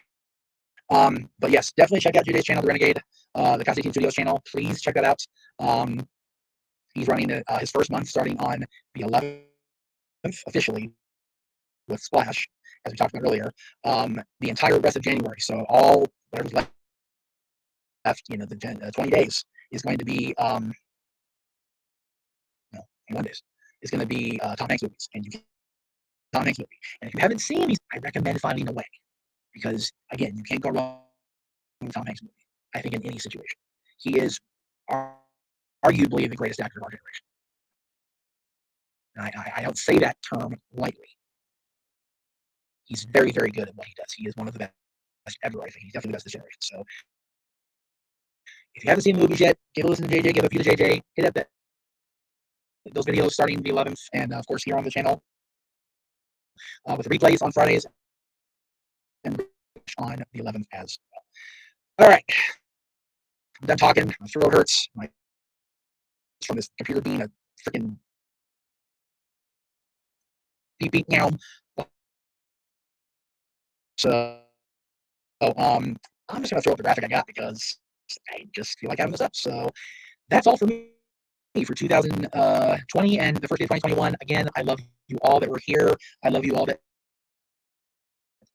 But yes, definitely check out JJ's channel, The Renegade, the Constantine Studios channel. Please check that out. He's running his first month starting on the 11th officially with Splash, as we talked about earlier, the entire rest of January. So all whatever's left, the 20 days is going to be, 21 days, is going to be Tom Hanks movies. And Tom Hanks movie. And if you haven't seen these, I recommend finding a way. Because, again, you can't go wrong with Tom Hanks movie, I think, in any situation. He is arguably the greatest actor of our generation. And I don't say that term lightly. He's very, very good at what he does. He is one of the best ever, I think. He's definitely the best of this generation. So if you haven't seen the movies yet, give a listen to JJ, give a view to JJ, hit up those videos starting the 11th, and of course here on the channel with the replays on Fridays and on the 11th as well. All right. I'm done talking. My throat hurts. From this computer being a freaking beep now. So I'm just gonna throw up the graphic I got because I just feel like having this up. So that's all for me for 2020 and the first day of 2021. Again, I love you all that were here. I love you all that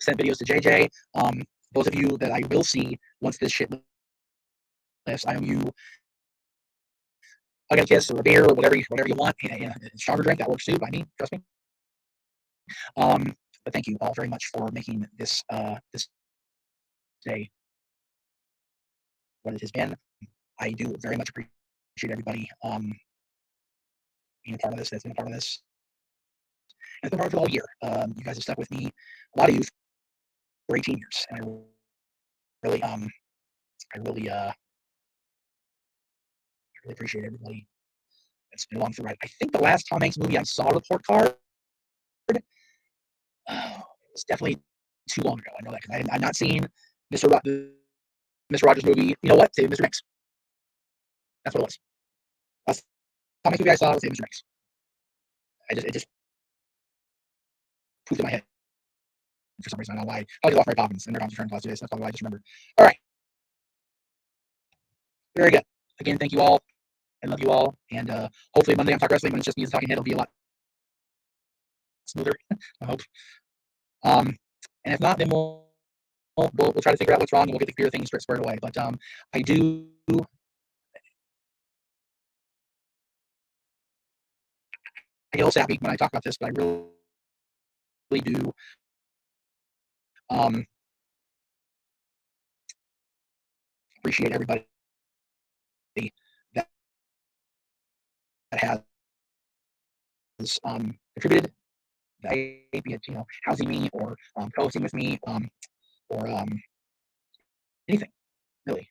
sent videos to JJ. Those of you that I will see once this shit lifts, I owe you a kiss or a beer or whatever you want. Stronger drink, that works too by me, trust me. But thank you all very much for making this this day what it has been. I do very much appreciate everybody being a part of this. That's been a part of this. And it's been part of it all year. You guys have stuck with me, a lot of you, for 18 years, and I really appreciate everybody that's been along for the ride. I think the last Tom Hanks movie I saw report card was definitely too long ago. I know that because I'm not seeing Mr. Rogers movie. You know what? Save Mr. Hanks. That's what it was. Last Tom Hanks movie I saw was Save Mr. Hanks. It just poofed in my head for some reason. I don't know why. I was off Mary Poppins and their Tom's Return class today, so that's probably why I just remembered. All right. Very good. Again, thank you all. I love you all. And hopefully Monday on Talk Wrestling, when it's just me and talking head, it'll be a lot smoother, I hope. And if not, then we'll try to figure out what's wrong and we'll get the computer thing squared away. But I do I get a little sappy when I talk about this, but I really do appreciate everybody that has contributed, be it housing me or co-hosting with me or anything really.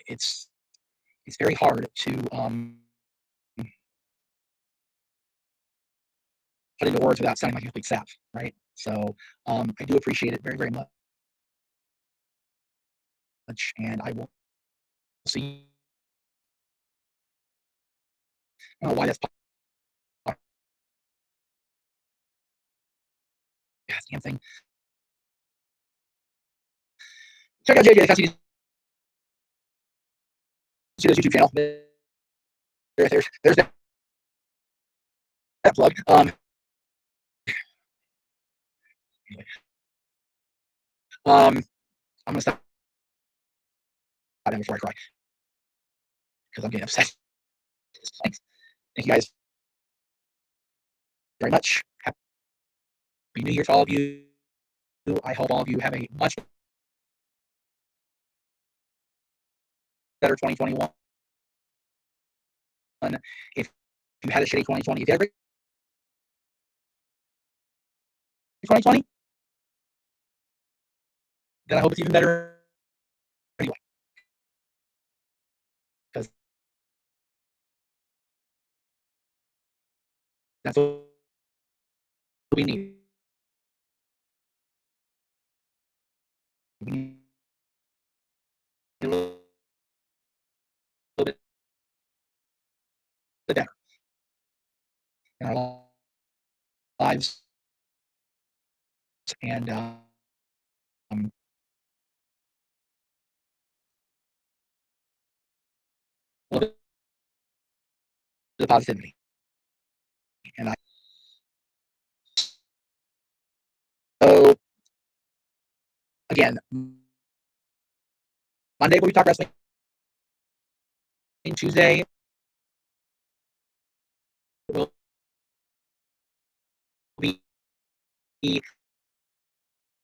It's very hard to put into words without sounding like a complete sap, right? So I do appreciate it very, very much, and I will see. I don't know why that's damn thing. Check out JJ Cassidy's YouTube channel. There's that plug. I'm gonna stop before I cry because I'm getting upset. Thanks. Thank you guys very much. Happy New Year to all of you. I hope all of you have a much better 2021. If you had a shitty 2020, if you had a great 2020, then I hope it's even better That's what we need. We need a little bit better in our lives, and a little bit of positivity. And so again, Monday we'll be talking wrestling. Tuesday we'll be